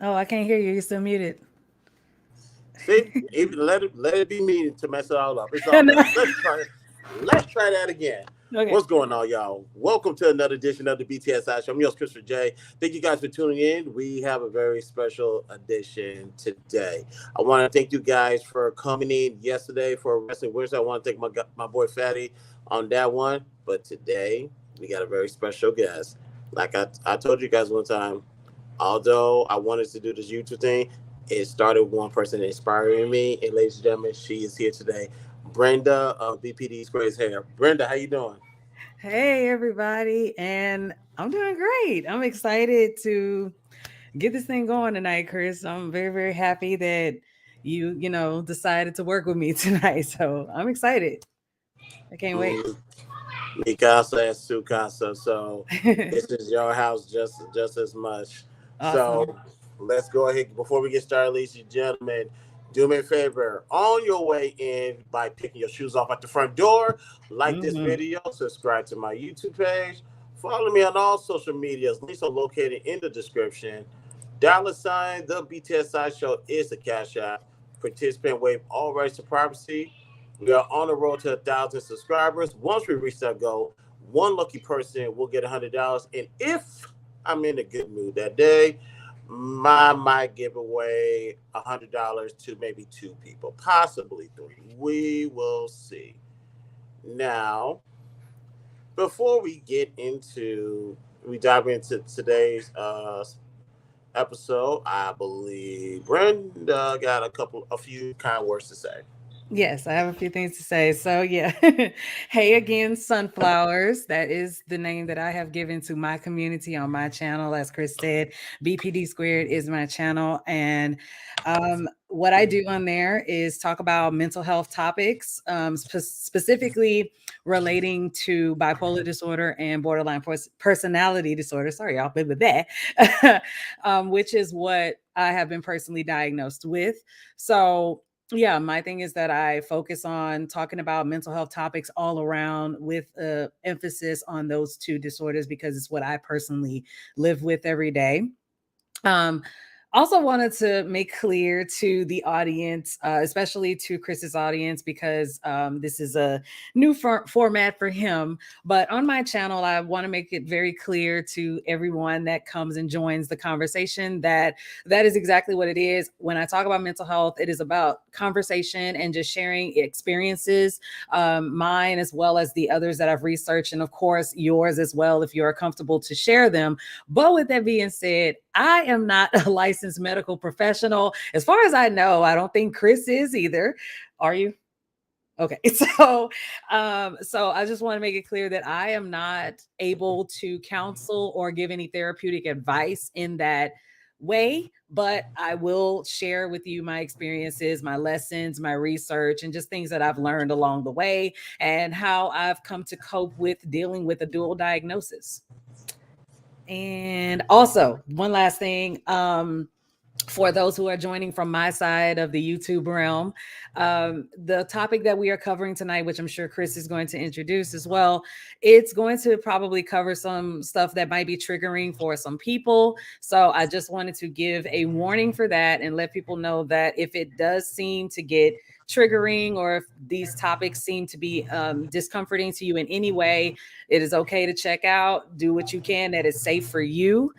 Oh, I can't hear you. You're still muted. See, even let it be me to mess it all up. It's all No. good. Let's try that again. Okay. What's going on, y'all? Welcome to another edition of the BTSI Show. I'm your host, Christopher J. Thank you guys for tuning in. We have a very special edition today. I want to thank you guys for coming in yesterday for Wrestling Wednesday. I want to thank my boy Fatty on that one. But today we got a very special guest. Like I told you guys one time, although I wanted to do this YouTube thing, it started with one person inspiring me. And ladies and gentlemen, she is here today. Brenda of BPDSquared is here. Brenda, how you doing? Hey, everybody. And I'm doing great. I'm excited to get this thing going tonight, Chris. I'm very, very happy that you decided to work with me tonight. So I'm excited. I can't wait. Mm, Mikasa and Sukasa. So this is your house just as much. Awesome. So let's go ahead. Before we get started, ladies and gentlemen, do me a favor. On your way in, by picking your shoes off at the front door, like this Hmm. video, subscribe to my YouTube page, follow me on all social medias. Links are located in the description. $, the BTSI show is the cash app. Participant waive all rights to privacy. We are on the road to 1,000 subscribers. Once we reach that goal, one lucky person will get $100. And if I'm in a good mood that day, I might give away $100 to maybe two people, possibly three. We will see. Now, before we dive into today's episode, I believe Brenda got a few kind words to say. Yes, I have a few things to say. So, yeah. Hey again, Sunflowers. That is the name that I have given to my community on my channel. As Chris said, BPD Squared is my channel. And what I do on there is talk about mental health topics, specifically relating to bipolar disorder and borderline personality disorder. Sorry, y'all, but with that, which is what I have been personally diagnosed with. So, yeah, my thing is that I focus on talking about mental health topics all around with emphasis on those two disorders because it's what I personally live with every day. Um, Also wanted to make clear to the audience, especially to Chris's audience, because this is a new format for him. But on my channel, I want to make it very clear to everyone that comes and joins the conversation that that is exactly what it is. When I talk about mental health, it is about conversation and just sharing experiences, mine as well as the others that I've researched, and of course yours as well, if you are comfortable to share them. But with that being said, I am not a licensed medical professional. As far as I know, I don't think Chris is either. Are you? Okay. So I just want to make it clear that I am not able to counsel or give any therapeutic advice in that way, but I will share with you my experiences, my lessons, my research, and just things that I've learned along the way and how I've come to cope with dealing with a dual diagnosis. And also, one last thing, for those who are joining from my side of the YouTube realm, the topic that we are covering tonight, which I'm sure Chris is going to introduce as well, it's going to probably cover some stuff that might be triggering for some people. So I just wanted to give a warning for that and let people know that if it does seem to get triggering or if these topics seem to be discomforting to you in any way, it is okay to check out, do what you can that is safe for you.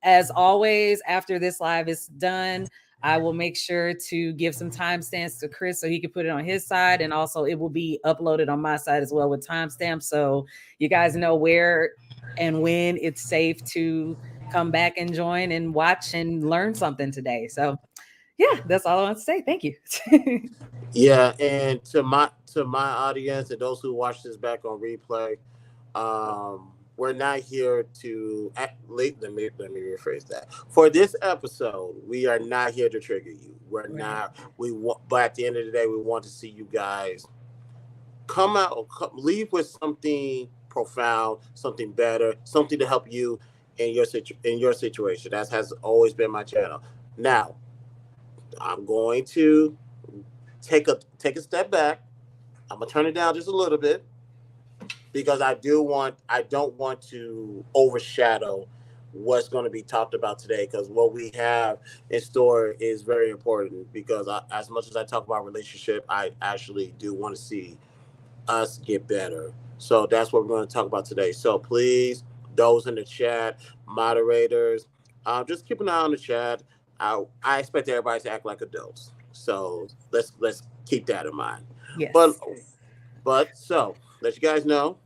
As always, after this live is done, I will make sure to give some timestamps to Chris so he can put it on his side. And also, it will be uploaded on my side as well with timestamps. So you guys know where and when it's safe to come back and join and watch and learn something today. So, yeah, that's all I want to say. Thank you. Yeah, and to my audience and those who watch this back on replay, we're not here to let me rephrase that. For this episode, we are not here to trigger you. We're Right. not. We want, but at the end of the day, we want to see you guys leave with something profound, something better, something to help you in your situation. That has always been my channel. Now, I'm going to take a step back. I'm gonna turn it down just a little bit because I don't want to overshadow what's going to be talked about today, because what we have in store is very important. Because as much as I talk about relationship, I actually do want to see us get better. So that's what we're going to talk about today. So please, those in the chat, moderators, just keep an eye on the chat. I expect everybody to act like adults. So let's keep that in mind. But Yes. so let you guys know,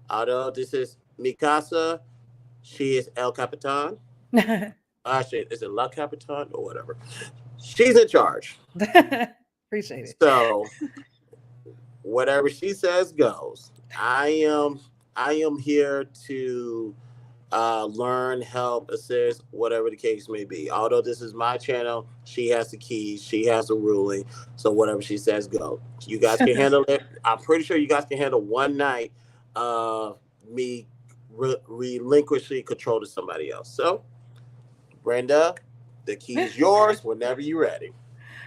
although this is Mikasa, she is El Capitan. Actually, is it La Capitan or whatever? She's in charge. Appreciate it. So whatever she says goes. I am here to learn, help, assist, whatever the case may be. Although this is my channel, she has the keys, she has the ruling. So whatever she says, go. You guys can handle it. I'm pretty sure you guys can handle one night of me relinquishing control to somebody else. So, Brenda, the key is yours whenever you're ready.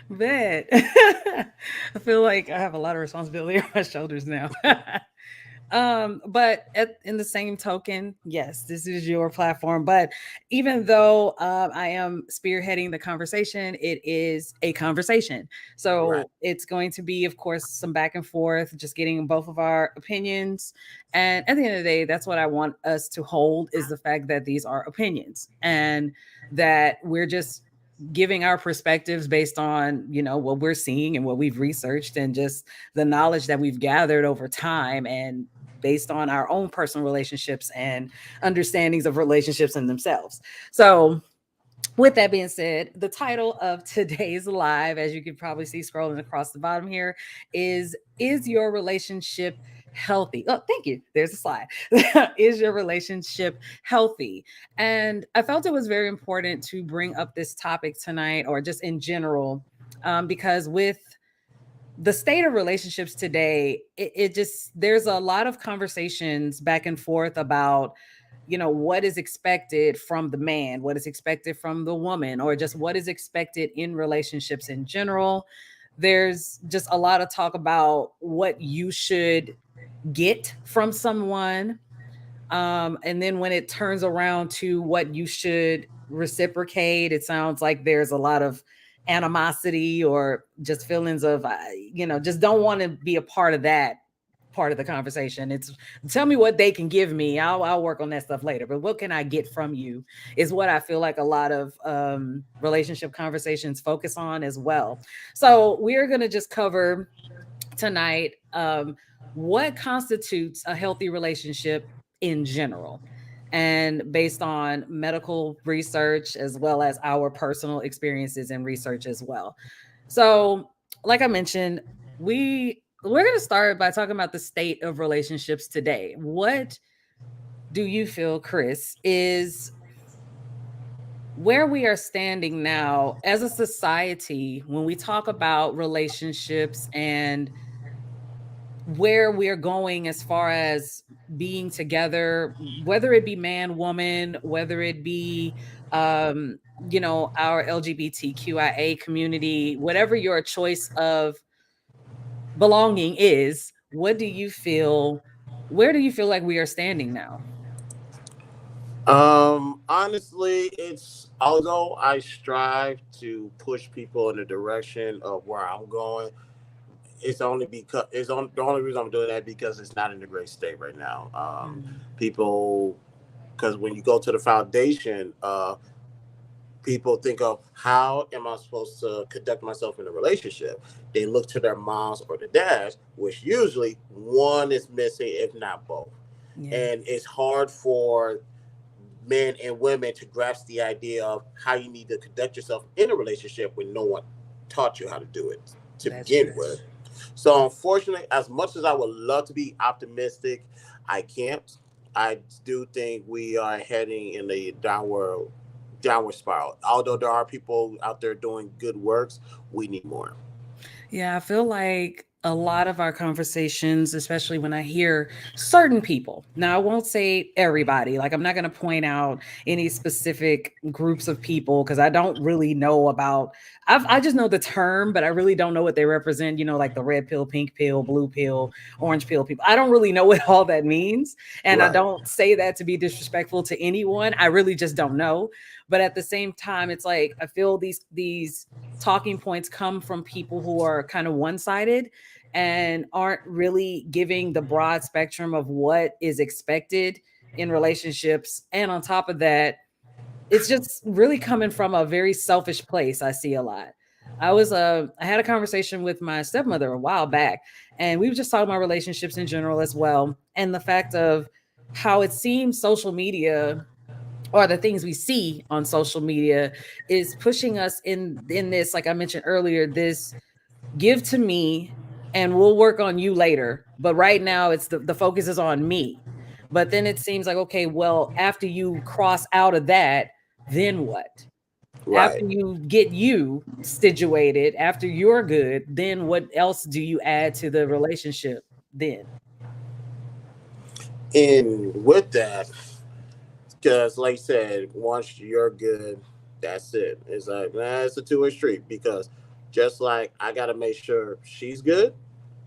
Bet. I feel like I have a lot of responsibility on my shoulders now. In the same token, yes, this is your platform. But even though I am spearheading the conversation, it is a conversation. Right. So it's going to be, of course, some back and forth, just getting both of our opinions. And at the end of the day, that's what I want us to hold, is the fact that these are opinions and that we're just giving our perspectives based on, what we're seeing and what we've researched, and just the knowledge that we've gathered over time, and based on our own personal relationships and understandings of relationships in themselves. So with that being said, the title of today's live, as you can probably see scrolling across the bottom here, is your relationship healthy? Oh, thank you. There's a slide. Is your relationship healthy? And I felt it was very important to bring up this topic tonight, or just in general, because with the state of relationships today, it just, there's a lot of conversations back and forth about, what is expected from the man, what is expected from the woman, or just what is expected in relationships in general. There's just a lot of talk about what you should get from someone, and then when it turns around to what you should reciprocate, it sounds like there's a lot of animosity, or just feelings of, just don't want to be a part of that part of the conversation. It's, tell me what they can give me. I'll work on that stuff later. But what can I get from you is what I feel like a lot of relationship conversations focus on as well. So we're going to just cover tonight, what constitutes a healthy relationship in general, and based on medical research as well as our personal experiences and research as well. So, like I mentioned, we're going to start by talking about the state of relationships today. What do you feel, Chris, is where we are standing now as a society when we talk about relationships, and where we're going as far as being together, whether it be man, woman, whether it be, our LGBTQIA community, whatever your choice of belonging is, where do you feel like we are standing now? Honestly, it's, although I strive to push people in the direction of where I'm going, it's only because the only reason I'm doing that because it's not in a great state right now. Mm, People, because when you go to the foundation, people think of how am I supposed to conduct myself in a relationship. They look to their moms or the dads, which usually one is missing, if not both. yeah, And it's hard for men and women to grasp the idea of how you need to conduct yourself in a relationship when no one taught you how to do it to that's begin true. with. So unfortunately, as much as I would love to be optimistic, I can't. I do think we are heading in a downward spiral. Although there are people out there doing good works, we need more. Yeah, I feel like a lot of our conversations, especially when I hear certain people. Now, I won't say everybody, like, I'm not going to point out any specific groups of people because I don't really know about, I just know the term, but I really don't know what they represent, like the red pill, pink pill, blue pill, orange pill people. I don't really know what all that means. And I Right. don't say that to be disrespectful to anyone. I really just don't know. But at the same time, it's like I feel these talking points come from people who are kind of one-sided and aren't really giving the broad spectrum of what is expected in relationships. And on top of that, it's just really coming from a very selfish place. I see a lot. I had a conversation with my stepmother a while back, and we were just talking about relationships in general as well, and the fact of how it seems social media, or the things we see on social media, is pushing us in this, like I mentioned earlier, this give to me and we'll work on you later. But right now it's the focus is on me. But then it seems like, okay, well, after you cross out of that, then what? After Right. you get you situated, after you're good, then what else do you add to the relationship then? And with that, because like I said, once you're good, that's it. It's like, nah, it's a two-way street because just like I got to make sure she's good,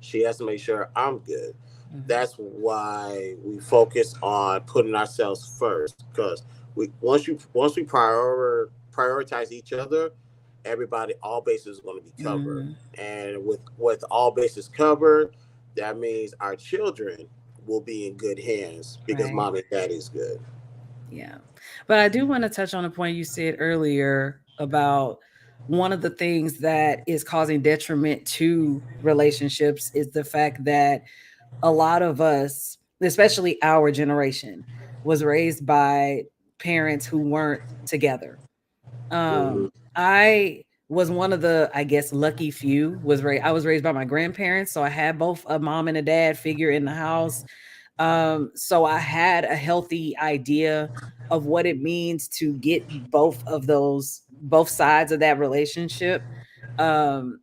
she has to make sure I'm good. Mhm. That's why we focus on putting ourselves first because once we prioritize each other, everybody, all bases are going to be covered. Mhm. And with all bases covered, that means our children will be in good hands because Right. mom and daddy is good. Yeah. But I do want to touch on a point you said earlier about one of the things that is causing detriment to relationships is the fact that a lot of us, especially our generation, was raised by parents who weren't together. Hmm. I was one of the, I guess, lucky few. I was raised by my grandparents, so I had both a mom and a dad figure in the house. So I had a healthy idea of what it means to get both sides of that relationship. Um,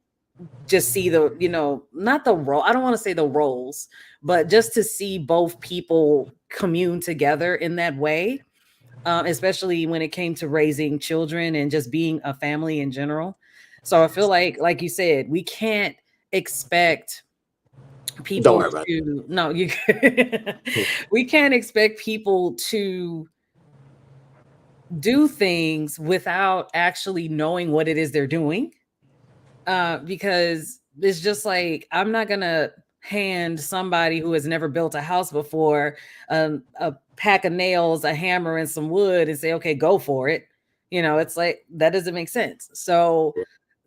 just see not the role. I don't want to say the roles, but just to see both people commune together in that way, especially when it came to raising children and just being a family in general. So I feel like you said, we can't expect Don't people worry about to no you it. we can't expect people to do things without actually knowing what it is they're doing, because it's just like, I'm not gonna hand somebody who has never built a house before a pack of nails, a hammer, and some wood and say, okay, go for it. It's like, that doesn't make sense. So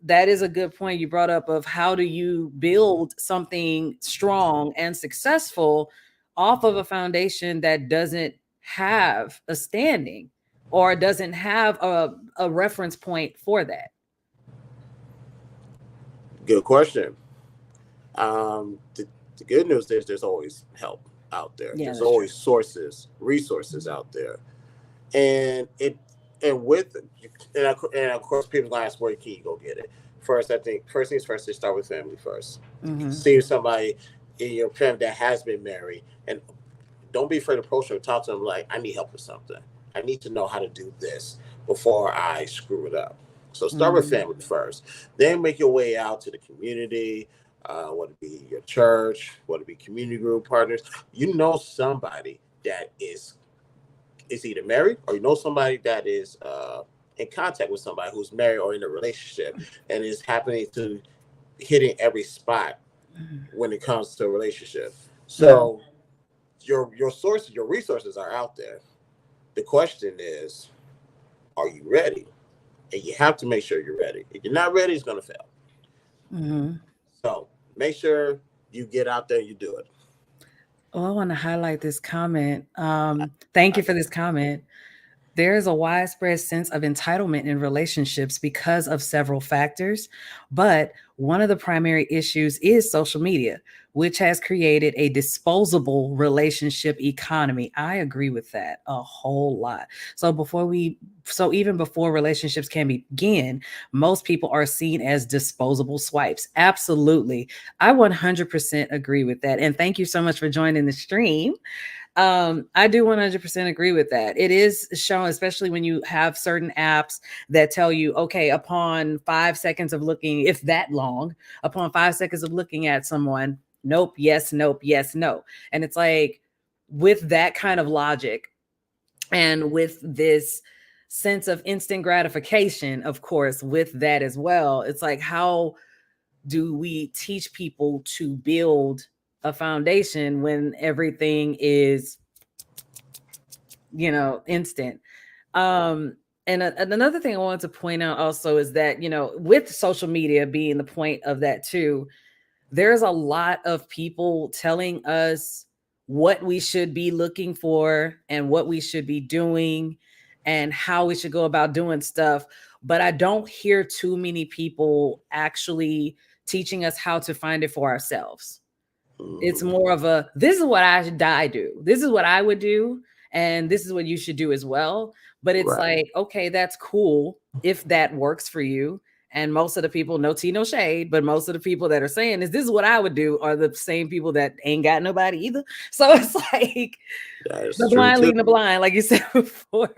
that is a good point you brought up of how do you build something strong and successful off of a foundation that doesn't have a standing or doesn't have a reference point for that. Good question. The good news is there's always help out there. Yeah, There's that's true. always resources out there, and it and with and of course people ask where can you go get it. First, I think first things first, they start with family first. Hmm. See somebody in your family that has been married, and don't be afraid to approach them. Talk to them like, I need help with something. I need to know how to do this before I screw it up. So start with Hmm. family first. Then make your way out to the community, whether it be your church, whether it be community group partners. You know somebody that is either married or you know somebody that is in contact with somebody who's married or in a relationship and is happening to hitting every spot when it comes to a relationship. Yeah. So your sources, your resources are out there. The question is, are you ready? And you have to make sure you're ready. If you're not ready, it's gonna fail. Hmm. So make sure you get out there and you do it. Oh, I want to highlight this comment. Thank I, you for this comment. There is a widespread sense of entitlement in relationships because of several factors, but one of the primary issues is social media, which has created a disposable relationship economy. I agree with that a whole lot. So even before relationships can begin, most people are seen as disposable swipes. Absolutely. I 100% agree with that. And thank you so much for joining the stream. I do 100% agree with that. It is shown, especially when you have certain apps that tell you, okay, upon 5 seconds of looking, if that long, upon 5 seconds of looking at someone, nope, yes, nope, yes, no. And it's like, with that kind of logic and with this sense of instant gratification, of course, with that as well, it's like, how do we teach people to build a foundation when everything is, instant? And another thing I wanted to point out also is that, with social media being the point of that too, there's a lot of people telling us what we should be looking for and what we should be doing and how we should go about doing stuff. But I don't hear too many people actually teaching us how to find it for ourselves. It's more of a, this is what I do. This is what I would do. And this is what you should do as well. But it's Right. like, okay, that's cool if that works for you. And most of the people, no tea, no shade, but most of the people that are saying this is what I would do are the same people that ain't got nobody either. So it's like That is the true blind too. leading the blind, like you said before.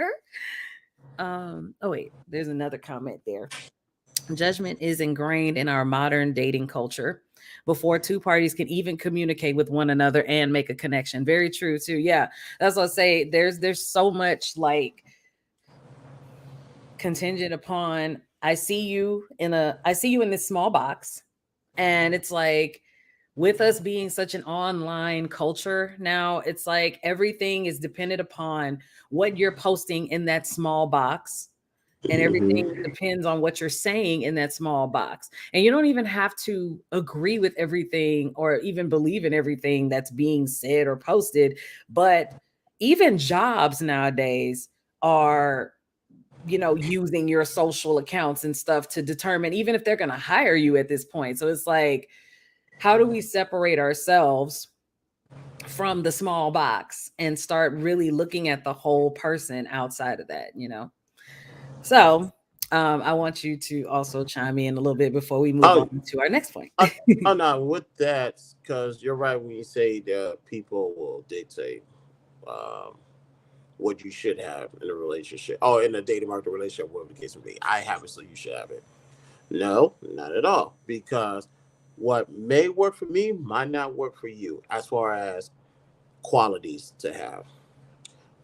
Oh wait, there's another comment there. Judgment is ingrained in our modern dating culture before two parties can even communicate with one another and make a connection. Very true too. Yeah, that's what I say. There's so much like contingent upon, I see you in this small box, and it's like, with us being such an online culture now, it's like everything is dependent upon what you're posting in that small box, and Hmm. everything depends on what you're saying in that small box. And you don't even have to agree with everything or even believe in everything that's being said or posted. But even jobs nowadays are, using your social accounts and stuff to determine even if they're going to hire you at this point. So it's like, how do we separate ourselves from the small box and start really looking at the whole person outside of that? So, I want you to also chime in a little bit before we move Oh, on to our next point. oh, oh no, with that, because you're right when you say that people will dictate um, what you should have in a relationship. Oh, in a dating market relationship, whatever the case may be. I have it, so you should have it. No, not at all. Because what may work for me might not work for you as far as qualities to have.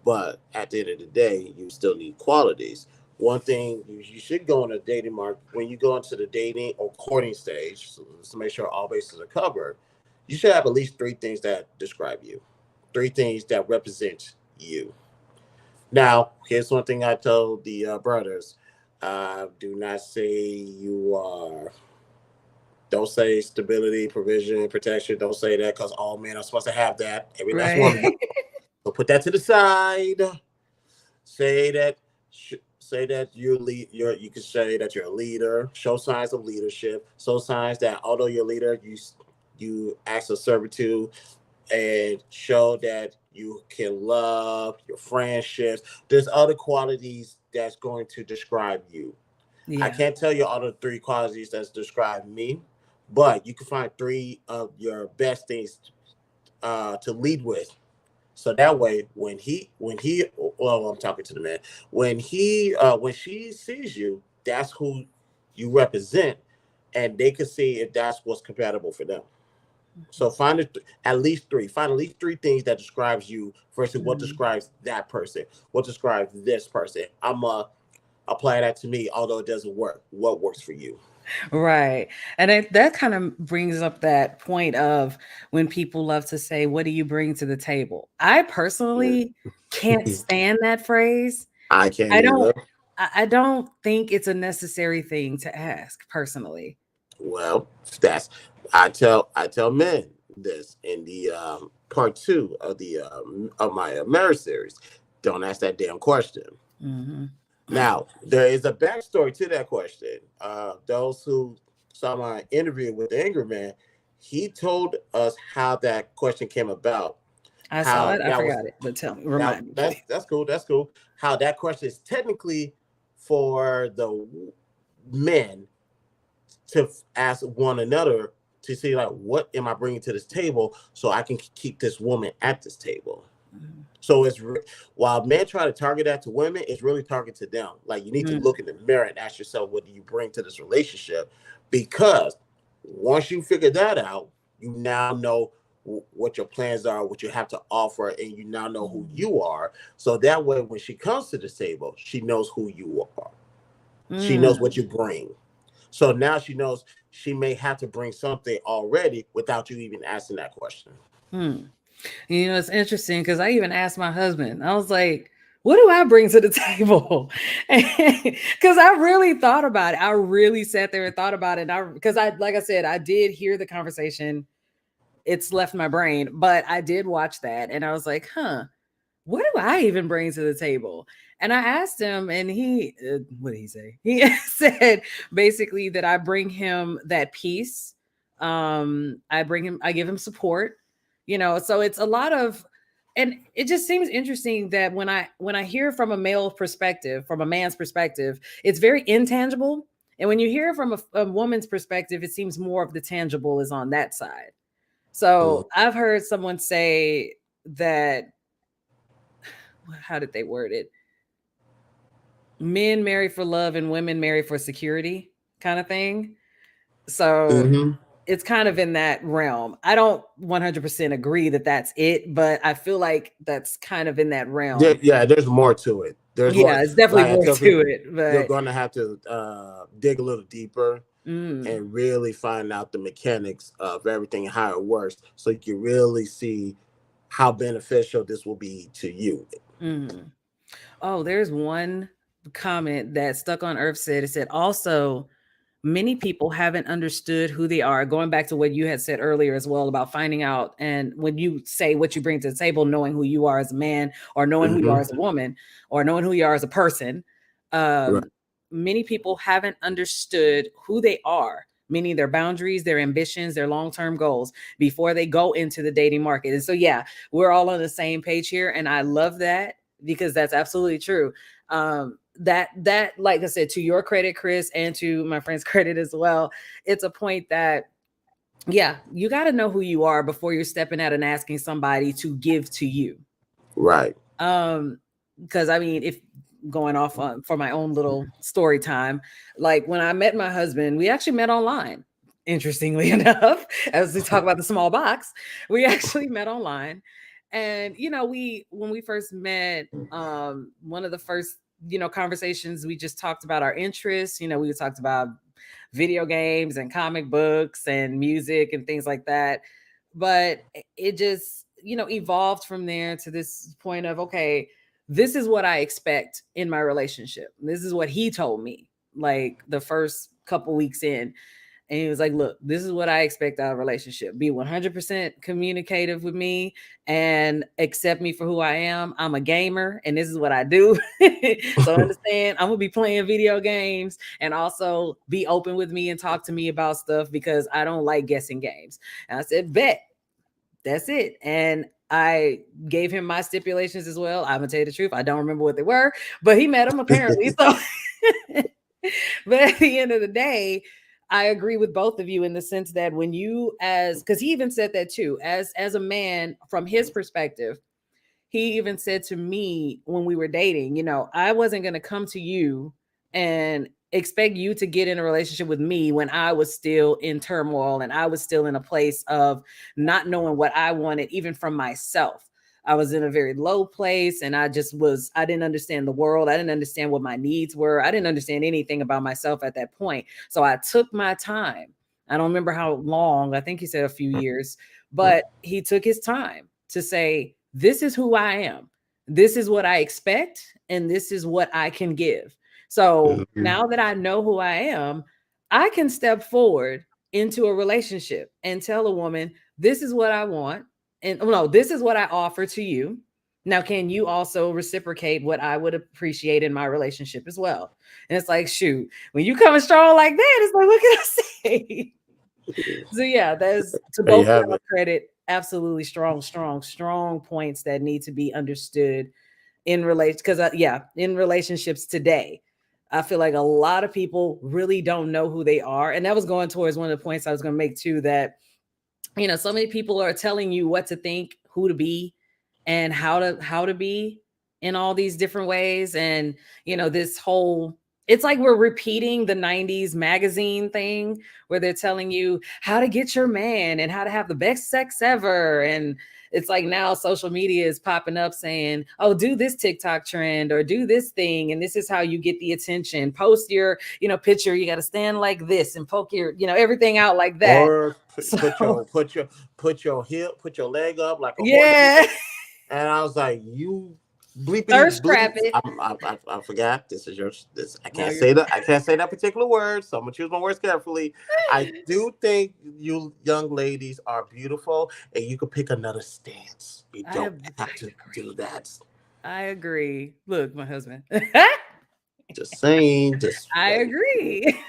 But at the end of the day, you still need qualities. One thing you should go on a dating market when you go into the dating or courting stage, so to make sure all bases are covered, you should have at least three things that describe you, three things that represent you. Now, here's one thing I told the brothers: do not say you are. Don't say stability, provision, protection. Don't say that because all men are supposed to have that. Every last one Right. of you. So put that to the side. Say that say that you can say that you're a leader, show signs of leadership, show signs that although you're a leader, you act of servitude, and show that you can love your friendships. There's other qualities that's going to describe you. I Yeah. can't tell you all the three qualities that describe me, but you can find three of your best things to lead with, so that way, well, I'm talking to the man. When she sees you, that's who you represent, and they can see if that's what's compatible for them. So find at least three. Find at least three things that describes you versus what Mhm. describes that person. What describes this person? I'm apply that to me, although it doesn't work. What works for you? Right. And that kind of brings up that point of when people love to say, "What do you bring to the table?" I personally can't stand that phrase. I can't I don't either. I don't think it's a necessary thing to ask personally. Well, that's I tell men this in the part two of the of my marriage series. Don't ask that damn question. Mm-hmm. Now, there is a backstory to that question. Those who saw my interview with the Angry Man, he told us how that question came about. I saw How it. I that was forgot it, but tell me, now remind me, that's please. that's cool. That's cool. How that question is technically for the men to ask one another to see like what am I bringing to this table so I can keep this woman at this table. So while men try to target that to women, it's really targeted to them. Like you need to Mm-hmm. look in the mirror and ask yourself, what do you bring to this relationship? Because once you figure that out, you now know what your plans are, what you have to offer, and you now know who you are. So that way, when she comes to the table, she knows who you are. She knows what you bring. So now she knows she may have to bring something already without you even asking that question. Mm-hmm. You know, it's interesting because I even asked my husband, I was like, what do I bring to the table? Because I really thought about it. I really sat there and thought about it. Because like I said, I did hear the conversation. It's left my brain, but I did watch that and I was like, huh, what do I even bring to the table? And I asked him, and what did he say? He said basically that I bring him that peace. I give him support, so it's a lot of, and it just seems interesting that when I hear from a male perspective, from a man's perspective, it's very intangible. And when you hear from a woman's perspective, it seems more of the tangible is on that side. Mhm. So I've heard someone say that, how did they word it? Men marry for love and women marry for security, kind of thing. So Mhm. it's kind of in that realm. I don't 100% agree that that's it, but I feel like that's kind of in that realm. Yeah, there's more to it. There's more. Yeah, it's definitely Like I more tell to people, it, you're but gonna have to dig a little deeper mm, and really find out the mechanics of everything and how it works, so you can really see how beneficial this will be to you. mm. Oh, there's one comment that Stuck on Earth said. It said also, many people haven't understood who they are. Going back to what you had said earlier as well about finding out, and when you say what you bring to the table, knowing who you are as a man, or knowing who you are Hmm. as a woman, or knowing who you are as a person. Right. Um, Many people haven't understood who they are, meaning their boundaries, their ambitions, their long-term goals before they go into the dating market. And so, yeah, we're all on the same page here, and I love that because that's absolutely true. That like I said, to your credit, Chris, and to my friend's credit as well, it's a point that, yeah, you got to know who you are before you're stepping out and asking somebody to give to you. Right. um because I mean, if going off on for my own little story time, like when I met my husband, we actually met online. Interestingly enough, as we talk about the small box, we actually met online. And we when we first met, one of the first conversations, we just talked about our interests. We talked about video games and comic books and music and things like that. But it just evolved from there to this point of, okay, this is what I expect in my relationship. This is what he told me, like the first couple weeks in. And he was like, look, this is what I expect out of a relationship. Be 100% communicative with me and accept me for who I am. I'm a gamer and this is what I do. So understand, I'm going to be playing video games, and also be open with me and talk to me about stuff because I don't like guessing games. And I said, bet. That's it. And I gave him my stipulations as well. I'm going to tell you the truth. I don't remember what they were, but he met them apparently. So but at the end of the day, I agree with both of you in the sense that when you, as because he even said that too, as a man, from his perspective, he even said to me when we were dating, I wasn't going to come to you and expect you to get in a relationship with me when I was still in turmoil and I was still in a place of not knowing what I wanted, even from myself. I was in a very low place, and I didn't understand the world. I didn't understand what my needs were. I didn't understand anything about myself at that point. So I took my time. I don't remember how long. I think he said a few years, but he took his time to say, this is who I am. This is what I expect, and this is what I can give. So Mhm. now that I know who I am, I can step forward into a relationship and tell a woman, this is what I want. And no, this is what I offer to you. Now, can you also reciprocate what I would appreciate in my relationship as well? And it's like, shoot, when you coming strong like that, it's like, what can I say? So yeah, there's, to There you both of have y'all it. credit, absolutely strong points that need to be understood in relation, because yeah, in relationships today, I feel like a lot of people really don't know who they are. And that was going towards one of the points I was going to make too, that so many people are telling you what to think, who to be, and how to be in all these different ways. And this whole, it's like we're repeating the 90s magazine thing, where they're telling you how to get your man and how to have the best sex ever. And it's like now social media is popping up saying, oh, do this TikTok trend or do this thing, and this is how you get the attention. Post your picture, you got to stand like this and poke your everything out like that. Or So put your leg up like a horse. yeah, And I was like, you bleepity thirst trap bleep. it. I forgot. This is yours. This I No, can't you're say that. I can't say that particular word. So I'm gonna choose my words carefully. I do think you young ladies are beautiful, and you could pick another stance. You I don't agree. have to do that. I agree. Look, my husband. Just saying. Just I agree.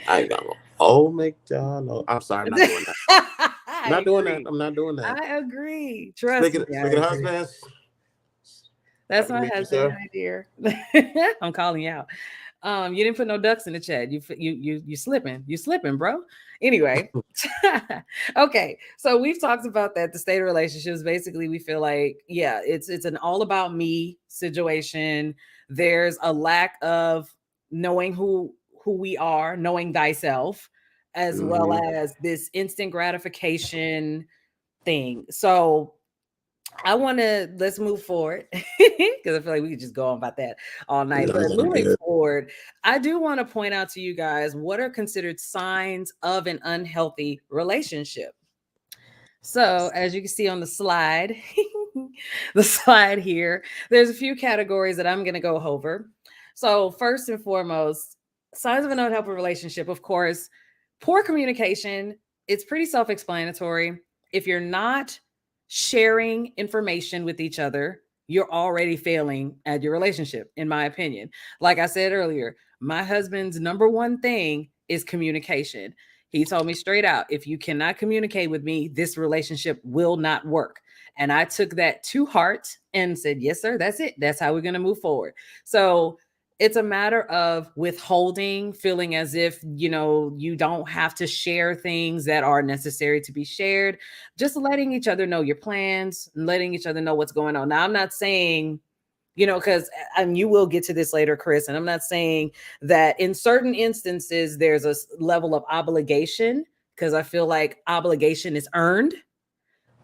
I got oh McDonald. I'm sorry. I'm not doing that. I'm I not doing that. agree. I'm not doing that. I agree. Trust me, I Speaking of agree. husbands, That's happy to my meet you, husband. sir. Hi, dear. I'm calling you out. You didn't put no ducks in the chat. You slipping. You slipping, bro. Anyway. Okay. So we've talked about that. The state of relationships. Basically, we feel like, yeah, it's an all about me situation. There's a lack of knowing who we are, knowing thyself, as well Mm-hmm. as this instant gratification thing. So I want to, let's move forward because I feel like we could just go on about that all night. No, But I'm moving good. forward, I do want to point out to you guys what are considered signs of an unhealthy relationship. So, as you can see on the slide, the slide here, there's a few categories that I'm going to go over. So, first and foremost, signs of an unhealthy relationship, of course, poor communication. It's pretty self explanatory. If you're not sharing information with each other, you're already failing at your relationship, in my opinion. Like I said earlier, my husband's number one thing is communication. He told me straight out, if you cannot communicate with me, this relationship will not work. And I took that to heart and said, yes, sir, that's it. That's how we're going to move forward. So it's a matter of withholding, feeling as if, you don't have to share things that are necessary to be shared. Just letting each other know your plans, letting each other know what's going on. Now, I'm not saying, because and you will get to this later, Chris, and I'm not saying that in certain instances there's a level of obligation, because I feel like obligation is earned.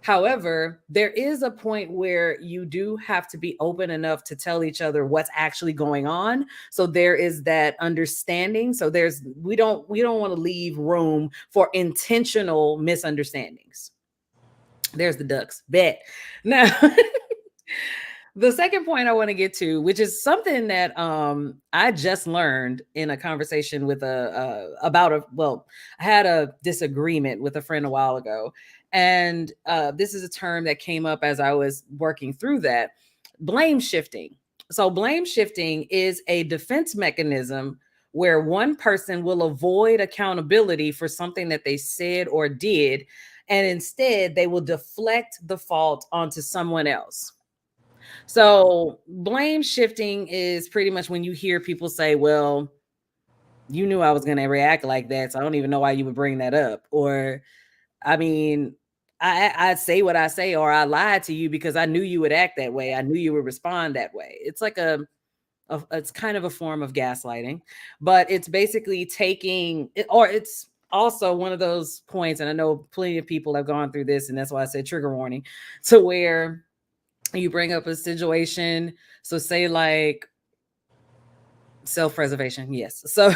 However, there is a point where you do have to be open enough to tell each other what's actually going on. So there is that understanding. So we don't want to leave room for intentional misunderstandings. There's the ducks. Bet. Now, the second point I want to get to, which is something that I just learned in a conversation with I had a disagreement with a friend a while ago, and this is a term that came up as I was working through that: blame shifting. So blame shifting is a defense mechanism where one person will avoid accountability for something that they said or did, and instead they will deflect the fault onto someone else. So blame shifting is pretty much when you hear people say, well, you knew I was going to react like that, so I don't even know why you would bring that up. Or, I mean, I say what I say, or I lied to you because I knew you would act that way. I knew you would respond that way. It's like it's kind of a form of gaslighting, but it's basically taking it, or it's also one of those points. And I know plenty of people have gone through this, and that's why I said trigger warning, to where you bring up a situation. So say like self-preservation. Yes. So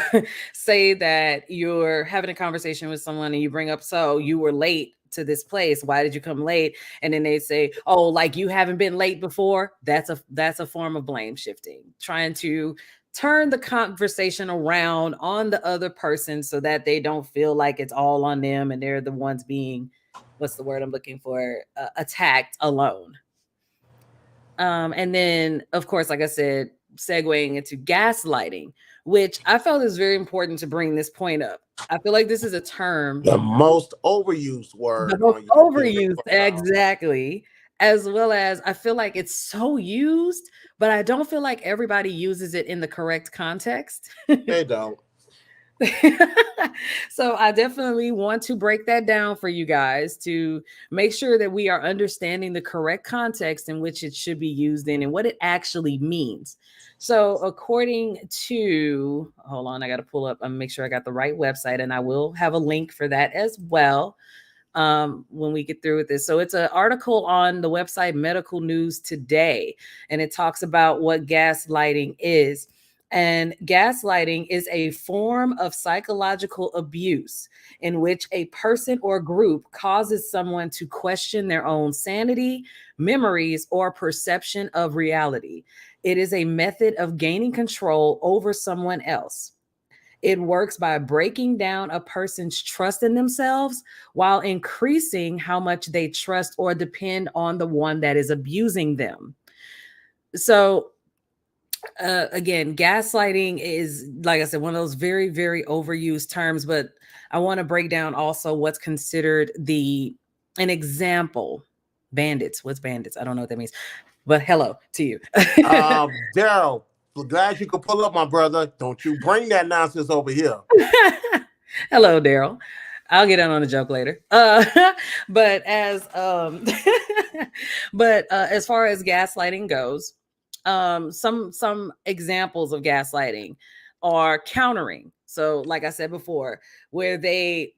say that you're having a conversation with someone and you bring up, so you were late to this place. Why did you come late? And then they say, oh, like you haven't been late before. That's a form of blame shifting, trying to turn the conversation around on the other person so that they don't feel like it's all on them and they're the ones being, what's the word I'm looking for, attacked alone. And then, of course, like I said, segueing into gaslighting, which I felt is very important to bring this point up. I feel like this is a term, The most overused the word most on YouTube and overused, Clubhouse. exactly, as well as I feel like it's so used, but I don't feel like everybody uses it in the correct context. They don't. So I definitely want to break that down for you guys to make sure that we are understanding the correct context in which it should be used in and what it actually means. So according to, hold on, I got to pull up and make sure I got the right website, and I will have a link for that as well when we get through with this. So it's an article on the website Medical News Today, and it talks about what gaslighting is. And gaslighting is a form of psychological abuse in which a person or group causes someone to question their own sanity, memories, or perception of reality. It is a method of gaining control over someone else. It works by breaking down a person's trust in themselves while increasing how much they trust or depend on the one that is abusing them. So, again, gaslighting is, like I said, one of those very, very overused terms, but I want to break down also what's considered an example. Bandits. What's bandits? I don't know what that means, but hello to you. Daryl, glad you could pull up, my brother. Don't you bring that nonsense over here. Hello, Daryl. I'll get in on a joke later. But as far as gaslighting goes, some examples of gaslighting are countering. So, like I said before, where they,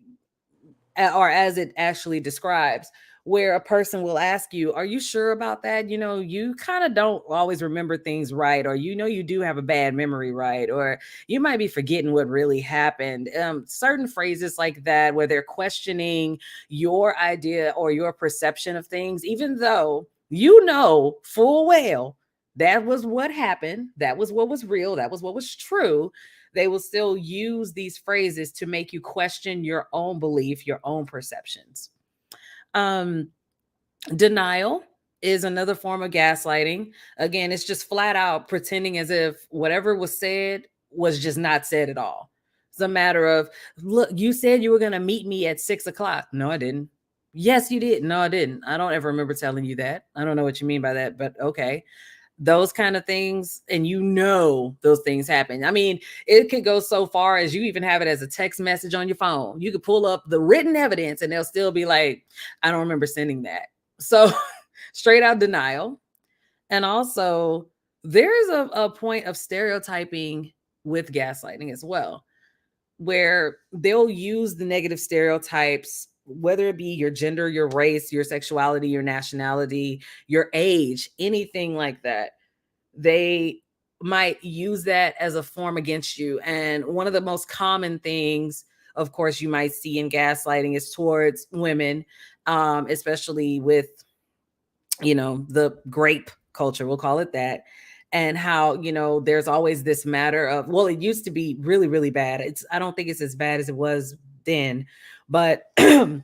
or as it actually describes, where a person will ask you, "Are you sure about that? You know, you kind of don't always remember things right, or you know, you do have a bad memory, right? Or you might be forgetting what really happened." Certain phrases like that, where they're questioning your idea or your perception of things, even though you know full well that was what happened, that was what was real, that was what was true. They will still use these phrases to make you question your own belief, your own perceptions. Um, Denial is another form of gaslighting. Again, it's just flat out pretending as if whatever was said was just not said at all. It's a matter of, look, you said you were going to meet me at 6 o'clock. No, I didn't. Yes, you did. No, I didn't. I don't ever remember telling you that. I don't know what you mean by that, but okay. Those kind of things, and you know those things happen. I mean, it could go so far as you even have it as a text message on your phone. You could pull up the written evidence and they'll still be like, I don't remember sending that. So straight out denial. And also, there is a point of stereotyping with gaslighting as well, where they'll use the negative stereotypes, whether it be your gender, your race, your sexuality, your nationality, your age, anything like that. They might use that as a form against you. And one of the most common things, of course, you might see in gaslighting is towards women, especially with, the grape culture, we'll call it that. And how, there's always this matter of, well, it used to be really, really bad. I don't think it's as bad as it was then, but it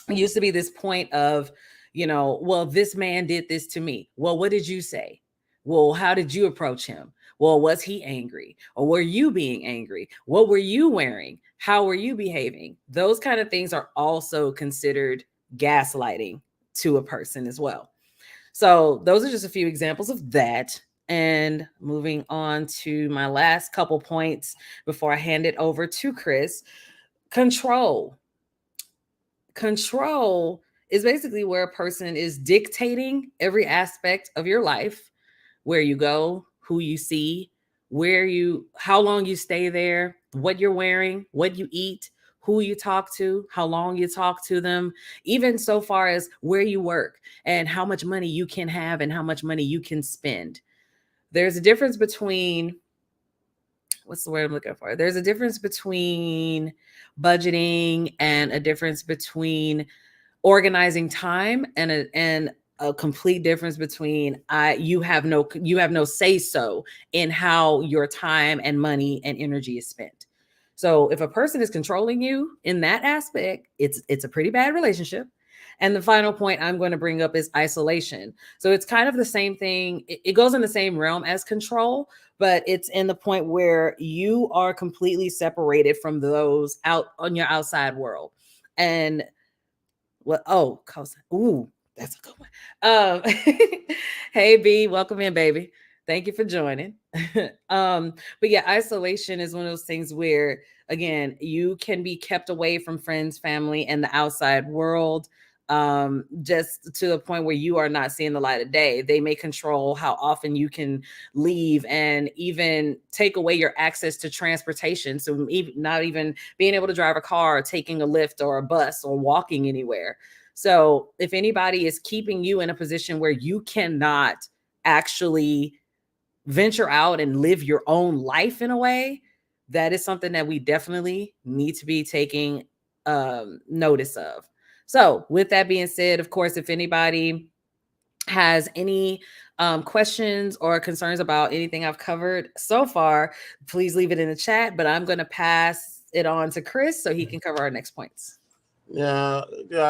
used to be this point of, well, this man did this to me. Well, what did you say? Well, how did you approach him? Well, was he angry? Or were you being angry? What were you wearing? How were you behaving? Those kind of things are also considered gaslighting to a person as well. So those are just a few examples of that. And moving on to my last couple points before I hand it over to Chris. Control. Control is basically where a person is dictating every aspect of your life, where you go, who you see, how long you stay there, what you're wearing, what you eat, who you talk to, how long you talk to them, even so far as where you work and how much money you can have and how much money you can spend. There's a difference between, what's the word I'm looking for? There's a difference between budgeting and a difference between organizing time, and a complete difference between you have no say so in how your time and money and energy is spent. So if a person is controlling you in that aspect, it's a pretty bad relationship. And the final point I'm going to bring up is isolation. So it's kind of the same thing. It goes in the same realm as control, but it's in the point where you are completely separated from those out on your outside world. And what? Oh, ooh, that's a good one. Hey B, welcome in, baby. Thank you for joining. But yeah, isolation is one of those things where, again, you can be kept away from friends, family, and the outside world, just to the point where you are not seeing the light of day. They may control how often you can leave and even take away your access to transportation. So not even being able to drive a car, or taking a lift or a bus or walking anywhere. So if anybody is keeping you in a position where you cannot actually venture out and live your own life in a way, that is something that we definitely need to be taking notice of. So with that being said, of course, if anybody has any questions or concerns about anything I've covered so far, please leave it in the chat. But I'm going to pass it on to Chris so he can cover our next points. I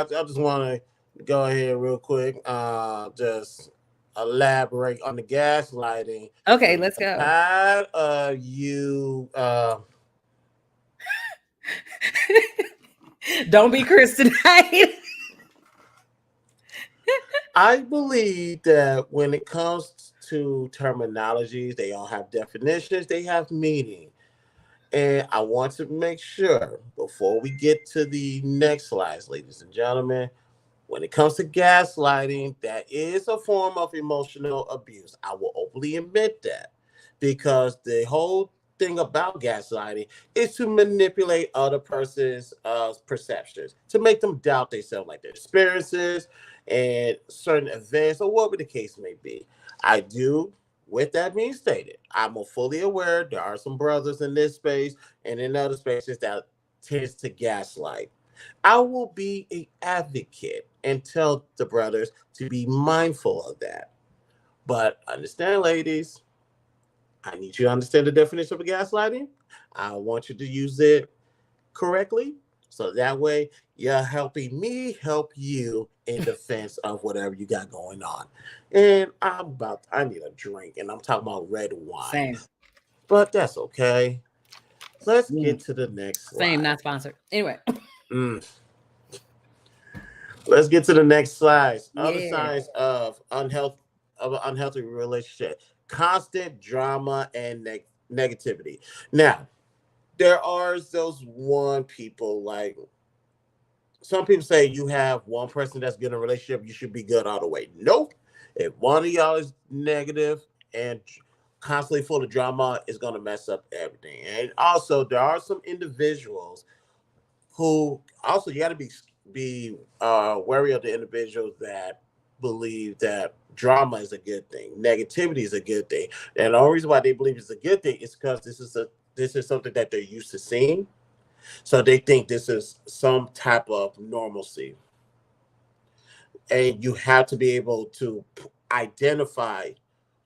just want to go ahead real quick. Just elaborate on the gaslighting. Okay, let's go. Tired of you. Don't be Chris tonight. I believe that when it comes to terminologies, they all have definitions, they have meaning. And I want to make sure before we get to the next slides, ladies and gentlemen, when it comes to gaslighting, that is a form of emotional abuse. I will openly admit that because the whole thing about gaslighting is to manipulate other person's perceptions, to make them doubt themselves, like their experiences and certain events or whatever the case may be. I do. With that being stated, I'm fully aware there are some brothers in this space and in other spaces that tends to gaslight. I will be an advocate and tell the brothers to be mindful of that. But understand, ladies, I need you to understand the definition of gaslighting. I want you to use it correctly. So that way you're helping me help you in defense of whatever you got going on. And I need a drink and I'm talking about red wine. Same. But that's okay. Let's get to the next slide. Same, not sponsored. Anyway. Let's get to the next slide. Yeah. Other signs of an unhealthy relationship: constant drama and negativity. Now, there are those one people, like some people say you have one person that's good in a relationship, you should be good all the way. Nope. If one of y'all is negative and constantly full of drama, it's going to mess up everything. And also, there are some individuals who also, you got to be wary of the individuals that believe that drama is a good thing, negativity is a good thing, and the only reason why they believe it's a good thing is because this is something that they're used to seeing, so they think this is some type of normalcy. And you have to be able to identify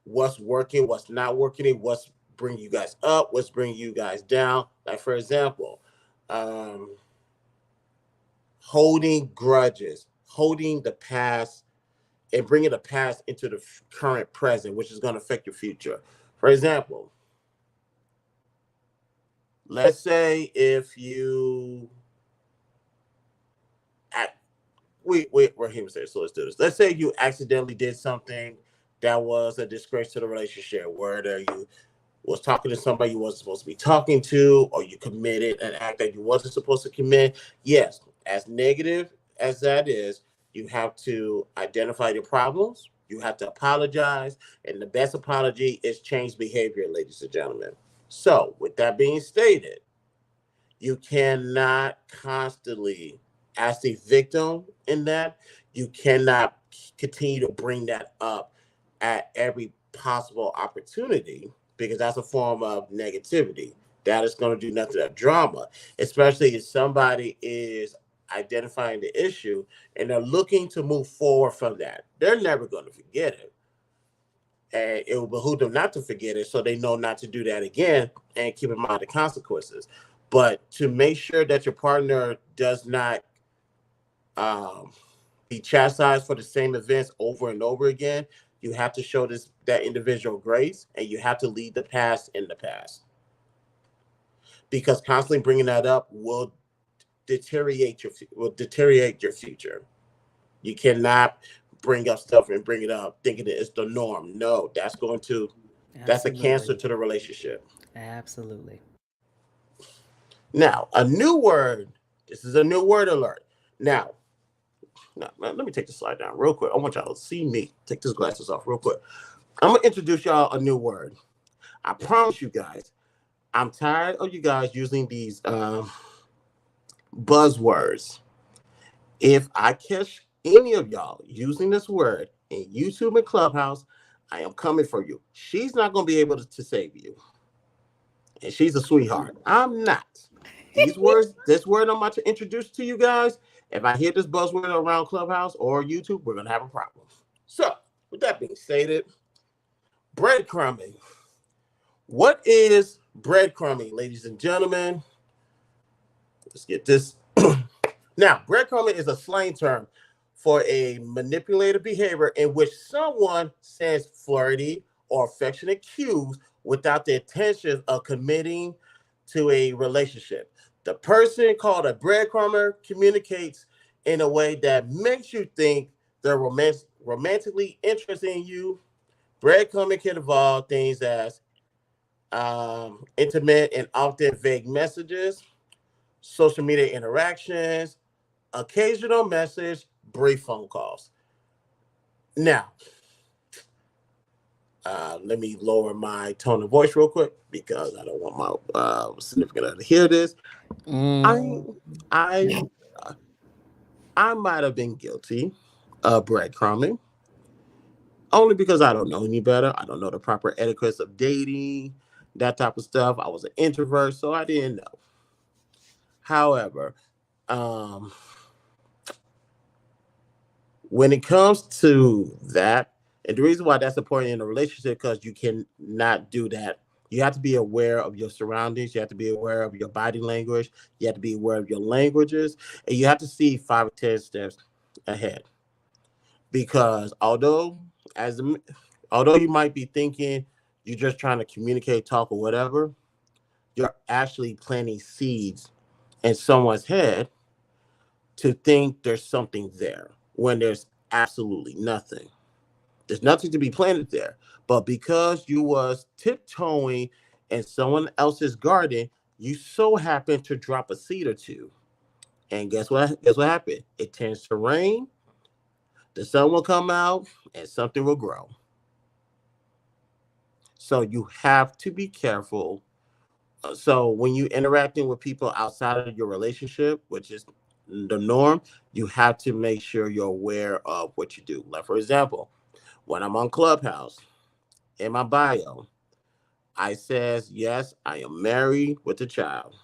what's working, what's not working, what's bringing you guys up, what's bringing you guys down. Like, for example, holding grudges, holding the past, and bringing the past into the current present, which is going to affect your future. For example, let's say if you, we're human, so let's do this. Let's say you accidentally did something that was a disgrace to the relationship, where you was talking to somebody you wasn't supposed to be talking to, or you committed an act that you wasn't supposed to commit. Yes, as negative as that is, you have to identify your problems. You have to apologize. And the best apology is change behavior, ladies and gentlemen. So, with that being stated, you cannot constantly, as a victim in that, you cannot continue to bring that up at every possible opportunity, because that's a form of negativity. That is going to do nothing but drama, especially if somebody is identifying the issue and they're looking to move forward from that. They're never going to forget it. And it will behoove them not to forget it, so they know not to do that again and keep in mind the consequences. But to make sure that your partner does not be chastised for the same events over and over again. You have to show that individual grace, and you have to leave the past in the past, because constantly bringing that up will deteriorate your future. You cannot bring up stuff and bring it up thinking that it's the norm. No, that's a cancer Absolutely. to the relationship. Absolutely. Now, a new word. This is a new word alert. Now, let me take the slide down real quick. I want y'all to see me. Take these glasses off real quick. I'm gonna introduce y'all a new word. I promise you guys, I'm tired of you guys using these buzzwords. If I catch any of y'all using this word in YouTube and Clubhouse, I am coming for you. She's not gonna be able to save you, and she's a sweetheart. I'm not. This word I'm about to introduce to you guys. If I hear this buzzword around Clubhouse or YouTube, we're gonna have a problem. So, with that being stated, breadcrumbing. What is breadcrumbing, ladies and gentlemen? Let's get this. Now, breadcrumbing is a slang term for a manipulative behavior in which someone sends flirty or affectionate cues without the intention of committing to a relationship. The person called a breadcrumber communicates in a way that makes you think they're romantically interested in you. Breadcrumbing can involve things as intimate and often vague messages, social media interactions, occasional message, brief phone calls. Now, let me lower my tone of voice real quick because I don't want my significant other to hear this. I, Mm. I, I might have been guilty of breadcrumbing only because I don't know any better. I don't know the proper etiquettes of dating, that type of stuff. I was an introvert, so I didn't know. However, um, when it comes to that, and the reason why that's important in a relationship, because you cannot do that. You have to be aware of your surroundings. You have to be aware of your body language. You have to be aware of your languages, and you have to see 5 or 10 steps ahead. Because as a, although you might be thinking you're just trying to communicate, talk, or whatever, you're actually planting seeds in someone's head to think there's something there when there's absolutely nothing. There's nothing to be planted there. But because you was tiptoeing in someone else's garden, you so happened to drop a seed or two. And guess what? Guess what happened? It tends to rain, the sun will come out, and something will grow. So you have to be careful. So when you interacting with people outside of your relationship, which is the norm, you have to make sure you're aware of what you do. Like, for example, when I'm on Clubhouse, in my bio, I says, yes, I am married with a child.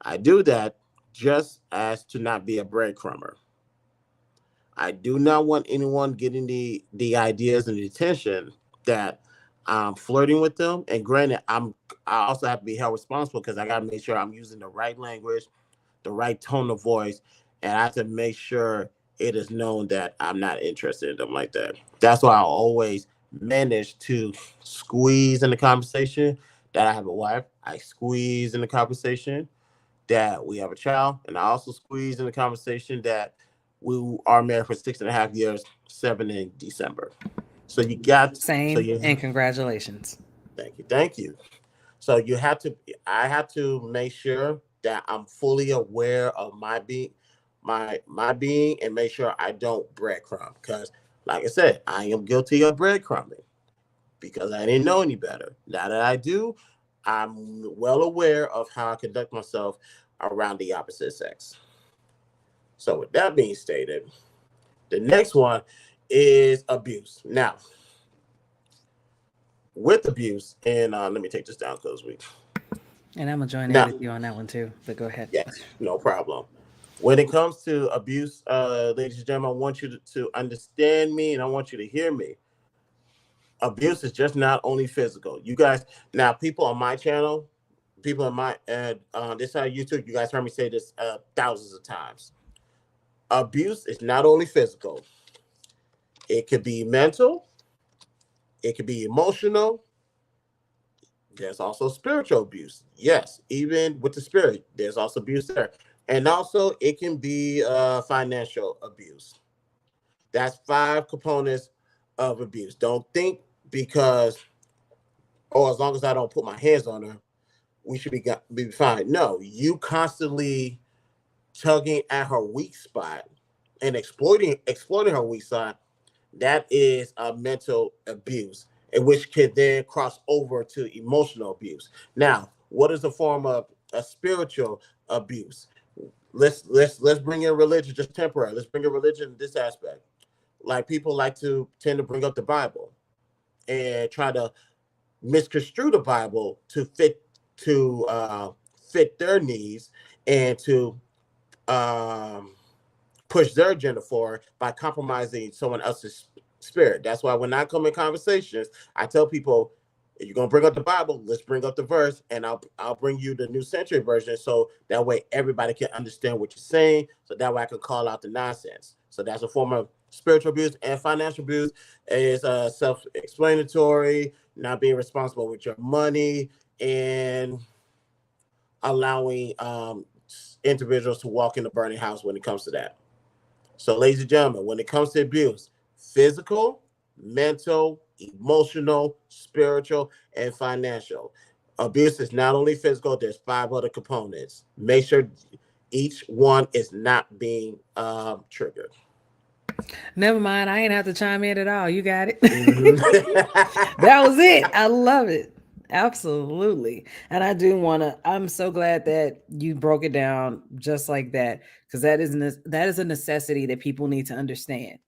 I do that just as to not be a breadcrumber. I do not want anyone getting the ideas and the attention that I'm flirting with them. And granted, I also have to be held responsible because I gotta make sure I'm using the right language, the right tone of voice, and I have to make sure it is known that I'm not interested in them like that. That's why I always manage to squeeze in the conversation that I have a wife. I squeeze in the conversation that we have a child, and I also squeeze in the conversation that we are married for 6.5 years, 7 in December. So you got, so Same, you, and congratulations. thank you. So you have to, I have to make sure that I'm fully aware of my being, and make sure I don't breadcrumb. Because, like I said, I am guilty of breadcrumbing because I didn't know any better. Now that I do, I'm well aware of how I conduct myself around the opposite sex. So, with that being stated, the next one is abuse. Now, with abuse, and let me take this down because we And I'm gonna join in now, with you on that one too. But go ahead. yes, no problem. When it comes to abuse, ladies and gentlemen, I want you to understand me, and I want you to hear me. Abuse is just not only physical. You guys, now people on my channel, people on my this side of YouTube, you guys heard me say this thousands of times. Abuse is not only physical, it could be mental, it could be emotional. There's also spiritual abuse. Yes, even with the spirit, there's also abuse there. And also, it can be financial abuse. That's five components of abuse. Don't think because, oh, as long as I don't put my hands on her, we should be fine. No, you constantly tugging at her weak spot and exploiting her weak spot, that is a mental abuse, in which can then cross over to emotional abuse. Now, what is a form of a spiritual abuse? Let's bring in religion just temporary. Let's bring in religion in this aspect. Like people like to tend to bring up the Bible and try to misconstrue the Bible to fit their needs and to um, push their agenda forward by compromising someone else's spirit. That's why when I come in conversations, I tell people, if you're gonna bring up the Bible, let's bring up the verse, and I'll bring you the New Century Version, so that way everybody can understand what you're saying. So that way I can call out the nonsense. So that's a form of spiritual abuse. And financial abuse is self-explanatory, not being responsible with your money, and allowing individuals to walk in a burning house when it comes to that. So, ladies and gentlemen, when it comes to abuse, physical, mental, emotional, spiritual, and financial. Abuse is not only physical, there's five other components. Make sure each one is not being triggered. Never mind. I ain't have to chime in at all. You got it. Mhm. That was it. I love it. Absolutely. And I do want to, I'm so glad that you broke it down just like that, because that is a necessity that people need to understand.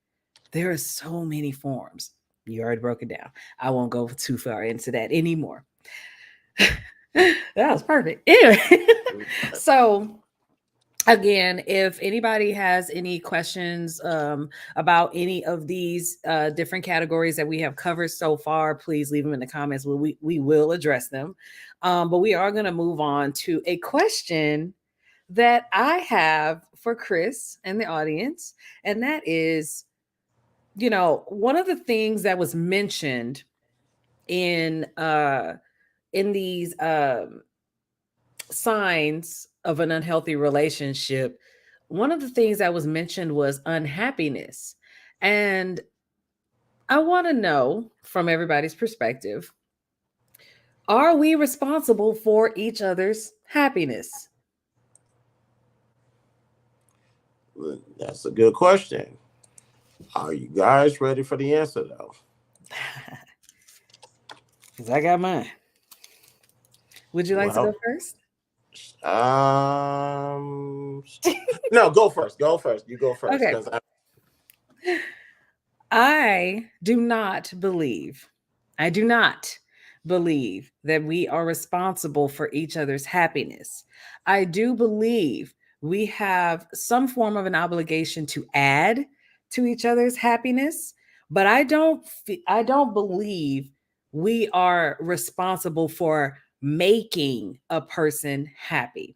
There are so many forms. You already broke it down. I won't go too far into that anymore. That was perfect. Anyway, so again, if anybody has any questions about any of these different categories that we have covered so far, please leave them in the comments. We will address them. But we are going to move on to a question that I have for Chris and the audience. And that is, one of the things that was mentioned in these signs of an unhealthy relationship, one of the things that was mentioned was unhappiness. And I want to know from everybody's perspective, are we responsible for each other's happiness? That's a good question. Are you guys ready for the answer, though? Because I got mine. Would you like to go Well, first? no, go first. Go first. You go first, Okay. because I do not believe, I do not believe that we are responsible for each other's happiness. I do believe we have some form of an obligation to add to each other's happiness, but I don't believe we are responsible for making a person happy.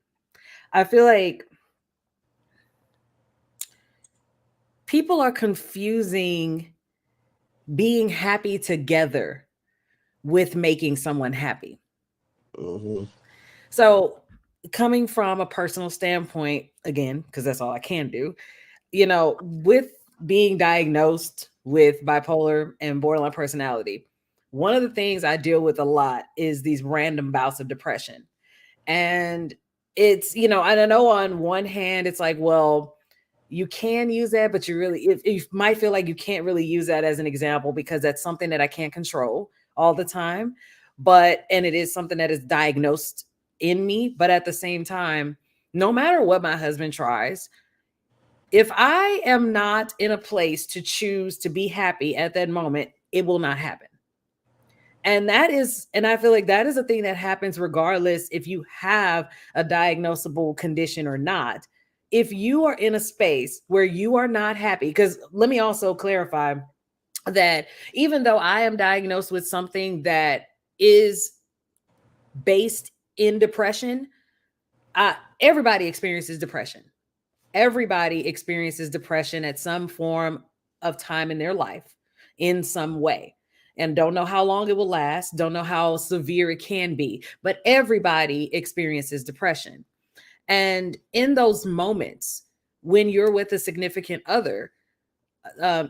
I feel like people are confusing being happy together with making someone happy. mm-hmm. So, coming from a personal standpoint, again, because that's all I can do, with being diagnosed with bipolar and borderline personality, one of the things I deal with a lot is these random bouts of depression. And and I know on one hand, it's like, well, you can use that, but you might feel like you can't really use that as an example because that's something that I can't control all the time. And it is something that is diagnosed in me. But at the same time, no matter what my husband tries, if I am not in a place to choose to be happy at that moment, it will not happen. And I feel like that is a thing that happens regardless if you have a diagnosable condition or not. If you are in a space where you are not happy, because let me also clarify that even though I am diagnosed with something that is based in depression, everybody experiences depression. Everybody experiences depression at some form of time in their life in some way. And don't know how long it will last, don't know how severe it can be, but everybody experiences depression. And in those moments, when you're with a significant other,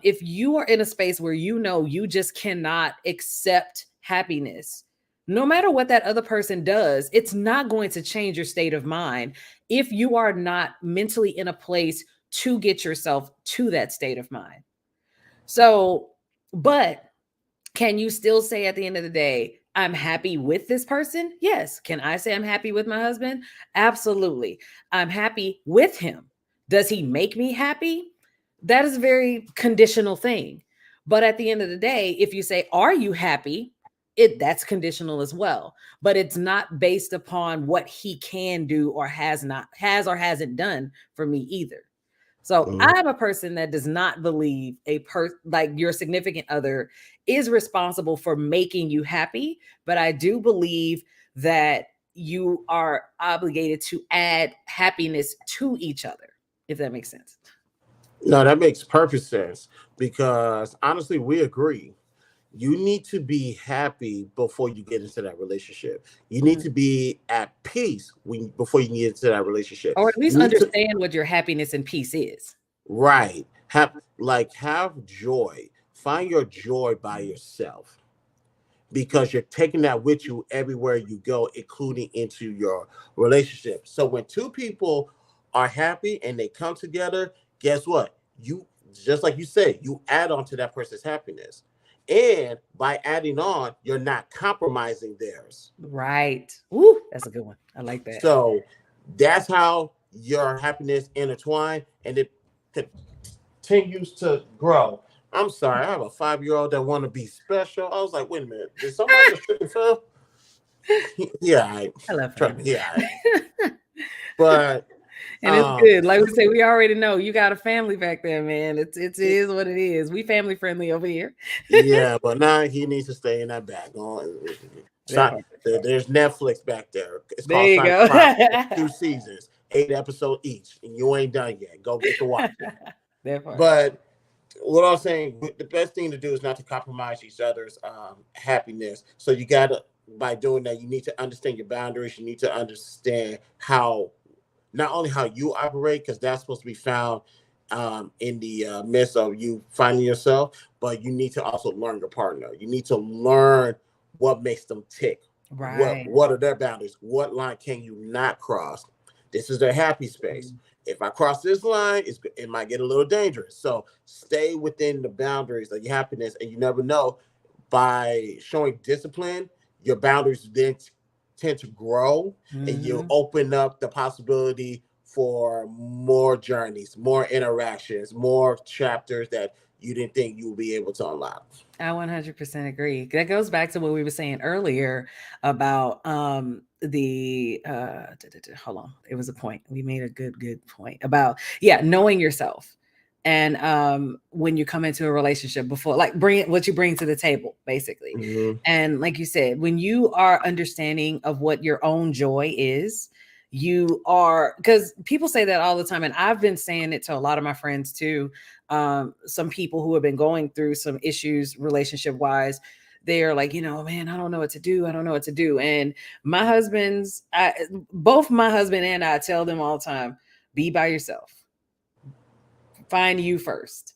if you are in a space where you know you just cannot accept happiness, no matter what that other person does, it's not going to change your state of mind if you are not mentally in a place to get yourself to that state of mind. So, but can you still say at the end of the day, I'm happy with this person? Yes. Can I say I'm happy with my husband? Absolutely. I'm happy with him. Does he make me happy? That is a very conditional thing. But at the end of the day, if you say, are you happy? That's conditional as well. But it's not based upon what he can do or has or hasn't done for me either. So Mhm. I'm a person that does not believe like your significant other is responsible for making you happy, but I do believe that you are obligated to add happiness to each other, if that makes sense. No, that makes perfect sense because honestly, we agree. You need to be happy before you get into that relationship. You need Mhm. to be at peace before you get into that relationship. Or at least You need to understand what your happiness and peace is. right have joy. Find your joy by yourself because you're taking that with you everywhere you go, including into your relationship. So when two people are happy and they come together, guess what? You just like you said, you add on to that person's happiness. And by adding on, you're not compromising theirs. Right. Ooh, that's a good one. I like that. So that's how your happiness intertwine and it continues to grow. I'm sorry, I have a 5-year-old that want to be special. I was like, wait a minute, did somebody just trip and fell? Yeah, I I love trust me. family. Yeah, but And it's um, good. Like we say, we already know you got a family back there, man. It is what it is. We family friendly over here. yeah, but now he needs to stay in that back. That part. There's Netflix back there. It's There called you Science go. Prime. It's 2 seasons, 8 episodes each, and you ain't done yet. Go get to watch it. That part. But what I'm saying, the best thing to do is not to compromise each other's happiness. So you gotta, by doing that, you need to understand your boundaries. You need to understand how, not only how you operate, because that's supposed to be found in the midst of you finding yourself, but you need to also learn your partner. You need to learn what makes them tick. Right. What are their boundaries? What line can you not cross? This is their happy space. If I cross this line, it might get a little dangerous. So stay within the boundaries of your happiness, and you never know, by showing discipline, your boundaries then tend to grow, and you Mm-hmm. open up the possibility for more journeys, more interactions, more chapters that you didn't think you would be able to unlock. I 100% agree. That goes back to what we were saying earlier about hold on. It was a point. We made a good point about knowing yourself. And when you come into a relationship before, like bring what you bring to the table, basically. Mm-hmm. And like you said, when you are understanding of what your own joy is, you are, because people say that all the time, and I've been saying it to a lot of my friends too. Some people who have been going through some issues relationship wise, they're like, man, I don't know what to do. I don't know what to do. And both my husband and I tell them all the time, be by yourself, find you first.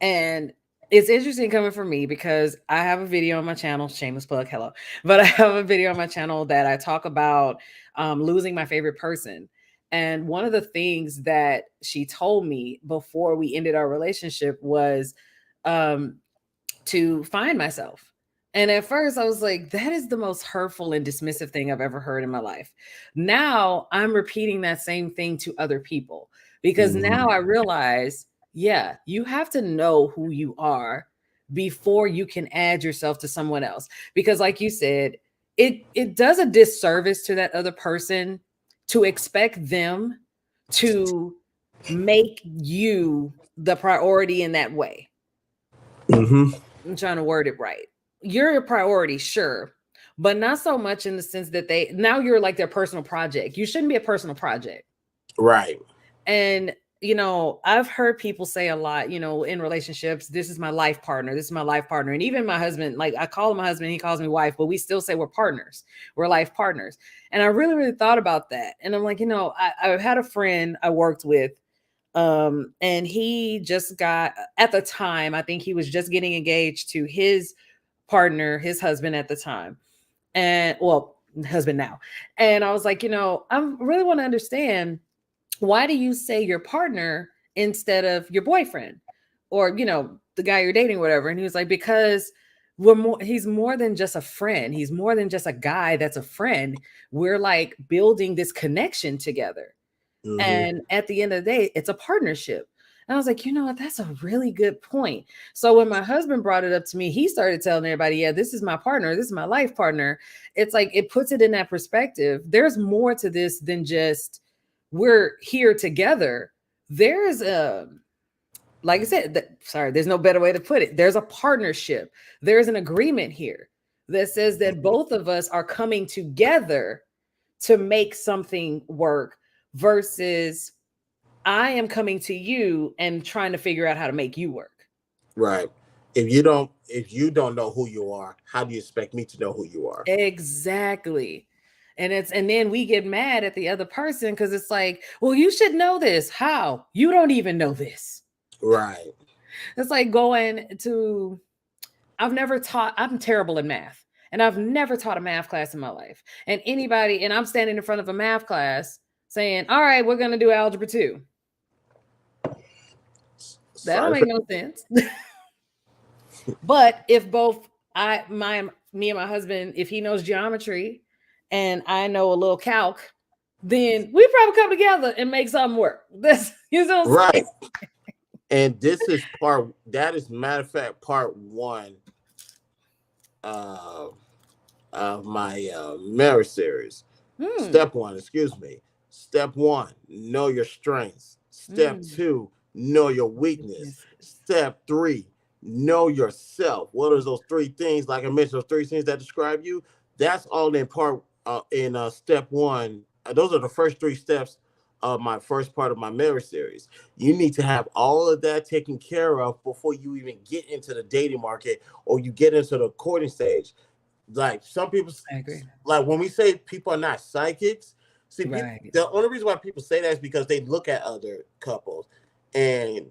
And it's interesting coming from me because I have a video on my channel, shameless plug, hello, but I have a video on my channel that I talk about losing my favorite person. And one of the things that she told me before we ended our relationship was um, to find myself. And at first, I was like, that is the most hurtful and dismissive thing I've ever heard in my life. Now I'm repeating that same thing to other people because now Mm-hmm. I realize, yeah, you have to know who you are before you can add yourself to someone else. Because, like you said, it does a disservice to that other person to expect them to make you the priority in that way. Mm-hmm. I'm trying to word it right. You're a priority, sure, but not so much in the sense that now you're like their personal project. You shouldn't be a personal project. Right. And I've heard people say a lot, in relationships, this is my life partner. This is my life partner. And even my husband, like I call him my husband, he calls me wife, but we still say we're partners. We're life partners. And I really, really thought about that. And I'm like, I had a friend I worked with, and he just got, at the time, I think he was just getting engaged to his partner, his husband at the time. And well, husband now. And I was like, I really want to understand, why do you say your partner instead of your boyfriend or the guy you're dating, whatever? And he was like, because he's more than just a friend. He's more than just a guy that's a friend. We're like building this connection together, Mm-hmm. and at the end of the day, it's a partnership. And I was like, you know what, that's a really good point. So when my husband brought it up to me, he started telling everybody, yeah, this is my partner, this is my life partner. It's like, it puts it in that perspective. There's more to this than just we're here together. There's a, like I said, sorry, there's no better way to put it. There's a partnership. There's an agreement here that says that both of us are coming together to make something work, versus I am coming to you and trying to figure out how to make you work. Right. If you don't know who you are, how do you expect me to know who you are? Exactly. And then we get mad at the other person because it's like, well, you should know this. How? You don't even know this. Right. It's like going to, I'm terrible in math. And I've never taught a math class in my life. And I'm standing in front of a math class saying, all right, we're going to do algebra 2. That don't Sorry make for no sense. But if both me and my husband, if he knows geometry and I know a little calc, then we probably come together and make something work. That's, you know what I'm right. saying? And this is that is matter of fact part one uh, of my marriage series. Hmm. Step one, excuse me. Step one, know your strengths. Step Hmm. two, know your weakness. Weaknesses. Step three, know yourself. What are those three things? Like I mentioned, those three things that describe you. That's all in part in step one. Those are the first three steps of my first part of my marriage series. You need to have all of that taken care of before you even get into the dating market or you get into the courting stage. Like some people, I agree. like when we say people are not psychics, see, people, Right. the only reason why people say that is because they look at other couples and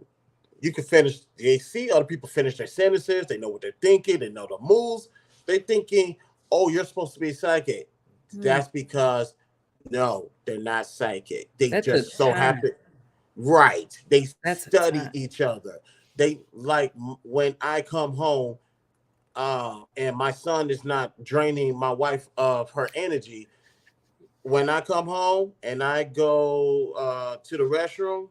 you can finish, they see other people finish their sentences, they know what they're thinking, they know the moves. They're thinking, oh, you're supposed to be psychic. Hmm. That's because no, they're not psychic. They That took just so time. happen, right? They That took study time. each other. They like when I come home and my son is not draining my wife of her energy. When I come home and I go to the restroom,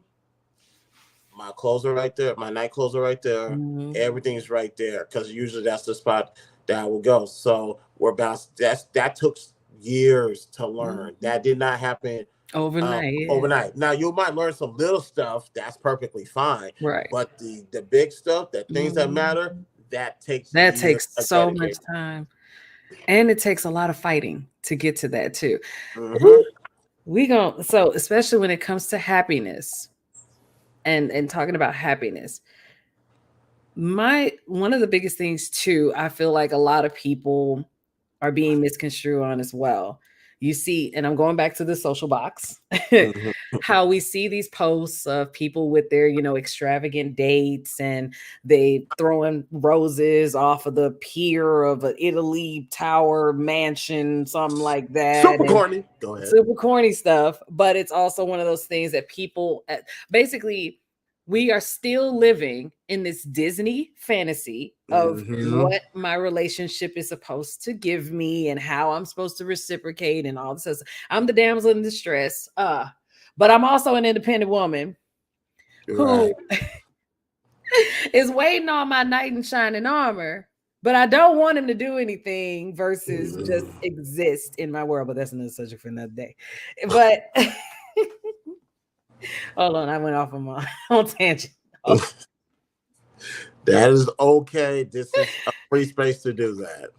my clothes are right there, my night clothes are right there, Mhm. everything's right there because usually that's the spot that I will go. So we're about that took years to learn. Mhm. That did not happen Overnight, yeah. overnight. Now you might learn some little stuff. That's perfectly fine. Right. But the big stuff, the things that Mhm. matter, that takes That years takes of so much dedication. time. And it takes a lot of fighting to get to that too. Hmm. Woo. So especially when it comes to happiness and talking about happiness, my one of the biggest things too, I feel like a lot of people are being misconstrued on as well. You see, and I'm going back to the social box, Hmm. how we see these posts of people with their, extravagant dates, and they throwing roses off of the pier of an Italy tower mansion, something like that, Super and corny. Go ahead. super corny stuff. But it's also one of those things that basically, we are still living in this Disney fantasy of Hmm. what my relationship is supposed to give me and how I'm supposed to reciprocate and all this stuff. I'm the damsel in distress. But I'm also an independent woman who Right. is waiting on my knight in shining armor. But I don't want him to do anything versus just Mhm. exist in my world. But that's another subject for another day. But hold on, I went off on my on tangent. That is okay. This is a free space to do that.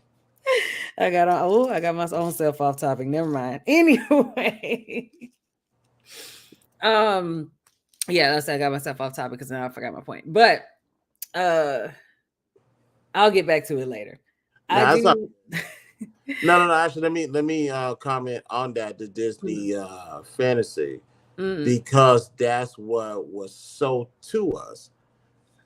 I got my own self off topic. Never mind. Anyway, um, Yeah, that's I got myself off topic because now I forgot my point. But uh I'll get back to it later. I Now that's not. do. No. Actually, let me comment on that, the Disney fantasy, Mm, because that's what was sold to us,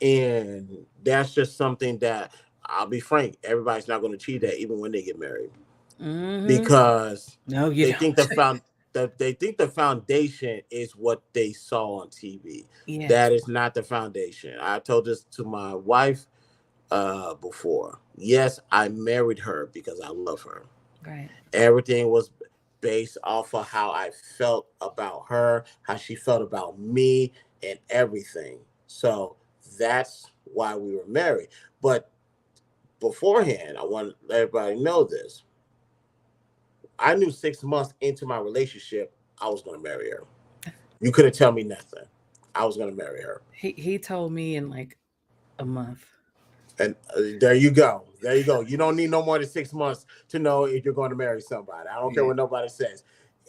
and that's just something that, I'll be frank, everybody's not going to achieve that even when they get married, mm-hmm. because No, you they don't. think they think the foundation is what they saw on TV. Yes. That is not the foundation. I told this to my wife before. Yes, I married her because I love her. Right. Everything was based off of how I felt about her, how she felt about me, and everything. So that's why we were married. But beforehand, I want to let everybody know this. I knew 6 months into my relationship, I was going to marry her. You couldn't tell me nothing. I was going to marry her. He told me in like a month. And there you go. There you go. You don't need no more than 6 months to know if you're going to marry somebody. I don't care Yeah. what nobody says.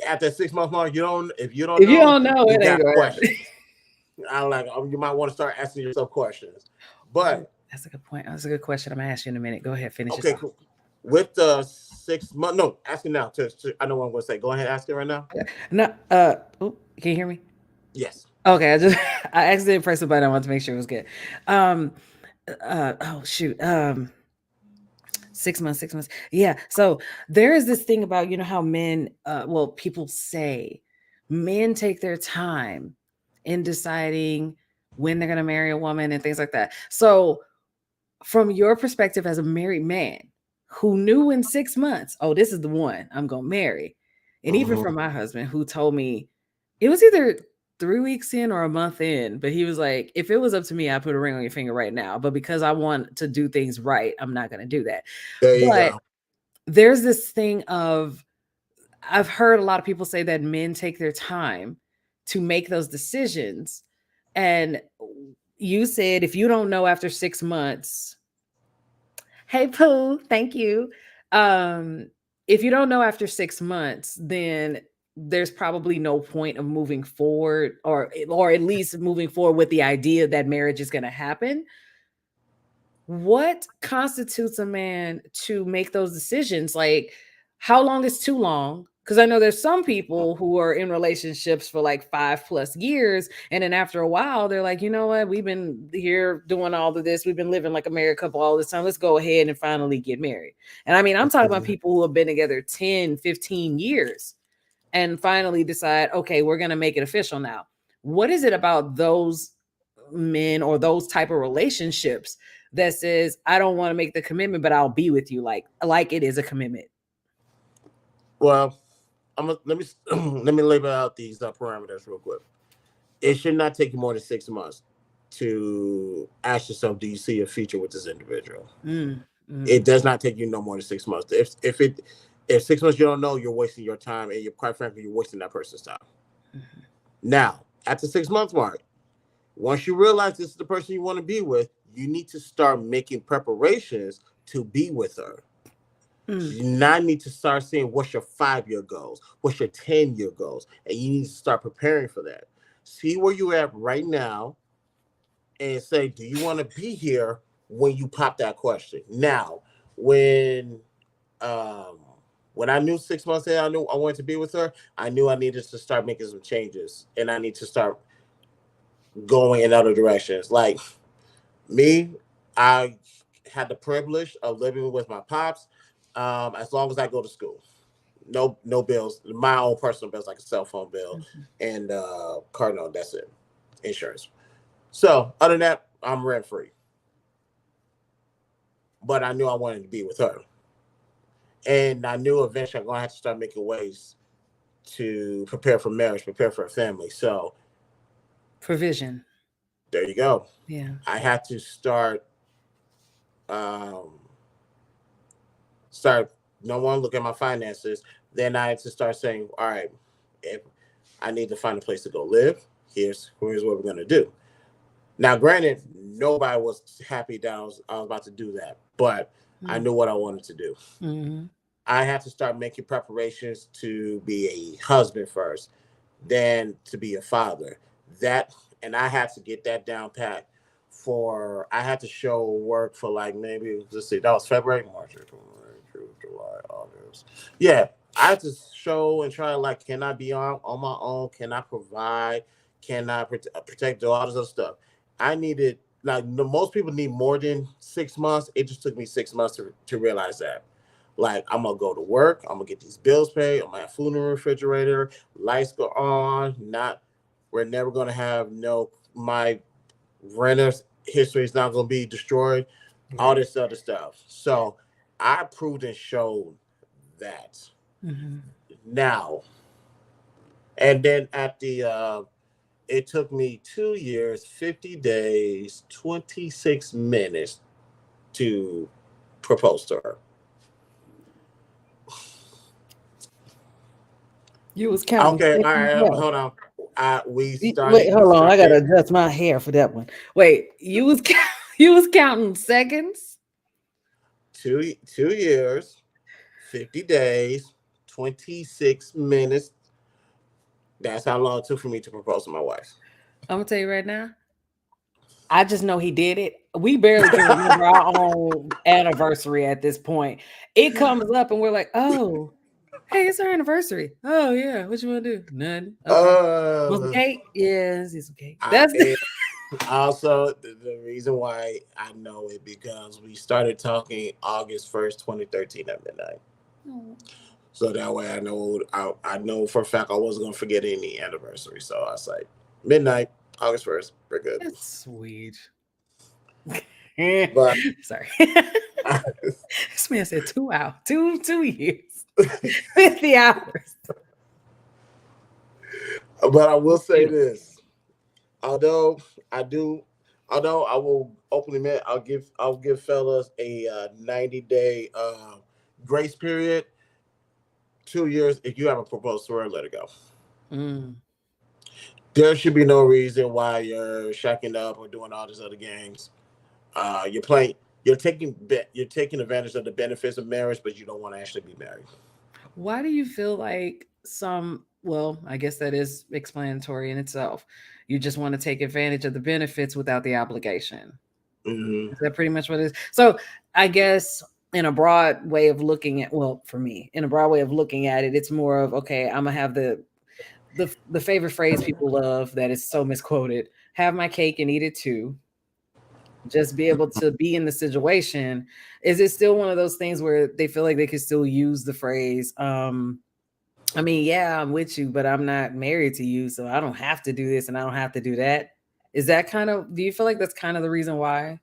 At that 6 month mark, you don't. If you don't If you know, don't know, you it ain't got gonna happen. questions. I like. You might want to start asking yourself questions. Ooh, But that's a good point. That's a good question. I'm gonna ask you in a minute. Go ahead, finish this okay, off. cool. With the 6 month, no, ask it now. I know what I'm going to say. Go ahead, ask it right now. No, oh, can you hear me? Yes. Okay, I just I accidentally pressed the button. I wanted to make sure it was good. Um, oh shoot. 6 months, 6 months. Yeah. So there is this thing about how men, well, people say men take their time in deciding when they're gonna marry a woman and things like that. So from your perspective as a married man who knew in 6 months, oh, this is the one I'm gonna marry, and even Mm-hmm. from my husband who told me it was either 3 weeks in or a month in, but he was like, if it was up to me, I'd put a ring on your finger right now. But because I want to do things right, I'm not gonna do that. There you But go. there's this thing of I've heard a lot of people say that men take their time to make those decisions. And you said if you don't know after 6 months, hey Pooh, thank you. Um, if you don't know after 6 months, then there's probably no point of moving forward, or at least moving forward with the idea that marriage is going to happen. What constitutes a man to make those decisions? Like, how long is too long? Because I know there's some people who are in relationships for like 5+ years, and then after a while, they're like, you know what? We've been here doing all of this. We've been living like a married couple all this time. Let's go ahead and finally get married. And I mean, I'm talking about people who have been together 10, 15 years and finally decide, okay, we're going to make it official now. What is it about those men or those type of relationships that says, I don't want to make the commitment, but I'll be with you like it is a commitment? Well, let me let me label out these parameters real quick. It should not take you more than 6 months to ask yourself, do you see a future with this individual? Mm, It mm, does not take you no more than 6 months. If 6 months you don't know, you're wasting your time, and you're, quite frankly, you're wasting that person's time. mhm, Now, at the 6 month mark, once you realize this is the person you want to be with, you need to start making preparations to be with her. So mm. you now need to start seeing what's your 5 year goals, what's your 10 year goals, and you need to start preparing for that. See where you're at right now, and say, do you want to be here when you pop that question? Now, when um when I knew 6 months in, I knew I wanted to be with her, I knew I needed to start making some changes, and I need to start going in other directions. Like me, I had the privilege of living with my pops, as long as I go to school. No bills, my own personal bills, like a cell phone bill Mhm. and car note. That's it, insurance. So other than that, I'm rent free. But I knew I wanted to be with her, and I knew eventually I'm gonna have to start making ways to prepare for marriage, prepare for a family. So Provision. there you go. Yeah. I had to um, start. No one look at my finances. Then I had to start saying, all right, if I need to find a place to go live, here's what we're gonna do. Now, granted, nobody was happy that I was about to do that, but I Mm, knew what I wanted to do. mhm, I had to start making preparations to be a husband first, then to be a father. That and I had to get that down pat. For I had to show work for like maybe let's see, that was February, March, April, May, June, July, August. Yeah, I had to show and try like, can I be on my own? Can I provide? Can I protect all this other stuff? I needed like most people need more than 6 months. It just took me 6 months to realize that. Like I'm gonna go to work, I'm gonna get these bills paid, I'm gonna have food in the refrigerator, lights go on, not we're never gonna have no my renters history is not gonna be destroyed, all Right. this other stuff. So I proved and showed that. Mm-hmm. Now and then at the it took me 2 years, 50 days, 26 minutes to propose to her. You was counting Okay, all seconds right, left. hold on. We Wait, started. We hold on. I gotta started adjust my hair for that one. Wait, you was you was counting seconds? 2 years, 50 days, 26 minutes. That's how long it took for me to propose to my wife. I'm gonna tell you right now. I just know he did it. We barely can remember our own anniversary at this point. It comes up and we're like, oh, hey, it's our anniversary. Oh yeah, what you want to do? None. Okay. Want some uh, cake? Yeah, let's eat some cake. I That's and also the reason why I know it because we started talking August 1st, 2013 at midnight. oh, So that way I know for a fact I wasn't gonna forget any anniversary. So I was like midnight, August 1st, we're good. that's sweet. But Sorry. This man said 2 hours, 2 years, 50 hours. but I will say this. Although I do, although I will openly admit I'll give fellas a 90-day grace period. 2 years if you haven't proposed to her, let it go. Mm. There should be no reason why you're shacking up or doing all these other games. You're playing. You're taking advantage of the benefits of marriage, but you don't want to actually be married. Why do you feel like some, well, I guess that is explanatory in itself. You just want to take advantage of the benefits without the obligation. Hmm. Is that pretty much what it is? So I guess in a broad way of looking at, well, for me, in a broad way of looking at it, it's more of okay, I'm gonna have the favorite phrase people love that is so misquoted, have my cake and eat it too. Just be able to be in the situation. Is it still one of those things where they feel like they can still use the phrase, I mean, yeah, I'm with you, but I'm not married to you, so I don't have to do this and I don't have to do that. Is that kind of, do you feel like that's kind of the reason why?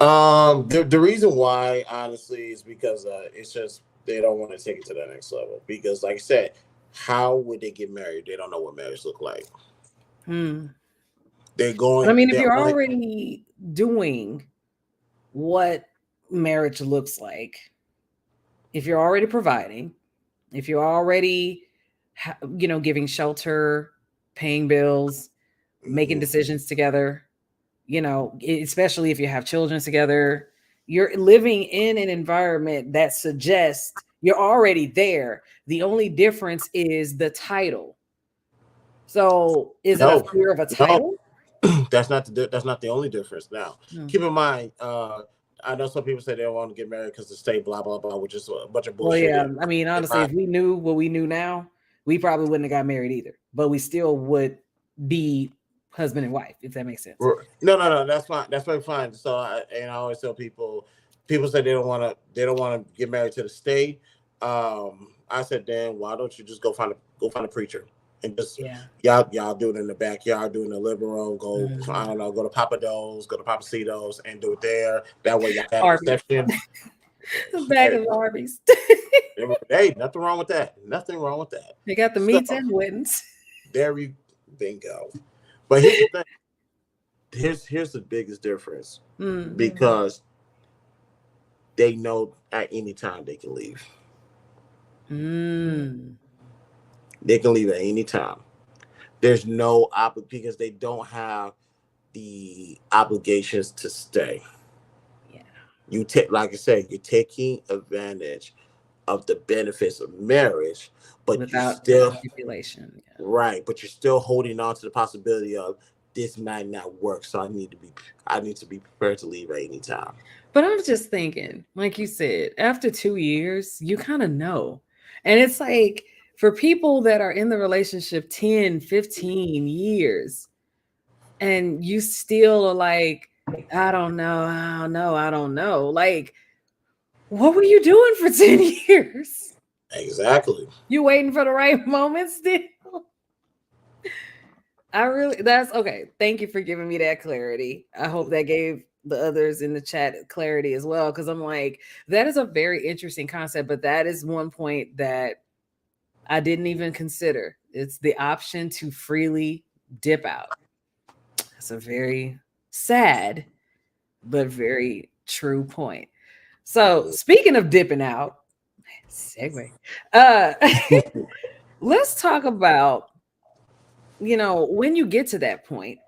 The reason why, honestly, is because it's just they don't want to take it to that next level. Because, like I said, how would they get married? They don't know what marriage look like. Hmm. They're But I going. mean, if They're you're only. already doing what marriage looks like, if you're already providing, if you're already, giving shelter, paying bills, making Mhm. decisions together, especially if you have children together, you're living in an environment that suggests you're already there. The only difference is the title. So, is it a No, fear of a no, title? that's not the only difference. Now, Hmm. keep in mind, I know some people say they don't want to get married because the state, blah blah blah, which is a bunch of Well, bullshit. yeah. I mean, In honestly, my if we knew what we knew now, we probably wouldn't have got married either. But we still would be husband and wife, if that makes sense. no, that's fine. That's very fine. So, I always tell people say they don't want to get married to the state. I said, then why don't you just go find a preacher and just Yeah. y'all do it in the backyard, do it in the living room. Go, I Mhm. don't know, go to Papa Do's, go to Papacitos, and do it there. That way, y'all have Arby's. reception. The bag of Arby's. Hey, nothing wrong with that. Nothing wrong with that. They got the So meats and weddings. there you bingo. But here's the thing. Here's the biggest difference Mm. because they know at any time they can leave. Mm. They can leave at any time. There's no because they don't have the obligations to stay. Yeah. You take, like I said, you're taking advantage of the benefits of marriage, but you Without the still stipulation. Yeah. right, but you're still holding on to the possibility of this might not work, so I need to be prepared to leave at any time. But I'm just thinking, like you said, after 2 years, you kind of know. And it's like for people that are in the relationship 10, 15 years, and you still are like, I don't know, I don't know, I don't know. Like, what were you doing for 10 years? Exactly. You waiting for the right moment still? That's okay. Thank you for giving me that clarity. I hope that gave the others in the chat clarity as well. Cause I'm like, that is a very interesting concept, but that is one point that I didn't even consider. It's the option to freely dip out. That's a very sad, but very true point. So, speaking of dipping out, segue. Uh let's talk about, when you get to that point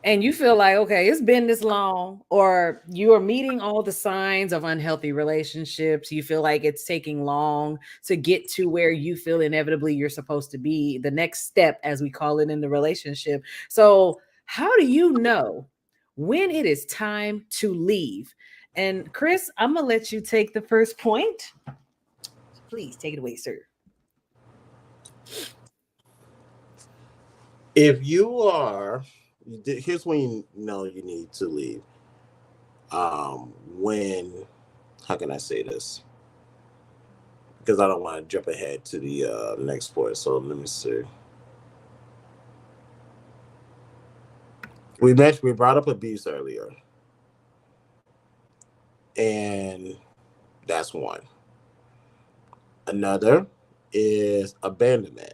and you feel like, okay, it's been this long, or you are meeting all the signs of unhealthy relationships, you feel like it's taking long to get to where you feel inevitably you're supposed to be, the next step, as we call it in the relationship. So, how do you know when it is time to leave? And Chris, I'm gonna let you take the first point. Please take it away, sir. If you are, here's when you know you need to leave. When, how can I say this? Because I don't want to jump ahead to the next point. So let me see. We brought up abuse earlier, and that's one. Another is abandonment.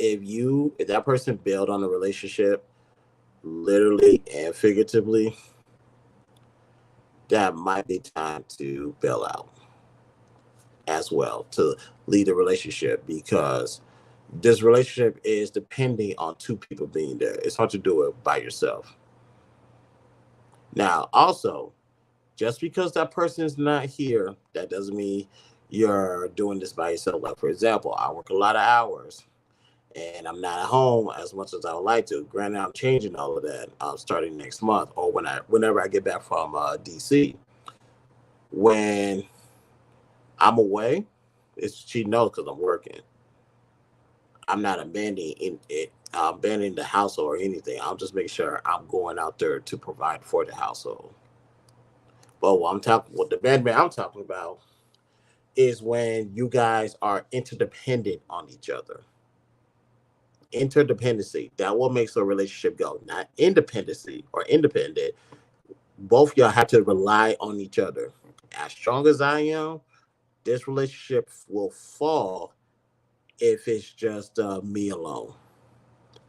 If that person built on a relationship, literally and figuratively, that might be time to bail out as well to lead a relationship, because this relationship is depending on two people being there. It's hard to do it by yourself. Now, also, just because that person is not here, that doesn't mean you're doing this by yourself. Like, for example, I work a lot of hours and I'm not at home as much as I would like to. Granted, I'm changing all of that starting next month, or whenever I get back from DC. When I'm away, she knows because I'm working. I'm not abandoning the household or anything. I'll just make sure I'm going out there to provide for the household. But what the band I'm talking about is when you guys are interdependent on each other. Interdependency, that what makes a relationship go, not independency or independent. Both y'all have to rely on each other. As strong as I am, this relationship will fall if it's just me alone.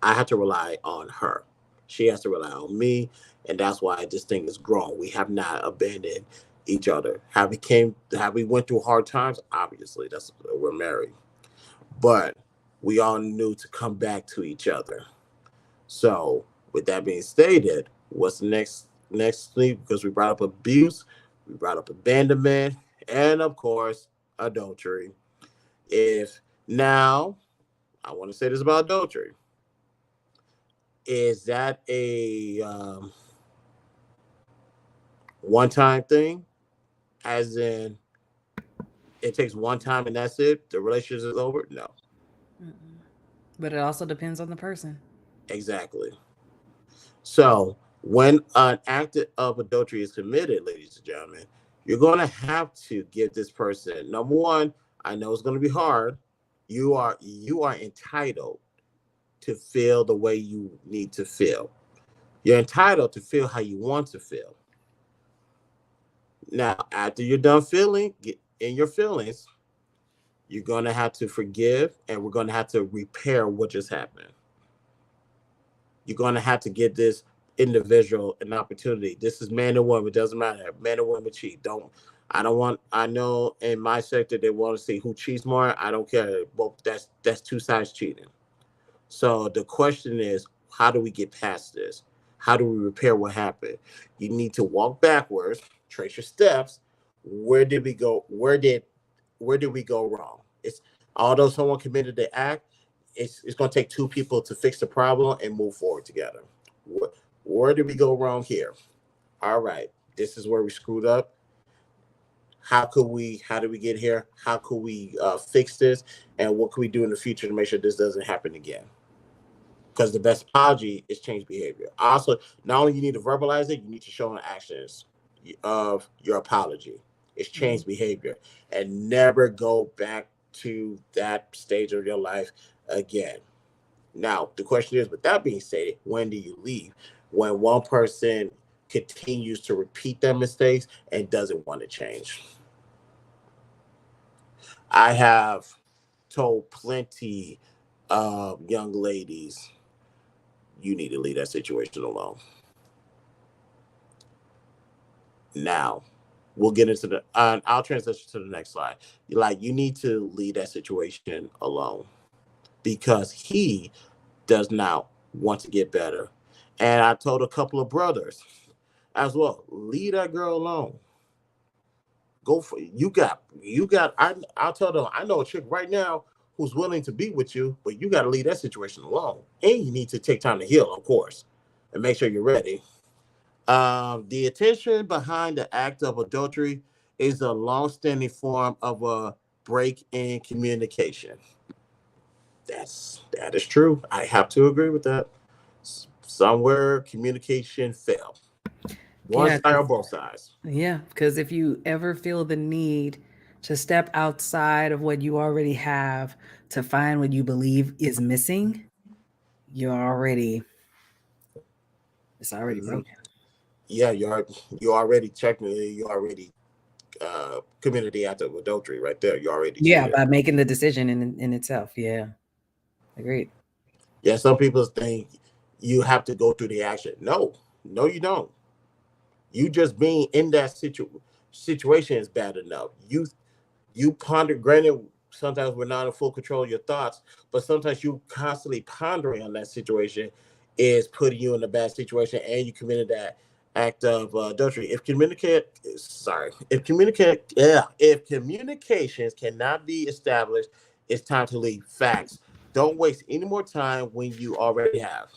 I have to rely on her. She has to rely on me, and that's why this thing is grown. We have not abandoned each other. Have we went through hard times? Obviously, that's we're married, but we all knew to come back to each other. So, with that being stated, what's the next thing? Because we brought up abuse, we brought up abandonment, and of course, adultery. If now, I want to say this about adultery. Is that a one-time thing? As in, it takes one time and that's it? The relationship is over? No, Mm-mm. But it also depends on the person. exactly. So, when an act of adultery is committed, ladies and gentlemen, you're going to have to give this person, number one, I know it's going to be hard. You are entitled to feel the way you need to feel. You're entitled to feel how you want to feel. Now, after you're done feeling in your feelings, you're going to have to forgive, and we're going to have to repair what just happened. You're going to have to give this individual an opportunity. This is man and woman. It doesn't matter. Man and woman cheat. I don't want. I know in my sector they want to see who cheats more. I don't care. Both. That's two sides cheating. So the question is, how do we get past this? How do we repair what happened? You need to walk backwards, trace your steps, Where did we go? Where did we go wrong? It's although someone committed the act, it's going to take two people to fix the problem and move forward together. Where did we go wrong here? All right, this is where we screwed up. How did we get here? How could we fix this? And what can we do in the future to make sure this doesn't happen again? Because the best apology is change behavior. Also, not only you need to verbalize it, you need to show in actions of your apology. It's change behavior, and never go back to that stage of your life again. Now, the question is, with that being stated, when do you leave? When one person continues to repeat their mistakes and doesn't want to change. I have told plenty of young ladies, you need to leave that situation alone. Now, we'll get into the, I'll transition to the next slide. Like, you need to leave that situation alone because he does not want to get better. And I told a couple of brothers as well, leave that girl alone. Go for it. I'll tell them, I know a chick right now who's willing to be with you, but you got to leave that situation alone. And you need to take time to heal, of course, and make sure you're ready. The intention behind the act of adultery is a long-standing form of a break in communication. That is true. I have to agree with that. Somewhere communication failed. One Yeah, side or both sides. yeah, because if you ever feel the need to step outside of what you already have to find what you believe is missing, you're already it's already Hmm. broken. Yeah, you already technically you already committed the act of adultery right there. You already Yeah, cheated. by making the decision in itself. Yeah, agreed. Yeah, some people think you have to go through the action. No, no, you don't. You just being in that situation is bad enough. You ponder. Granted, sometimes we're not in full control of your thoughts, but sometimes you constantly pondering on that situation is putting you in a bad situation, and you committed that act of adultery. If communications cannot be established, it's time to leave. Facts. Don't waste any more time when you already have.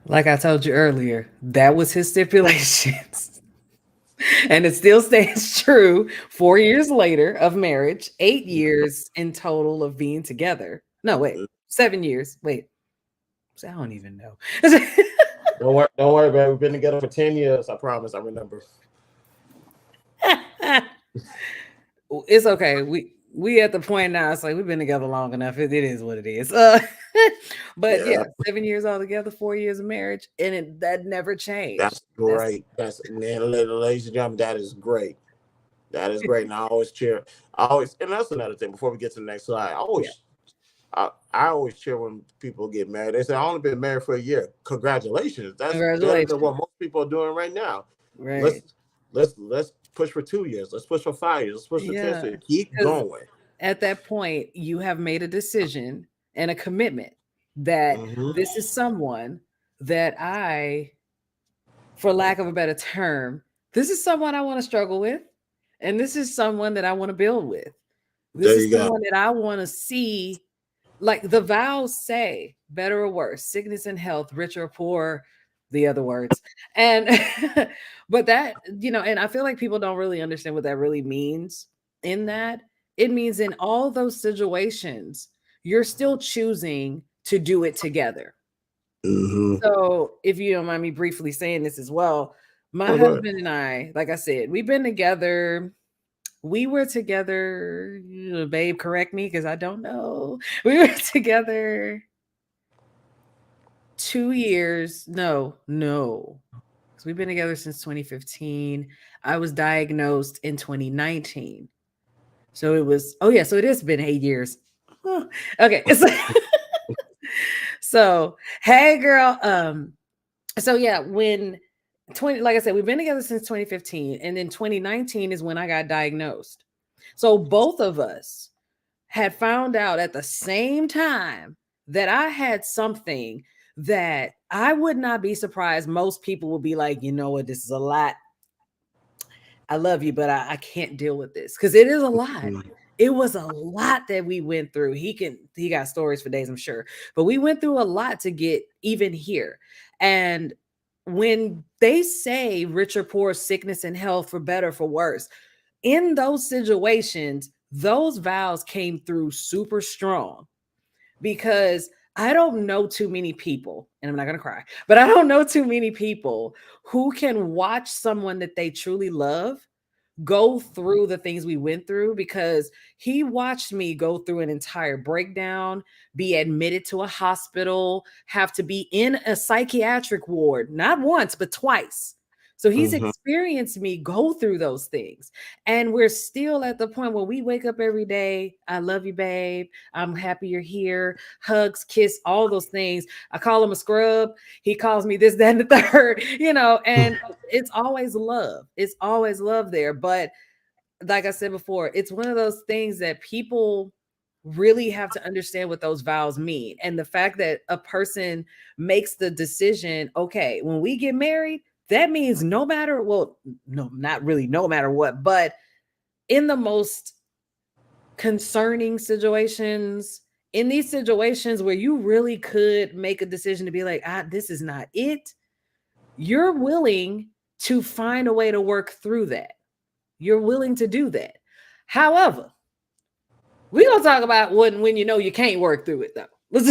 Like I told you earlier, that was his stipulations. And it still stands true 4 years later of marriage, 8 years in total of being together. No, wait, 7 years. Wait, I don't even know. Don't worry, man. We've been together for 10 years. I promise. I remember. It's okay. We at the point now. It's like we've been together long enough. It is what it is. But Yeah, yeah, 7 years altogether, 4 years of marriage, and that never changed. that's That's great. That's man, ladies and gentlemen, that is great. That is great. And I always cheer. I always, and that's another thing. Before we get to the next slide, yeah. I always cheer when people get married. They say I only been married for a year. Congratulations. That's better than Congratulations. what most people are doing right now. Right. Let's let's push for 2 years. Let's push for 5 years. Let's push for 10 Yeah. years. Keep Because going. at that point, you have made a decision and a commitment that Hmm. this is someone that I, for lack of a better term, this is someone I want to struggle with. And this is someone that I want to build with. This There is you go. someone that I want to see. Like the vows say, better or worse, sickness and health, rich or poor, the other words. And, but that, and I feel like people don't really understand what that really means in that. It means in all those situations, you're still choosing to do it together. Hmm. So, if you don't mind me briefly saying this as well, my Oh, go ahead. husband and I, like I said, we've been together. We were together, babe, correct me because I don't know. We were together 2 years. No. Because we've been together since 2015. I was diagnosed in 2019. So it was, oh yeah, so it has been 8 years. Huh. Okay. So, hey girl. So yeah, when 20, like I said, we've been together since 2015, and then 2019 is when I got diagnosed. So both of us had found out at the same time that I had something that I would not be surprised most people would be like, you know what, this is a lot. I love you, but I can't deal with this because it is a lot. Mhm. It was a lot that we went through. He got stories for days, I'm sure, but we went through a lot to get even here. And when they say rich or poor, sickness and health, for better, for worse, in those situations, those vows came through super strong because I don't know too many people, and I'm not going to cry, but I don't know too many people who can watch someone that they truly love go through the things we went through, because he watched me go through an entire breakdown, be admitted to a hospital, have to be in a psychiatric ward, not once, but twice. So he's Mhm. experienced me go through those things. And we're still at the point where we wake up every day. I love you, babe. I'm happy you're here. Hugs, kiss, all those things. I call him a scrub. He calls me this, that, and the third, and it's always love. It's always love there. But like I said before, it's one of those things that people really have to understand what those vows mean. And the fact that a person makes the decision, okay, when we get married, that means no matter, well, no, not really no matter what, but in the most concerning situations, in these situations where you really could make a decision to be like, this is not it, you're willing to find a way to work through that. You're willing to do that. However, we're gonna talk about when you know you can't work through it though. Let's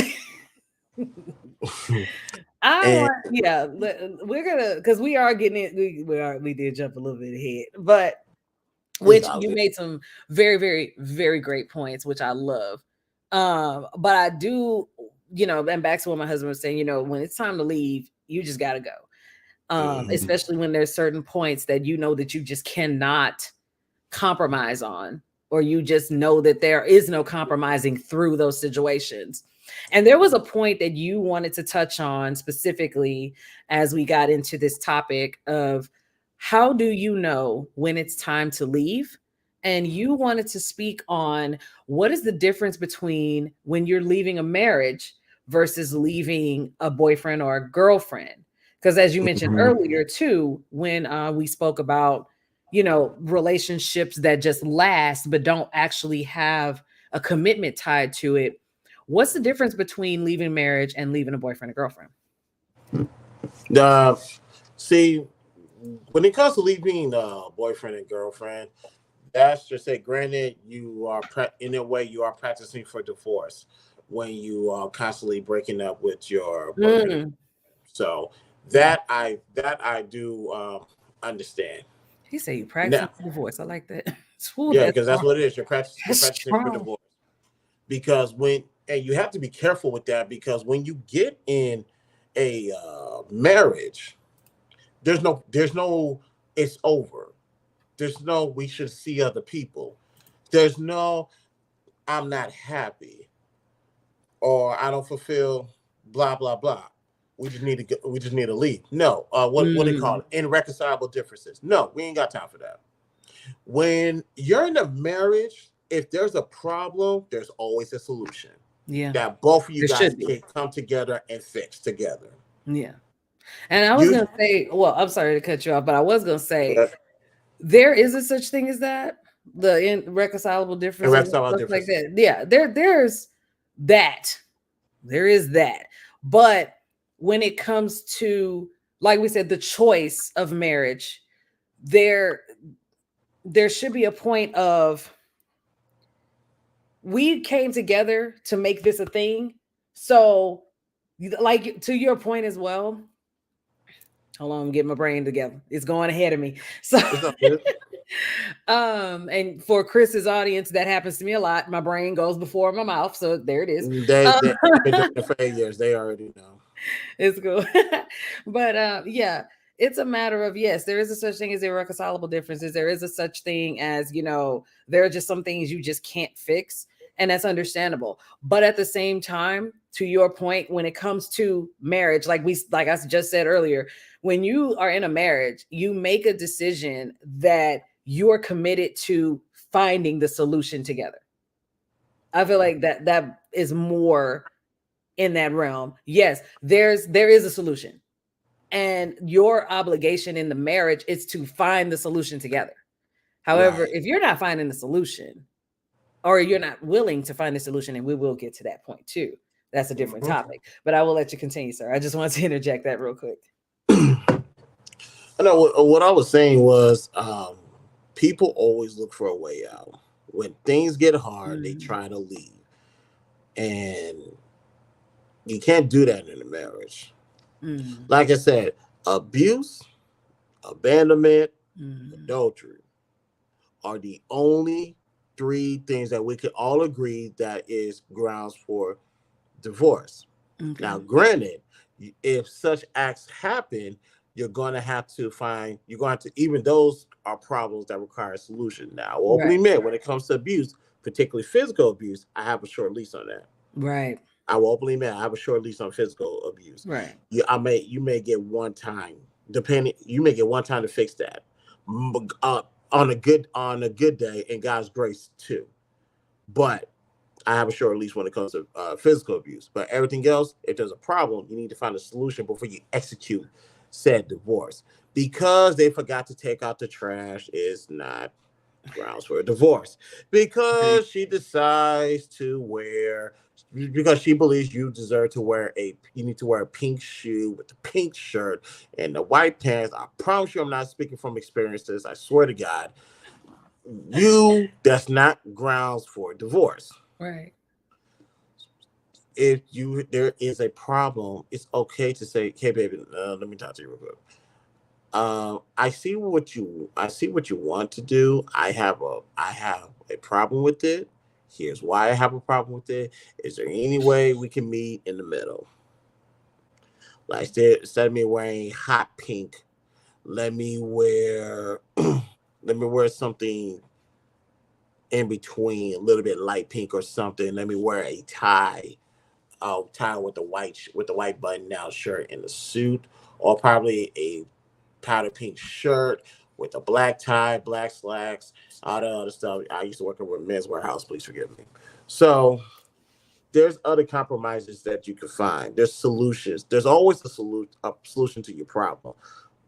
I And want, yeah, we're gonna, because we are getting it. We did jump a little bit ahead, but it's which all you good. made some very, very, very great points, which I love. But I do, and back to what my husband was saying, when it's time to leave, you just gotta go. Mhm. Especially when there's certain points that you know that you just cannot compromise on, or you just know that there is no compromising through those situations. And there was a point that you wanted to touch on specifically as we got into this topic of how do you know when it's time to leave? And you wanted to speak on what is the difference between when you're leaving a marriage versus leaving a boyfriend or a girlfriend. Because as you mentioned Mhm. earlier, too, when we spoke about relationships that just last but don't actually have a commitment tied to it. What's the difference between leaving marriage and leaving a boyfriend or girlfriend? Uh, See, when it comes to leaving boyfriend and girlfriend, that's just say, granted, you are in a way you are practicing for divorce when you are constantly breaking up with your boyfriend. Mm, So yeah. that I do understand. He said you practicing Now, for divorce. I like that. Ooh, yeah, that's because that's strong. what it is. You're That's practicing for strong. divorce because when and you have to be careful with that because when you get in a marriage, there's no it's over. There's no we should see other people. There's no I'm not happy or I don't fulfill blah blah blah. We just need to leave. No, what they call Mm, it irreconcilable differences. No, we ain't got time for that. When you're in a marriage, if there's a problem, there's always a solution yeah, that both of you there guys should be. can come together and fix together. Yeah. And I was You gonna say, well, I'm sorry to cut you off, but I was gonna say there is a such thing as that, the irreconcilable differences and irreconcilable stuff like differences. that. Yeah, there's that. There is that. But when it comes to, like we said, the choice of marriage, there there should be a point of we came together to make this a thing. So like to your point as well, hold on, I'm getting my brain together. It's going ahead of me. So It's not good. and for Chris's audience, that happens to me a lot. My brain goes before my mouth. So there it is. They've been doing it for 8 years. They already know. It's cool. But yeah, it's a matter of, yes, there is a such thing as irreconcilable differences. There is a such thing as, there are just some things you just can't fix. And that's understandable. But at the same time, to your point, when it comes to marriage, like I just said earlier, when you are in a marriage, you make a decision that you're committed to finding the solution together. I feel like that is more in that realm. Yes, there is a solution. And your obligation in the marriage is to find the solution together. However, Right. if you're not finding a solution, or you're not willing to find a solution, and we will get to that point too. That's a different Mhm. topic. But I will let you continue, sir. I just wanted to interject that real quick. I know what I was saying was people always look for a way out. When things get hard, they Mm, try to leave. And you can't do that in a marriage. mm, Like I said, abuse, abandonment, mm. adultery are the only three things that we can all agree that is grounds for divorce. Okay. Now, granted, if such acts happen, you're going to, even those are problems that require a solution. Now, I will Right. openly admit, when it comes to abuse, particularly physical abuse, I have a short lease on that. Right. I will openly admit, I have a short lease on physical abuse. Right. You may get one time, you may get one time to fix that, on a good day, and God's grace too. But I have a short lease when it comes to physical abuse. But everything else, if there's a problem, you need to find a solution before you execute said divorce. Because they forgot to take out the trash is not grounds for a divorce. Right. Because she decides to wear, because she believes you need to wear a pink shoe with the pink shirt and the white pants. I promise you, I'm not speaking from experiences. I swear to God, that's not grounds for divorce. Right. If you there is a problem, it's okay to say, "Hey, baby, let me talk to you real quick. I see what you want to do. I have a problem with it. Here's why I have a problem with it. Is there any way we can meet in the middle? Like instead of me wearing hot pink, let me wear let me wear something in between, a little bit light pink or something. Let me wear a tie, tie with the white button down shirt and a suit, or probably a powder pink shirt with a black tie, black slacks, all the other stuff. I used to work over at Men's Warehouse. Please forgive me. So there's other compromises that you can find. There's solutions. There's always a solution to your problem.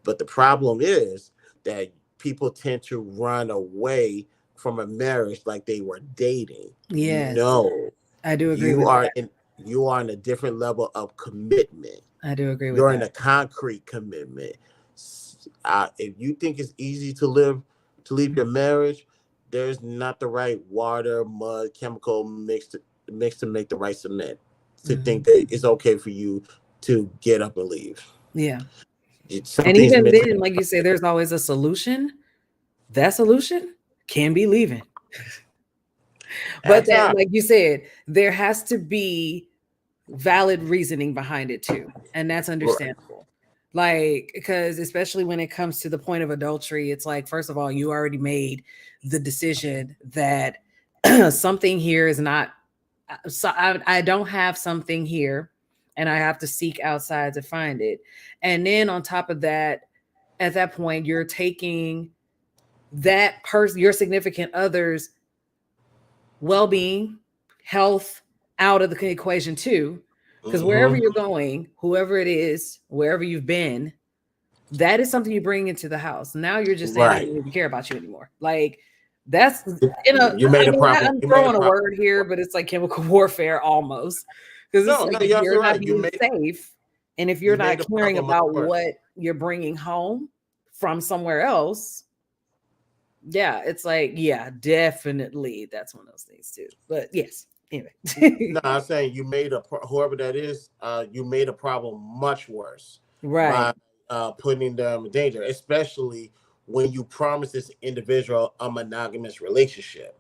But the problem is that people tend to run away from a marriage like they were dating. Yes, No, I do agree you with are that. in you are in a different level of commitment. I do agree with You're in that. a concrete commitment. If you think it's easy to leave your marriage, there's not the right water, mud, chemical mix to make the right cement. To think Mhm. that it's okay for you to get up and leave. Yeah. And Something's even missing. then, like you say, there's always a solution. That solution can be leaving. But At that, times, like you said, there has to be valid reasoning behind it too. And that's right, understandable. Like, because especially when it comes to the point of adultery, it's like, first of all, you already made the decision that something here is not, so I don't have something here and I have to seek outside to find it. And then on top of that, at that point, you're taking that person, your significant other's well-being, health out of the equation too. Because wherever hmm you're going, whoever it is, wherever you've been, that is something you bring into the house. Now you're just saying I right. don't even care about you anymore. Like that's You made I a mean, problem. I'm You made a throwing a problem. word here, but it's like chemical warfare almost. Because it's No, like no, if you're you're absolutely not right. being safe, and if you're You not made the caring problem much about worse. what you're bringing home from somewhere else, yeah, it's like, yeah, definitely that's one of those things too. But yes, anyway. No, I'm saying whoever that is, you made a problem much worse Right. by putting them in danger, especially when you promise this individual a monogamous relationship,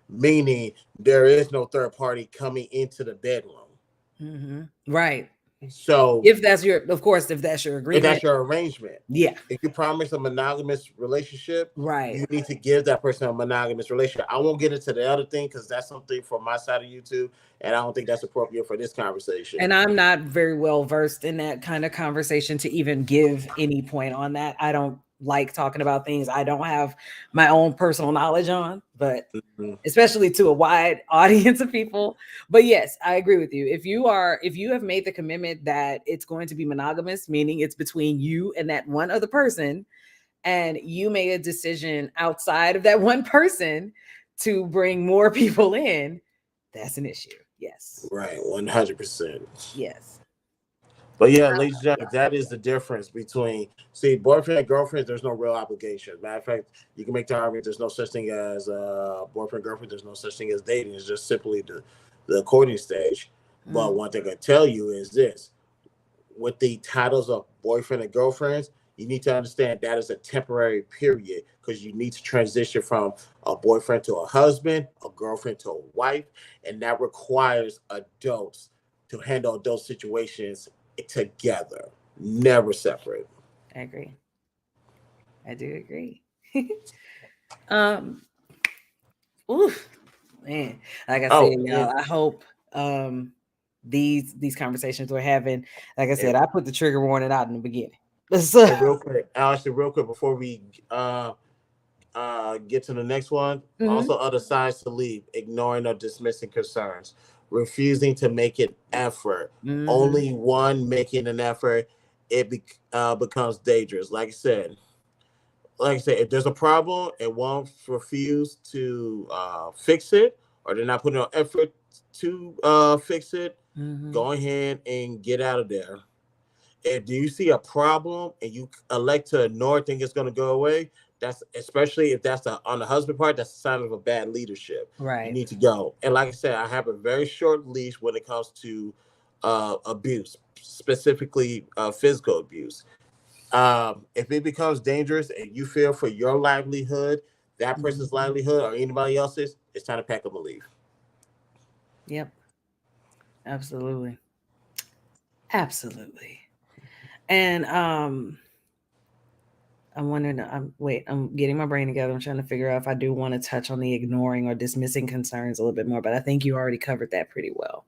meaning there is no third party coming into the bedroom. Right. So If that's your, of course, if that's your if that's agreement, your arrangement, yeah. if you promise a monogamous relationship, Right. you need to give that person a monogamous relationship. I won't get into the other thing because that's something from my side of YouTube, and I don't think that's appropriate for this conversation. And I'm not very well versed in that kind of conversation to even give any point on that. I don't like talking about things I don't have my own personal knowledge on, but Mhm. especially to a wide audience of people. But yes, I agree with you. If you have made the commitment that it's going to be monogamous, meaning it's between you and that one other person, and you made a decision outside of that one person to bring more people in, that's an issue. Yes. Right, 100%. Yes. But yeah, ladies and gentlemen, that is the difference between, see, boyfriend and girlfriend. There's no real obligation. Matter of fact, you can make the argument there's no such thing as boyfriend girlfriend. There's no such thing as dating. It's just simply the courting stage. But one thing I tell you is this: with the titles of boyfriend and girlfriends, you need to understand that is a temporary period because you need to transition from a boyfriend to a husband, a girlfriend to a wife, and that requires adults to handle those situations together, never separate. I agree. I do agree. um, oof, man. Like I said, Oh, y'all, I hope these conversations we're having, like I said, and, I put the trigger warning out in the beginning. So, and real quick, actually, real quick, before we get to the next one. Also, other signs to leave: ignoring or dismissing concerns, refusing to make an effort. Only one making an effort, it becomes dangerous. Like I said, if there's a problem and one refuse to fix it, or they're not putting on effort to fix it, go ahead and get out of there. If you see a problem and you elect to ignore it, think it's going to go away, that's, especially if that's on the husband part, that's a sign of a bad leadership. You right. need to go. And like I said, I have a very short leash when it comes to abuse, specifically physical abuse. If it becomes dangerous and you fear for your livelihood, that person's livelihood, or anybody else's, it's time to pack up and leave. Yep. Absolutely. Absolutely. And I'm wondering, I'm getting my brain together. I'm trying to figure out if I do want to touch on the ignoring or dismissing concerns a little bit more, but I think you already covered that pretty well.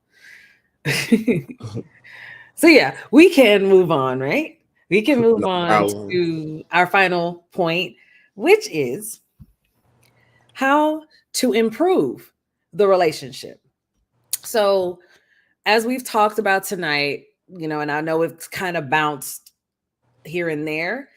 So yeah, we can move on, right? We can move No on problem. to our final point, which is how to improve the relationship. So, as we've talked about tonight, and I know it's kind of bounced here and there.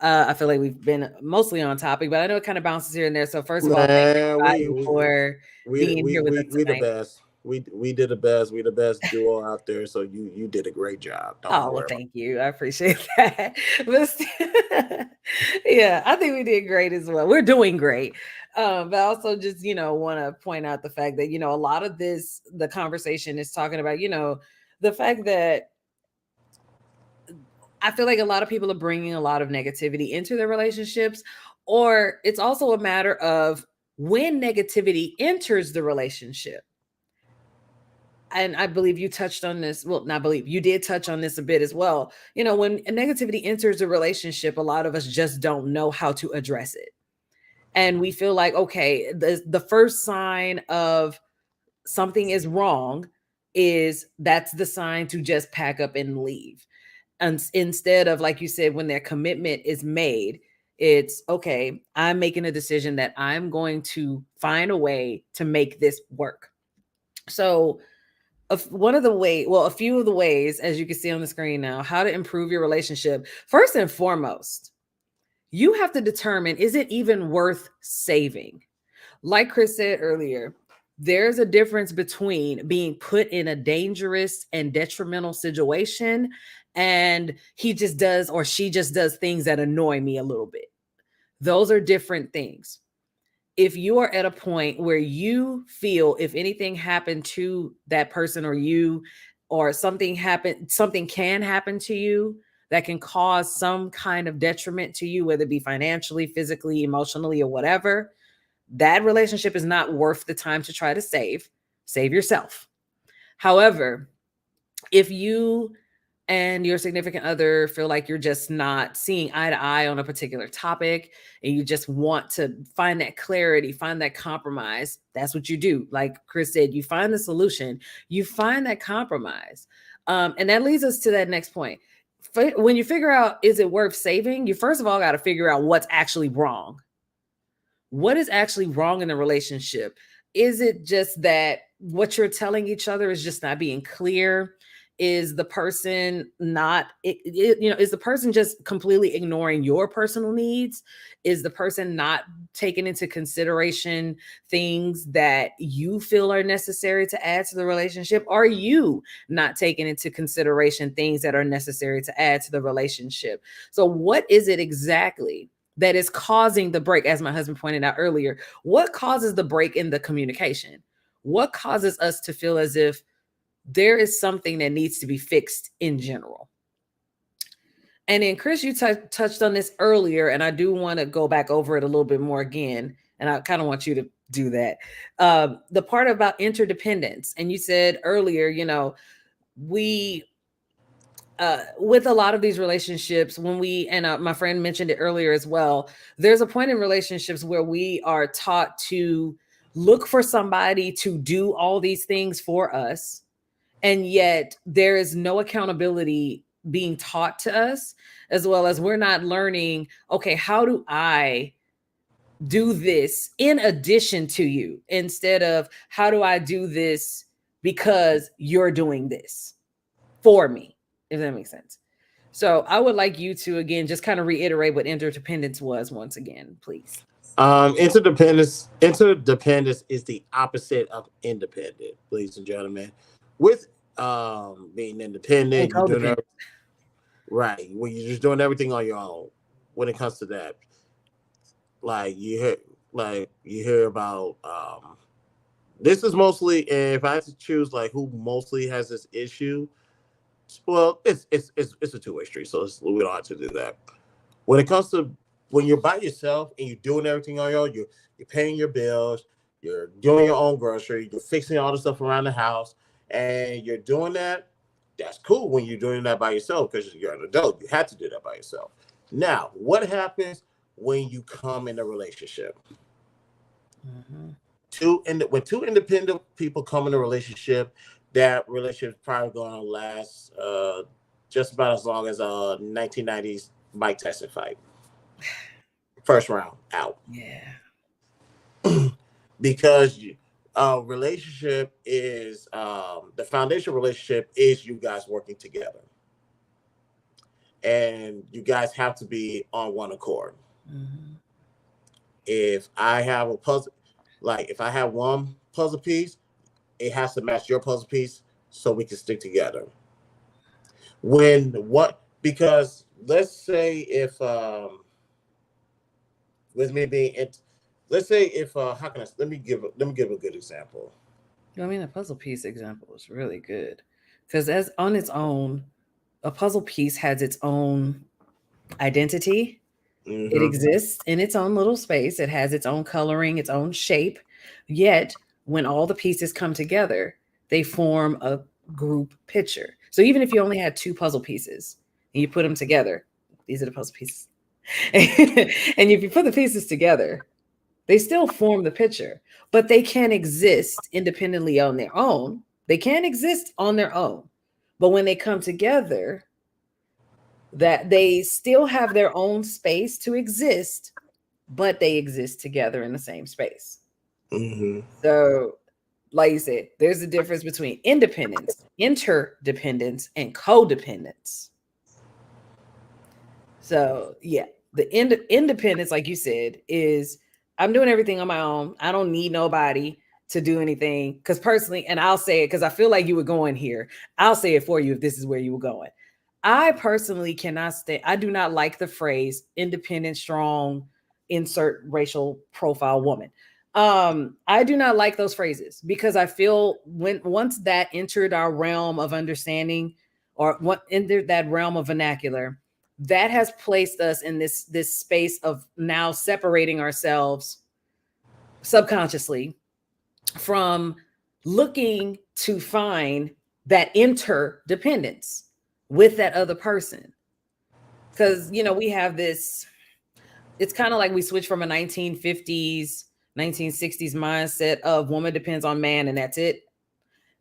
I feel like we've been mostly on topic, but I know it kind of bounces here and there. So, first of all, thank Man, everybody for being here with us we the tonight. best. We did the best. We the best duo out there. So you did a great job. Don't Oh, well, worry about thank you. I appreciate that. But yeah, I think we did great as well. We're doing great. But I also just, want to point out the fact that, a lot of the conversation is talking about, the fact that I feel like a lot of people are bringing a lot of negativity into their relationships, or it's also a matter of when negativity enters the relationship. And I believe you touched on this. Well, not believe you did touch on this a bit as well. When negativity enters a relationship, a lot of us just don't know how to address it. And we feel like, okay, the first sign of something is wrong is that's the sign to just pack up and leave. And instead of, like you said, when their commitment is made, it's okay, I'm making a decision that I'm going to find a way to make this work. So a few of the ways, as you can see on the screen now, how to improve your relationship. First and foremost, you have to determine, is it even worth saving? Like Chris said earlier, there's a difference between being put in a dangerous and detrimental situation and he just does or she just does things that annoy me a little bit. Those are different things. If you are at a point where you feel if anything happened to that person or you, or something can happen to you that can cause some kind of detriment to you, whether it be financially, physically, emotionally, or whatever, that relationship is not worth the time to try to save yourself. However, if you and your significant other feel like you're just not seeing eye to eye on a particular topic and you just want to find that clarity, find that compromise, that's what you do. Like Chris said, you find the solution, you find that compromise. And that leads us to that next point. When you figure out, is it worth saving? You first of all got to figure out what's actually wrong. What is actually wrong in the relationship? Is it just that what you're telling each other is just not being clear? Is the person not, is the person just completely ignoring your personal needs? Is the person not taking into consideration things that you feel are necessary to add to the relationship? Are you not taking into consideration things that are necessary to add to the relationship? So what is it exactly that is causing the break? As my husband pointed out earlier, what causes the break in the communication? What causes us to feel as if there is something that needs to be fixed in general? And then, Chris, you touched on this earlier, and I do want to go back over it a little bit more again. And I kind of want you to do that. The part about interdependence. And you said earlier, we, with a lot of these relationships, when we, and my friend mentioned it earlier as well, there's a point in relationships where we are taught to look for somebody to do all these things for us. And yet there is no accountability being taught to us, as well as we're not learning, okay, how do I do this in addition to you, instead of how do I do this because you're doing this for me, if that makes sense. So I would like you to, again, just kind of reiterate what interdependence was once again, please. Interdependence is the opposite of independent, ladies and gentlemen. With being And independent, you're doing codependent. right. Well, you're just doing everything on your own. When it comes to that, like you hear about this is mostly, if I had to choose like who mostly has this issue, well, it's a two-way street, so we don't have to do that. When it comes to when you're by yourself and you're doing everything on your own, you're paying your bills, you're doing your own grocery, you're fixing all the stuff around the house, and you're doing that. That's cool when you're doing that by yourself because you're an adult. You have to do that by yourself. Now, what happens when you come in a relationship? Mm-hmm. When two independent people come in a relationship, that relationship is probably going to last just about as long as a 1990s Mike Tyson fight. First round out. Yeah. Because relationship is the foundation relationship is you guys working together, and you guys have to be on one accord. Mm-hmm. If I have a puzzle, like if I have one puzzle piece, it has to match your puzzle piece so we can stick together. When what Because let's say if with me being it, let's say if how can I let me give a good example. I mean, a puzzle piece example is really good because, as on its own, a puzzle piece has its own identity. It Hmm. exists in its own little space. It has its own coloring, its own shape. Yet, when all the pieces come together, they form a group picture. So even if you only had two puzzle pieces and you put them together, these are the puzzle pieces. And if you put the pieces together, they still form the picture, but they can't exist independently on their own. They can't exist on their own. But when they come together, that they still have their own space to exist, but they exist together in the same space. Hmm. So, like you said, there's a difference between independence, interdependence, and codependence. So, yeah, the independence, like you said, is I'm doing everything on my own. I don't need nobody to do anything. Because personally, and I'll say it because I feel like you were going here. I'll say it for you if this is where you were going. I personally cannot stay. I do not like the phrase independent, strong, insert racial profile woman. I do not like those phrases because I feel when once that entered our realm of understanding or what entered that realm of vernacular, that has placed us in this space of now separating ourselves subconsciously from looking to find that interdependence with that other person. Because we have this, it's kind of like we switch from a 1950s 1960s mindset of woman depends on man and that's it.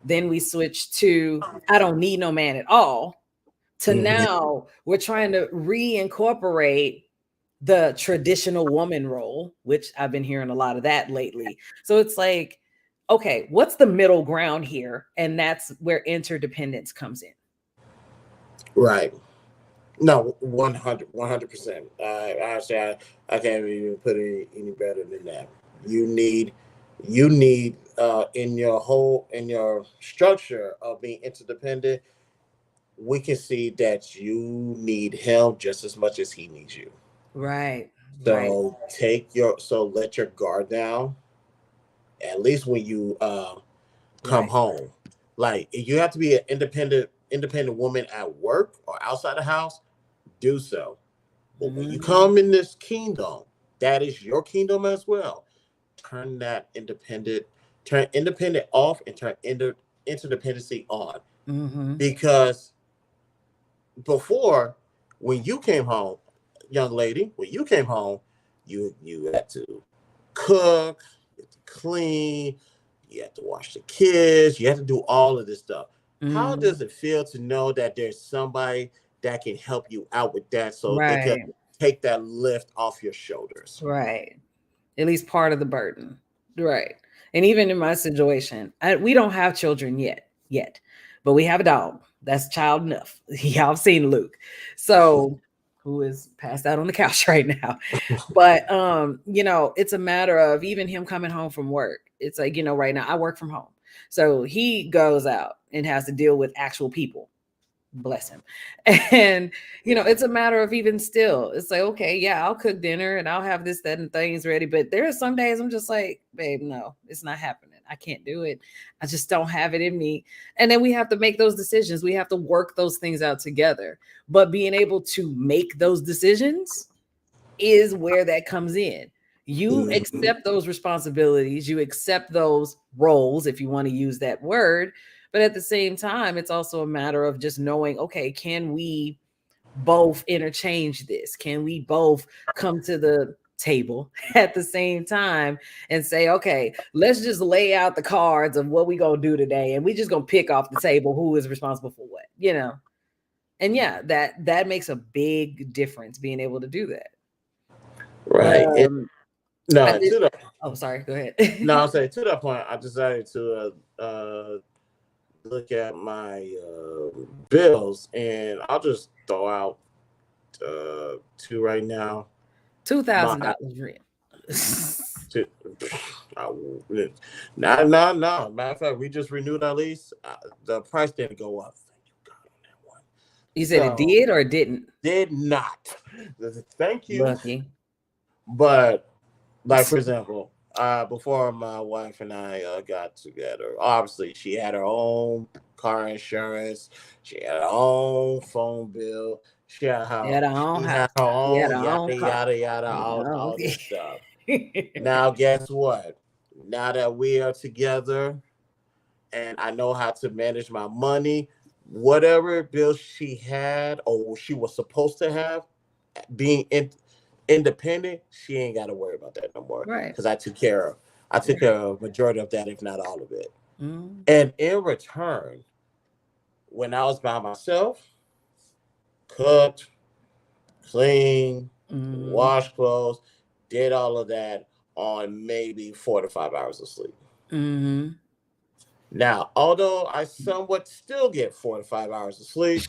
Then we switch to I don't need no man at all, to Hmm. now we're trying to reincorporate the traditional woman role, which I've been hearing a lot of that lately. So it's like, okay, what's the middle ground here? And that's where interdependence comes in. Right. No, 100%. Actually, I can't even put it any better than that. You need, in your in your structure of being interdependent, we can see that you need him just as much as he needs you. Right. Right. So let your guard down, at least when you come Right. home. Like, if you have to be an independent woman at work or outside the house, do so. But when you Mhm. come in this kingdom, that is your kingdom as well. Turn that turn independent off and turn interdependency on. Mhm. Because before, when you came home, young lady, when you came home, you had to cook, you had to clean, you had to wash the kids, you had to do all of this stuff. How Mhm. does it feel to know that there's somebody that can help you out with that, so they could Right. take that lift off your shoulders? Right. At least part of the burden. Right. And even in my situation, we don't have children yet, but we have a dog. That's child enough. Y'all have seen Luke. So who is passed out on the couch right now. But it's a matter of even him coming home from work. It's like, right now I work from home. So he goes out and has to deal with actual people, bless him. And it's a matter of even still, it's like, okay, yeah, I'll cook dinner and I'll have this, that, and things ready. But there are some days I'm just like, babe, no, it's not happening. I can't do it. I just don't have it in me. And then we have to make those decisions. We have to work those things out together. But being able to make those decisions is where that comes in. You Mhm. accept those responsibilities, you accept those roles, if you want to use that word. But at the same time, it's also a matter of just knowing, okay, can we both interchange this? Can we both come to the table at the same time and say, okay, let's just lay out the cards of what we gonna do today, and we just gonna pick off the table who is responsible for what. And yeah, that makes a big difference being able to do that. But Right. I No, did. to the Oh, sorry. Go ahead. no, I'll say, to that point, I decided to look at my bills, and I'll just throw out two right now. My $2,000 rent. two, I, no, no, no. Matter of fact, we just renewed our lease. The price didn't go up. Thank you, God, on that one. You said it So did or it didn't? did not. Thank you. Lucky. But, like, for example, before my wife and I got together, obviously she had her own car insurance, she had her own phone bill, She had her own she had house. her She had own her own yada car. yada yada, Oh, all okay. this stuff. Now, guess what? Now that we are together and I know how to manage my money, whatever bill she had or she was supposed to have, being independent, she ain't got to worry about that no more Right. because I took Right. care of majority of that, if not all of it. Mm, And in return, when I was by myself, cooked, cleaned, mm, washed clothes, did all of that on maybe 4 to 5 hours of sleep. mm, Now, although I somewhat still get 4 to 5 hours of sleep,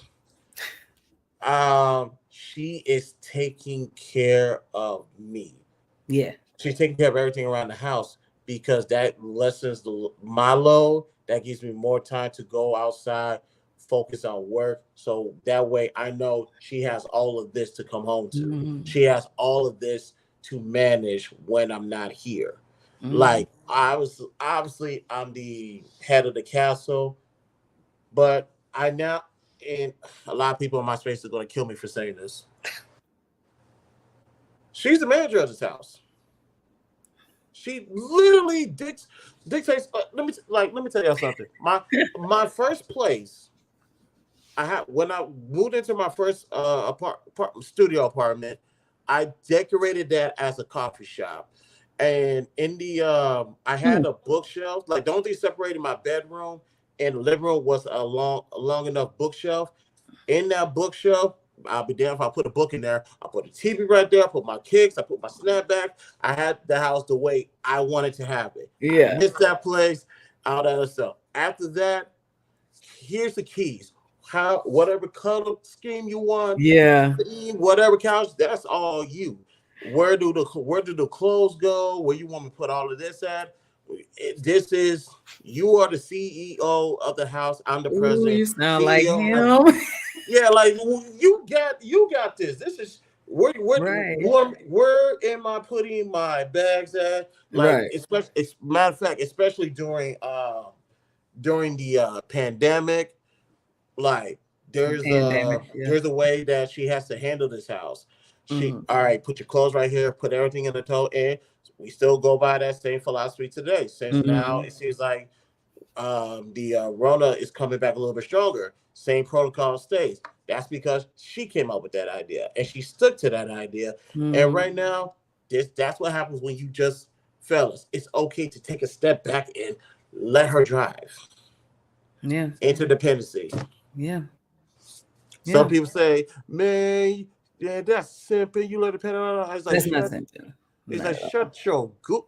she is taking care of me. yeah. She's taking care of everything around the house because that lessens my load. That gives me more time to go outside, focus on work. So that way I know she has all of this to come home to. Mm, She has all of this to manage when I'm not here. mm, Like, I was obviously I'm the head of the castle, but I now, and a lot of people in my space are going to kill me for saying this. She's the manager of this house. She literally dictates. Let me tell y'all something. My first place, I had when I moved into my first studio apartment. I decorated that as a coffee shop, and in the I had mm, a bookshelf. Like, the only thing separating my bedroom and the living room was a long enough bookshelf. In that bookshelf, I'll be damned if I put a book in there. I put a TV right there. I put my kicks. I put my snapback. I had the house the way I wanted to have it. I yeah. missed that place. All that other stuff. After that, here's the keys. how whatever color scheme you want, Yeah. whatever couch, that's all you. Where do the clothes go? Where you want me to put all of this at? This is you are the CEO of the house. I'm the Ooh, president, you sound like CEO. him. Yeah, like you got this. This is Right. where am I putting my bags at? Like Right. especially, matter of fact, especially during the pandemic, like The pandemic. Yeah. there's a way that she has to handle this house. She Mhm. all right, put your clothes right here, put everything in the tote, and we still go by that same philosophy today. Since now Mhm. it seems like the Rona is coming back a little bit stronger. Same protocol stays. That's because she came up with that idea and she stuck to that idea. And Mhm. right now, that's what happens when you just fellas. It's okay to take a step back and let her drive. Yeah. Interdependency. Yeah. Some Yeah. people say, "Man, yeah, that's simple. You let it depend on." It's like That's not shut. something. It's Not like at all. shut your goop.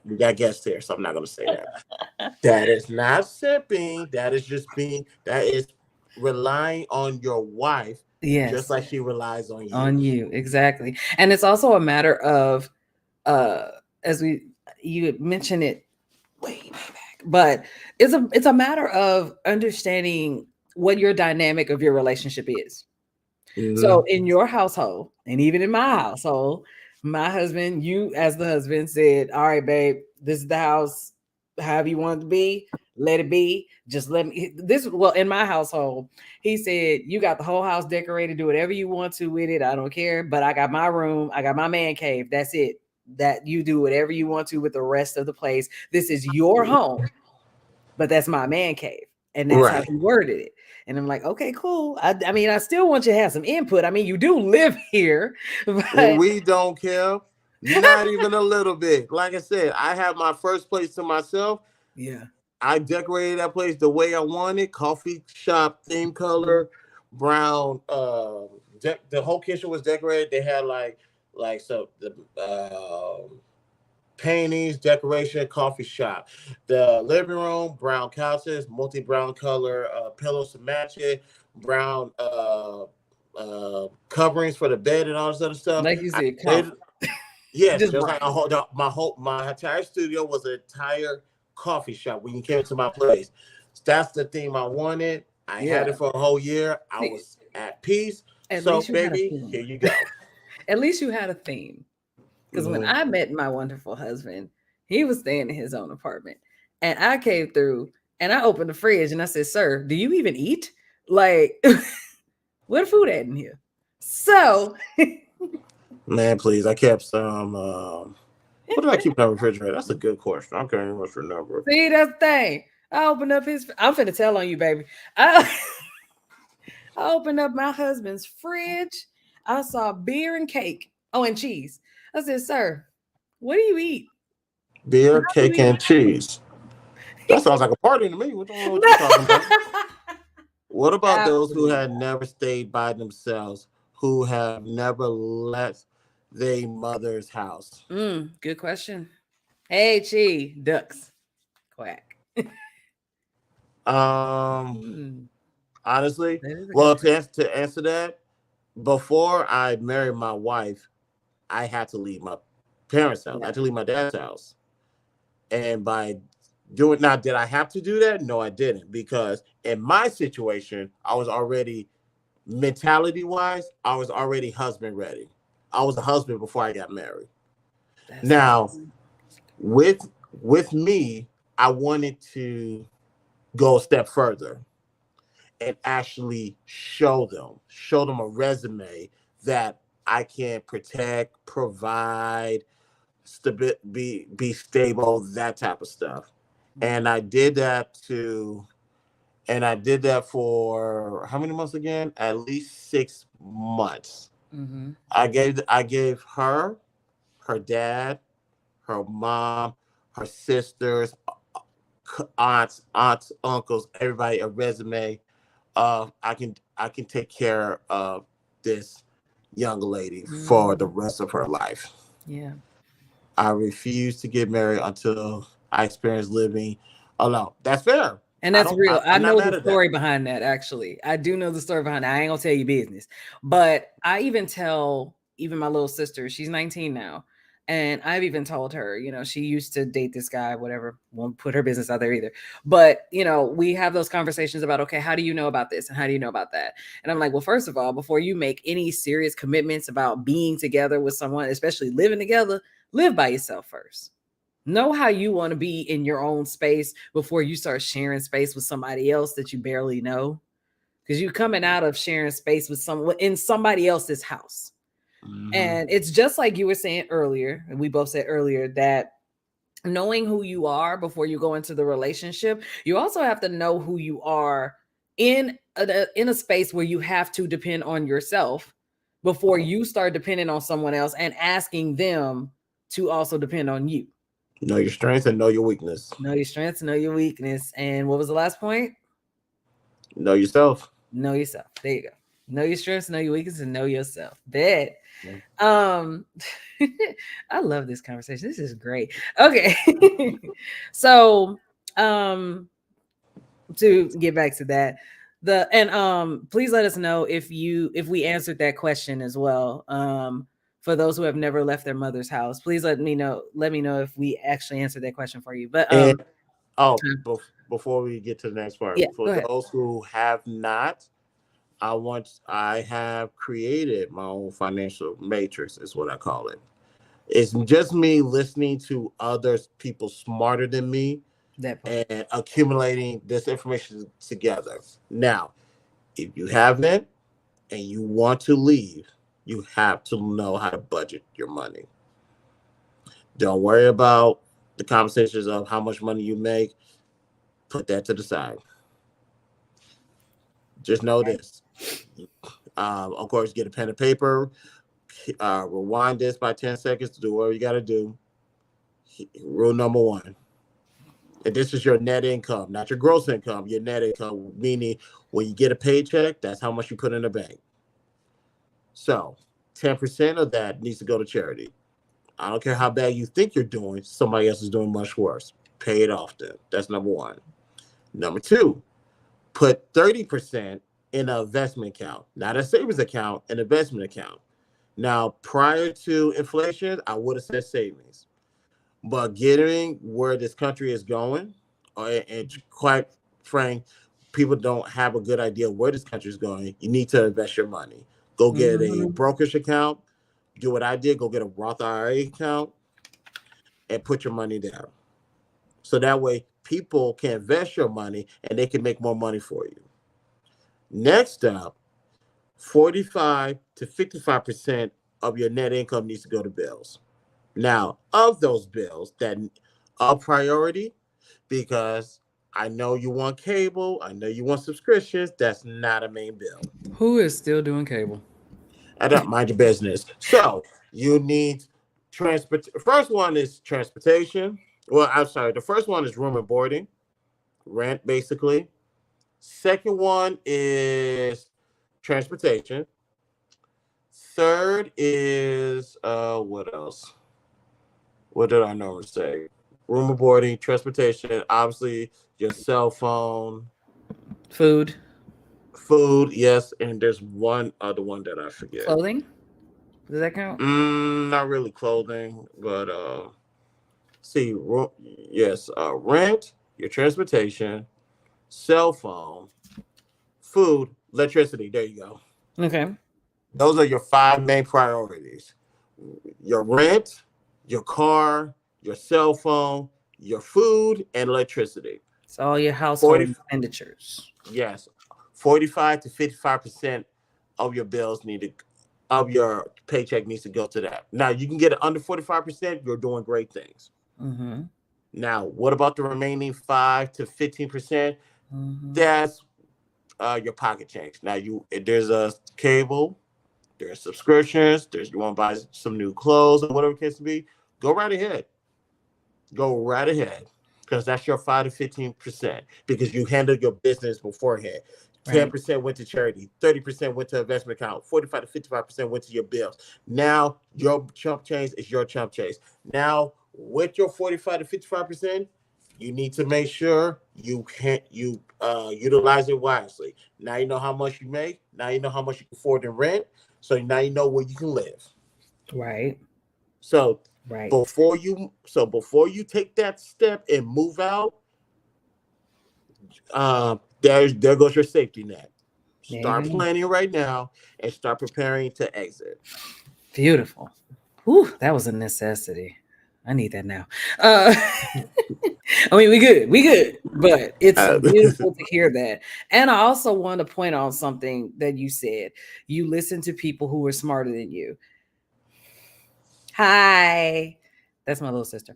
We got guests here, so I'm not gonna say that. That is not sipping. That is just being. That is relying on your wife, just Yes. like she relies on you. On you. Exactly. And it's also a matter of uh as we you had mentioned it way back, but it's a matter of understanding what your dynamic of your relationship is. So Hmm. in your household, and even in my household, my husband, you as the husband said, "All right, babe, this is the house. However you want it to be, let it be. Just let me." This well, in my household, he said, "You got the whole house decorated. Do whatever you want to with it. I don't care. But I got my room. I got my man cave. That's it. That you do whatever you want to with the rest of the place. This is your home, but that's my man cave." And that's how Right. he worded it. And I'm like, okay, cool. I mean, I still want you to have some input. I mean, you do live here, but We don't care. Not even a little bit. Like I said, I have my first place to myself. yeah. I decorated that place the way I wanted. Coffee shop theme color, brown. The whole kitchen was decorated. They had like so the paintings, decoration, coffee shop. The living room, brown couches, multi brown color pillows to match it, brown coverings for the bed and all this other stuff. Like you I said, did. comfort. Yes, Just just like brown. my entire studio was an entire coffee shop when you came to my place. That's the theme I wanted. I had Yeah. it for a whole year. I See, was at peace. at So, least you had a baby, here theme. you go. At least you had a theme. Because when Hmm. I met my wonderful husband, he was staying in his own apartment. And I came through and I opened the fridge and I said, "Sir, do you even eat? Like, where the food at in here?" So Man, please. I kept some. What did I keep in the refrigerator? That's a good question. I can't even remember. see, that's the thing. I opened up his. I'm finna tell on you, baby. I, I opened up my husband's fridge. I saw beer and cake. Oh, and cheese. I said, "Sir, what do you eat? Beer, How do you cake, eat?" and cheese. That sounds like a party to me. What don't know what you're talking about? What about those who Absolutely. had never stayed by themselves, who have never left their mother's house? Good question. Hey, Chi, ducks, quack. Um, Mm, Honestly, that is a good well, question. to answer that, before I married my wife, I had to leave my parents' house. I Yeah, had to leave my dad's house. And by doing now, did I have to do that? No, I didn't. Because in my situation, I was already mentality wise, I was already husband ready. I was a husband before I got married. that's a good Now, one. with me, I wanted to go a step further and actually show them a resume that I can protect, provide, be stable, that type of stuff. Mm, And I did that to, and I did that for how many months again? At least 6 months. mm-hmm. I gave her dad, her mom, her sisters, aunts, uncles, everybody a resume. I can take care of this young lady for the Mm, rest of her life. yeah. I refuse to get married until I experience living alone. That's fair. And that's real. I I'm not know the mad at that. story behind that, actually. I do know the story behind that. I ain't gonna tell you business. But I even tell even my little sister, she's 19 now. And I've even told her, she used to date this guy, whatever, won't put her business out there either. But, we have those conversations about, okay, how do you know about this? And how do you know about that? And I'm like, well, first of all, before you make any serious commitments about being together with someone, especially living together, live by yourself first. Know how you want to be in your own space before you start sharing space with somebody else that you barely know. Because you're coming out of sharing space with someone in somebody else's house. And it's just like you were saying earlier, and we both said earlier, that knowing who you are before you go into the relationship, you also have to know who you are in a space where you have to depend on yourself before you start depending on someone else and asking them to also depend on you. Know your strengths and know your weakness. Know your strengths, know your weakness. And what was the last point? Know yourself. Know yourself. There you go. Know your strengths, know your weaknesses, and know yourself. Bet. I love this conversation. This is great. Okay. So, to get back to that, please let us know if we answered that question as well. For those who have never left their mother's house, please let me know if we actually answered that question for you. But And before we get to the next part, yeah, for go ahead. those who have not, I have created my own financial matrix, is what I call it. It's just me listening to others, people smarter than me, That part. and accumulating this information together. Now, if you haven't and you want to leave, you have to know how to budget your money. Don't worry about the conversations of how much money you make. Put that to the side. Just know this. Of course, get a pen and paper. Rewind this by 10 seconds to do whatever you got to do. Rule number one. And this is your net income, not your gross income, your net income, meaning when you get a paycheck, that's how much you put in the bank. So 10% of that needs to go to charity. I don't care how bad you think you're doing, somebody else is doing much worse. Pay it off then. That's number one. Number two, put 30% in an investment account, not a savings account, an investment account. Now, prior to inflation, I would have said savings. But getting where this country is going, and quite frank, people don't have a good idea where this country is going. You need to invest your money. Go get a Mhm. brokerage account. Do what I did. Go get a Roth IRA account and put your money there. So that way people can invest your money and they can make more money for you. Next up, 45 to 55% of your net income needs to go to bills. Now, of those bills that are priority, because I know you want cable, I know you want subscriptions, that's not a main bill. Who is still doing cable? I don't mind your business. So you need transport. First one is transportation. Well, I'm sorry. The first one is room and boarding, rent, basically. Second one is transportation. Third is what else? What did I normally say? Room and boarding, transportation, obviously your cell phone, Food, food, yes, and there's one other one that I forget. clothing. Does that count? Not really clothing, but see, yes, rent, your transportation, cell phone, food, electricity. There you go. Okay. Those are your five main priorities: your rent, your car, your cell phone, your food, and electricity. It's all your 40, household expenditures. yes, 45 to 55% of your bills need to, of your paycheck needs to go to that. Now you can get it under 45%. You're doing great things. Mm-hmm. Now, what about the remaining 5 to 15%? Mm-hmm. That's your pocket change. Now, there's a cable, there's subscriptions, there's you want to buy some new clothes or whatever it case to be. Go right ahead. Go right ahead, because that's your 5 to 15%. Because you handled your business beforehand. ten Right. percent went to charity, 30% went to investment account, 45 to 55% went to your bills. Now your chump change is your chump change. Now with your 45 to 55%, You need to make sure you utilize it wisely. Now you know how much you make. Now you know how much you can afford in rent. So now you know where you can live. Right. So Right. before you take that step and move out, there goes your safety net. There you Start go. planning right now and start preparing to exit. Beautiful. Whew, that was a necessity. I need that now. Uh, I mean, we good, but it's Uh, beautiful to hear that. And I also want to point out something that you said. You listen to people who are smarter than you. Hi, that's my little sister.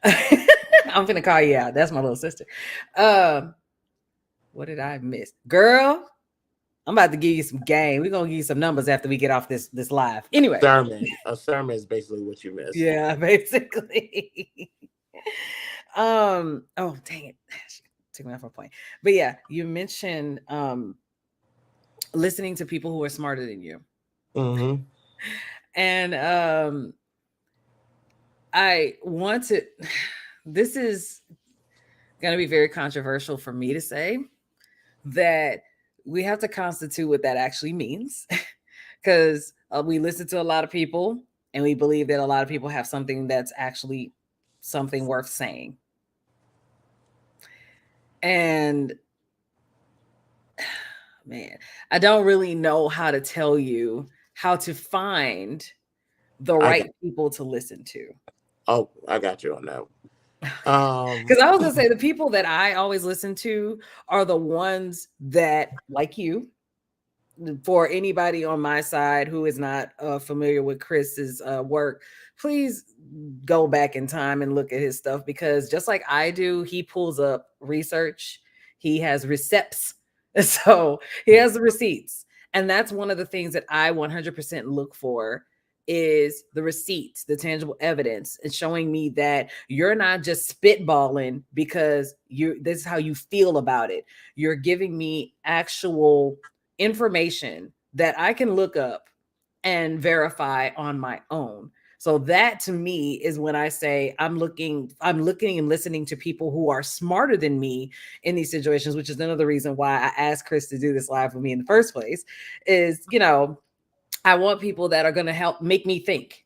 I'm gonna call you out. That's my little sister. Um, what did I miss, girl? I'm about to give you some game. We're gonna give you some numbers after we get off this live. Anyway, sermon. A sermon is basically what you missed. yeah, basically. Oh dang it. Took me off my point. But yeah, you mentioned listening to people who are smarter than you. Mm-hmm. And I want to this is gonna be very controversial for me to say that we have to constitute what that actually means. Because we listen to a lot of people and we believe that a lot of people have something that's actually something worth saying. And man, I don't really know how to tell you how to find the I right got. people to listen to. Oh, I got you on that. Because I was going to say the people that I always listen to are the ones that, like you, for anybody on my side who is not familiar with Chris's work, please go back in time and look at his stuff, because just like I do, he pulls up research, he has receipts, so he has the receipts, and that's one of the things that I 100% look for is the receipts, the tangible evidence, and showing me that you're not just spitballing because you this is how you feel about it. You're giving me actual information that I can look up and verify on my own. So that to me is when I say I'm looking and listening to people who are smarter than me in these situations, which is another reason why I asked Chris to do this live with me in the first place. Is, I want people that are going to help make me think.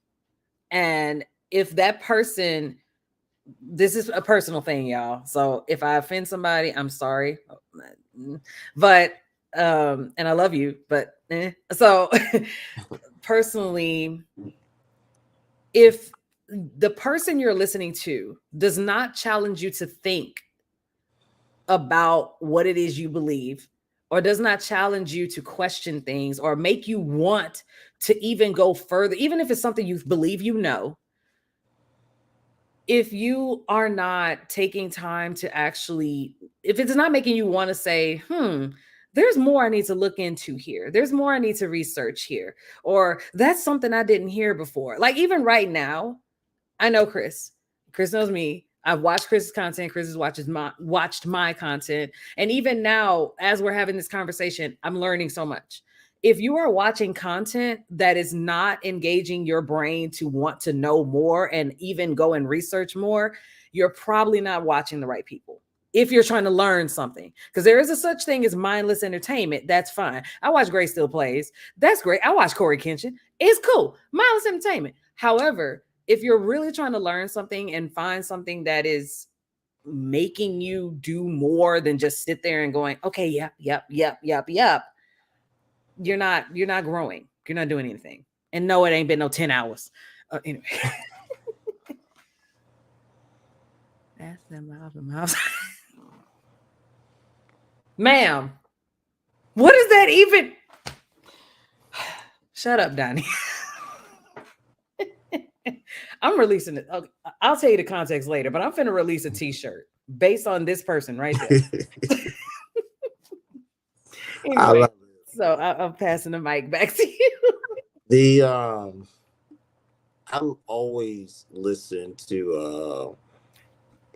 And if that person, this is a personal thing, y'all. So if I offend somebody, I'm sorry. But and I love you, but so personally, if the person you're listening to does not challenge you to think about what it is you believe, or does not challenge you to question things or make you want to even go further, even if it's something you believe, if you are not taking time to actually, if it's not making you want to say, there's more I need to look into here, there's more I need to research here, or that's something I didn't hear before. Like even right now, I know Chris knows me. I've watched Chris's content. Chris has watched my content. And even now, as we're having this conversation, I'm learning so much. If you are watching content that is not engaging your brain to want to know more and even go and research more, you're probably not watching the right people. If you're trying to learn something, because there is a such thing as mindless entertainment, that's fine. I watch Grace Still Plays. That's great. I watch Corey Kenshin. It's cool. Mindless entertainment. However, if you're really trying to learn something and find something that is making you do more than just sit there and going, okay, yep, you're not growing. You're not doing anything. And no, it ain't been no 10 hours. Anyway. That's the mouse. Ma'am, what is that even? Shut up, Donnie. I'm releasing it. Okay, I'll tell you the context later, but I'm finna release a t-shirt based on this person right there. I Anyway, love it. so I'm passing the mic back to you. The I always listen to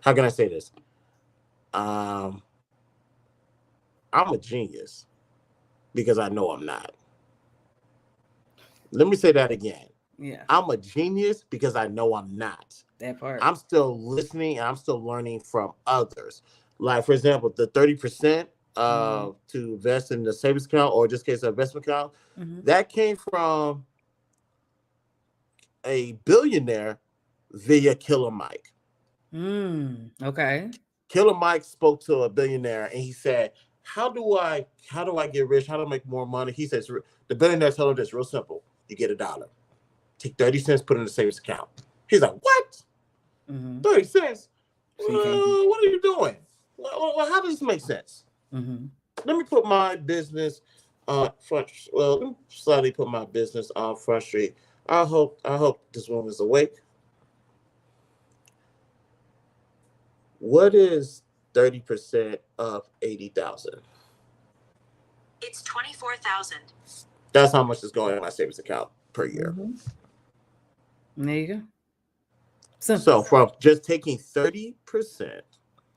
how can I say this? Um I'm a genius because I know I'm not. Let me say that again. Yeah. I'm a genius because I know I'm not. That part. I'm still listening and I'm still learning from others. Like, for example, the 30% Mm-hmm. to invest in the savings account, or just case of investment account, Mm-hmm. that came from a billionaire via Killer Mike. Okay. Killer Mike spoke to a billionaire and he said, how do I get rich? How do I make more money? He says the billionaire told him this real simple. You get $1. Take 30 cents, put it in the savings account. He's like, what? Mm-hmm. 30 cents? So you can't. What are you doing? How does this make sense? Mm-hmm. Let me put my business on front. Well, let me slightly put my business on Front Street. I hope this woman is awake. What is 30% of 80,000? It's 24,000. That's how much is going in my savings account per year. Mm-hmm. There you go. Simple. So from just taking 30%,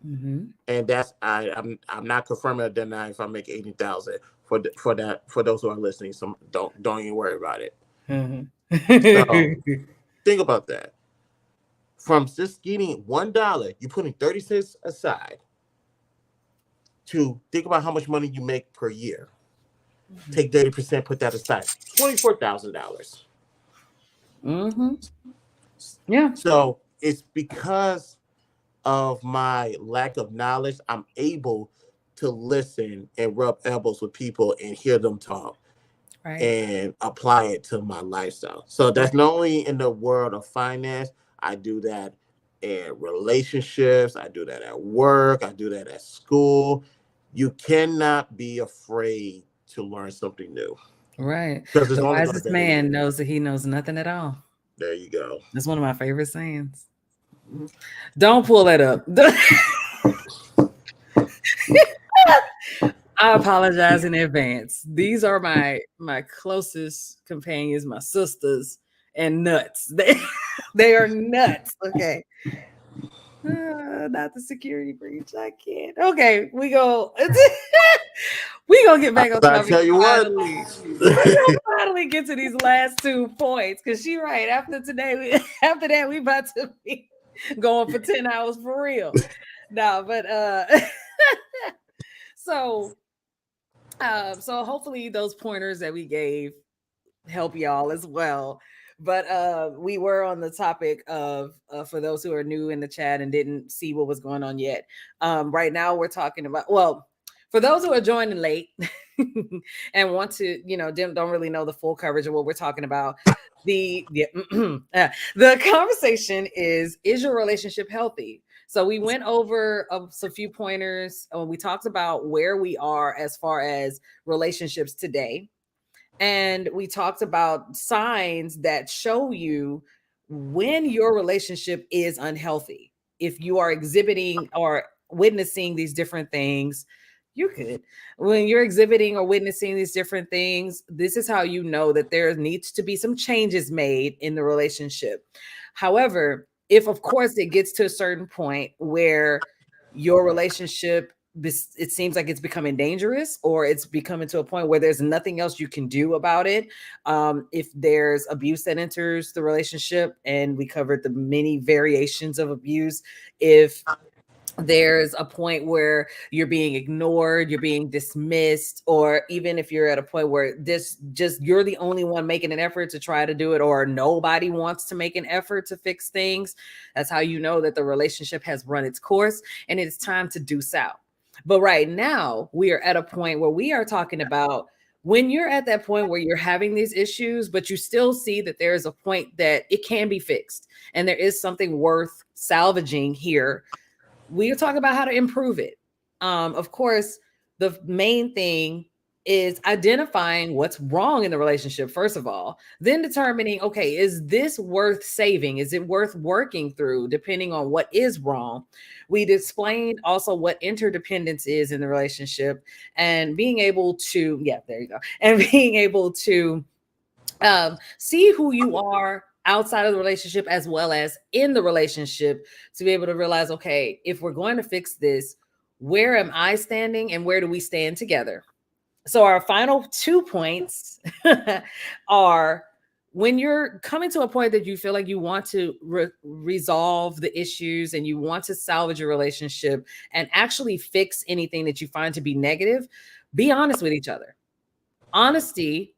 Mm-hmm. and I'm not confirming or denying if I make 80,000 for those who are listening. So don't even worry about it. Mm-hmm. So think about that. From just getting $1, you're putting 30 cents aside to think about how much money you make per year. Take 30%, put that aside. $24,000. Mm-hmm. Yeah. So it's because of my lack of knowledge, I'm able to listen and rub elbows with people and hear them talk Right. and apply it to my lifestyle. So that's Right. not only in the world of finance, I do that in relationships, I do that at work, I do that at school. You cannot be afraid to learn something new Right. because it's The only going to wisest better you. man knows that he knows nothing at all. There you go. That's one of my favorite sayings. Don't pull that up. I apologize in advance. These are my closest companions, my sisters, and nuts. They are nuts. Okay. Not the security breach. I can't. Okay, we go. We gonna get back on I topic tell you what. finally. We gonna finally get to these last 2 points because she right. After today, after that, we about to be going for 10 hours for real. No, but so so hopefully those pointers that we gave help y'all as well. But we were on the topic of for those who are new in the chat and didn't see what was going on yet. Right now we're talking about, well, for those who are joining late and want to, don't really know the full coverage of what we're talking about. The conversation is your relationship healthy? So we went over a few pointers. We talked about where we are as far as relationships today, and we talked about signs that show you when your relationship is unhealthy. If you are exhibiting or witnessing these different things, you're good. When you're exhibiting or witnessing these different things, this is how you know that there needs to be some changes made in the relationship. However, if of course it gets to a certain point where your relationship, it seems like it's becoming dangerous, or it's becoming to a point where there's nothing else you can do about it. If there's abuse that enters the relationship, and we covered the many variations of abuse. If there's a point where you're being ignored, you're being dismissed, or even if you're at a point where this just you're the only one making an effort to try to do it, or nobody wants to make an effort to fix things, that's how you know that the relationship has run its course and it's time to deuce out. But right now, we are at a point where we are talking about when you're at that point where you're having these issues, but you still see that there is a point that it can be fixed and there is something worth salvaging here. We'll talk about how to improve it. Of course, the main thing is identifying what's wrong in the relationship, first of all, then determining, okay, is this worth saving? Is it worth working through, depending on what is wrong? We'd explained also what interdependence is in the relationship, and being able to, yeah, there you go, and being able to see who you are outside of the relationship as well as in the relationship, to be able to realize, okay, if we're going to fix this, where am I standing and where do we stand together? So our final 2 points are when you're coming to a point that you feel like you want to resolve the issues and you want to salvage your relationship and actually fix anything that you find to be negative, be honest with each other. Honesty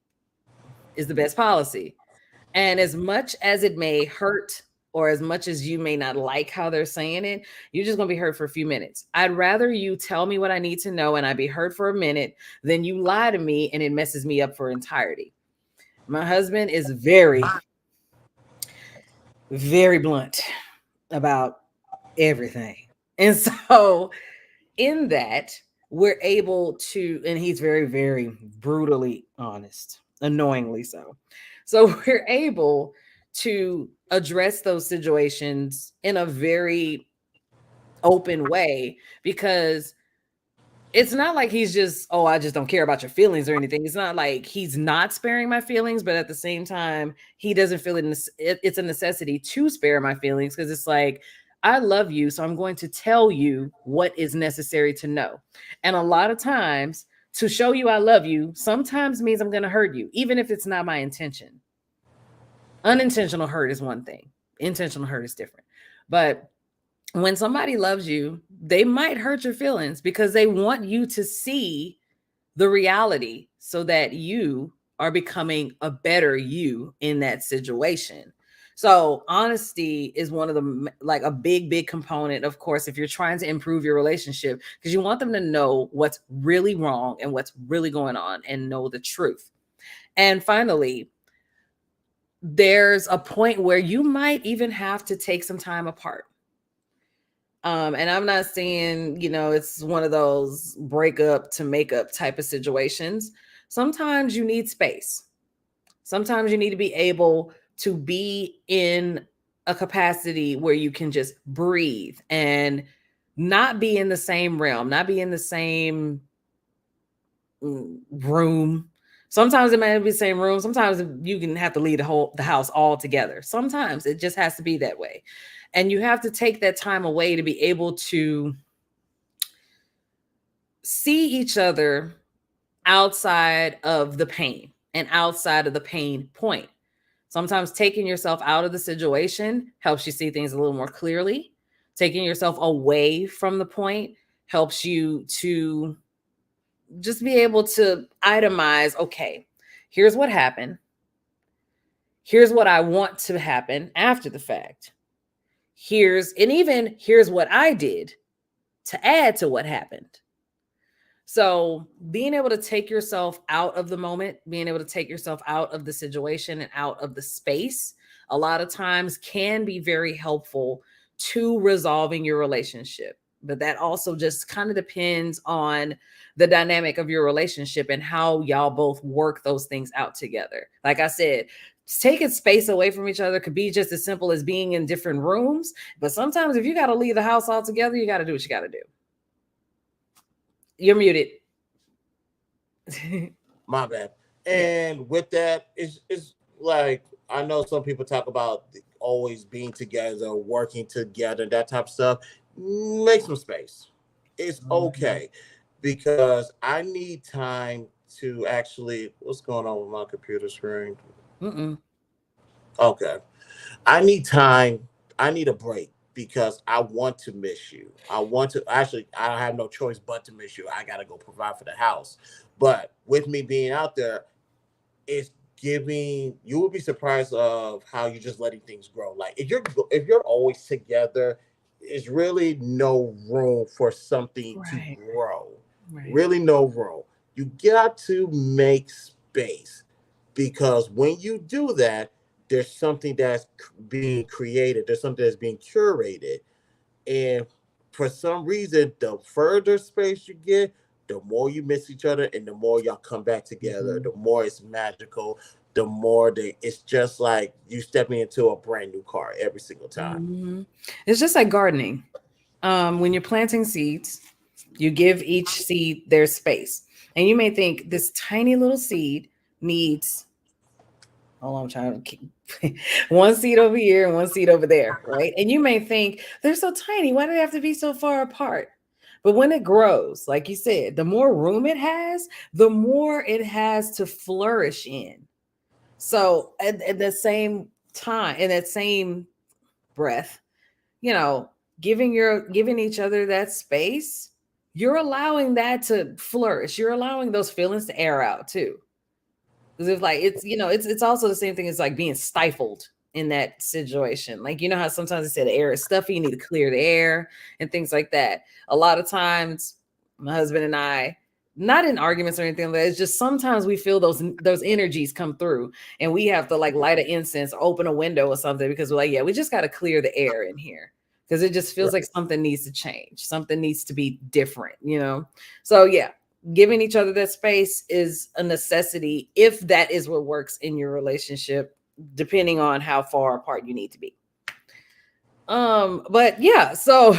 is the best policy. And as much as it may hurt, or as much as you may not like how they're saying it, you're just going to be hurt for a few minutes. I'd rather you tell me what I need to know and I be hurt for a minute than you lie to me and it messes me up for entirety. My husband is very, very blunt about everything. And so, in that, we're able to, and he's very, very brutally honest, annoyingly so. So, we're able to address those situations in a very open way because it's not like he's just, oh, I just don't care about your feelings or anything. It's not like he's not sparing my feelings, but at the same time, he doesn't feel it's a necessity to spare my feelings because it's like, I love you, so I'm going to tell you what is necessary to know. And a lot of times, to show you I love you sometimes means I'm going to hurt you, even if it's not my intention. Unintentional hurt is one thing, intentional hurt is different. But when somebody loves you, they might hurt your feelings because they want you to see the reality so that you are becoming a better you in that situation. So honesty is one of the, like, a big, big component, of course, if you're trying to improve your relationship, because you want them to know what's really wrong and what's really going on and know the truth. And finally, there's a point where you might even have to take some time apart. And I'm not saying, it's one of those break up to make up type of situations. Sometimes you need space. Sometimes you need to be able to be in a capacity where you can just breathe and not be in the same realm, not be in the same room. Sometimes it might be the same room. Sometimes you can have to leave the house altogether. Sometimes it just has to be that way. And you have to take that time away to be able to see each other outside of the pain and outside of the pain point. Sometimes taking yourself out of the situation helps you see things a little more clearly. Taking yourself away from the point helps you to just be able to itemize, okay, here's what happened. Here's what I want to happen after the fact. Here's what I did to add to what happened. So being able to take yourself out of the moment, being able to take yourself out of the situation and out of the space, a lot of times can be very helpful to resolving your relationship. But that also just kind of depends on the dynamic of your relationship and how y'all both work those things out together. Like I said, taking space away from each other could be just as simple as being in different rooms. But sometimes if you got to leave the house altogether, you got to do what you got to do. You're muted. My bad. And with that, it's like, I know some people talk about always being together, working together, that type of stuff. Make some space. It's okay because I need time to actually. What's going on with my computer screen? Okay. I need time. I need a break because I want to miss you. I want to actually. I have no choice but to miss you. I gotta go provide for the house. But with me being out there, it's giving. You will be surprised of how you're just letting things grow. Like if you're always together, there's really no room for something to grow. Right. Really no room. You got to make space because when you do that, there's something that's being created. There's something that's being curated. And for some reason, the further space you get, the more you miss each other and the more y'all come back together, the more it's magical, the more it's just like you stepping into a brand new car every single time. It's just like gardening. When you're planting seeds, you give each seed their space. And you may think this tiny little seed needs, I'm trying to keep one seed over here and one seed over there, right? And you may think they're so tiny. Why do they have to be so far apart? But when it grows, like you said, the more room it has, the more it has to flourish in. So at the same time, in that same breath, you know, giving each other that space, you're allowing that to flourish. You're allowing those feelings to air out too. Because if like it's it's also the same thing as like being stifled in that situation. Like you know how sometimes they say the air is stuffy, you need to clear the air and things like that. A lot of times, my husband and I, not in arguments or anything like that, it's just sometimes we feel those energies come through and we have to like light an incense, open a window or something because we're like, yeah, we just got to clear the air in here. Because it just feels Right. like something needs to change, something needs to be different, you know? So yeah, giving each other that space is a necessity if that is what works in your relationship, depending on how far apart you need to be. But yeah, so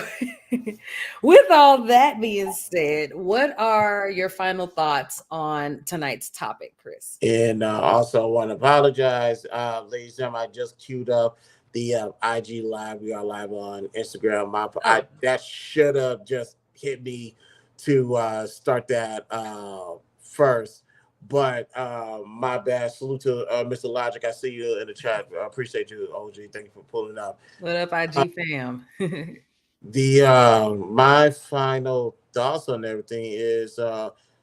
with all that being said, what are your final thoughts on tonight's topic, Chris? And also, I want to apologize, ladies and gentlemen. I just queued up the IG live. We are live on Instagram. Oh, That should have just hit me to start that first, but my bad. Salute to Mr. Logic. I see you in the chat. I appreciate you, OG. Thank you for pulling up. what up, IG fam? The my final thoughts on everything is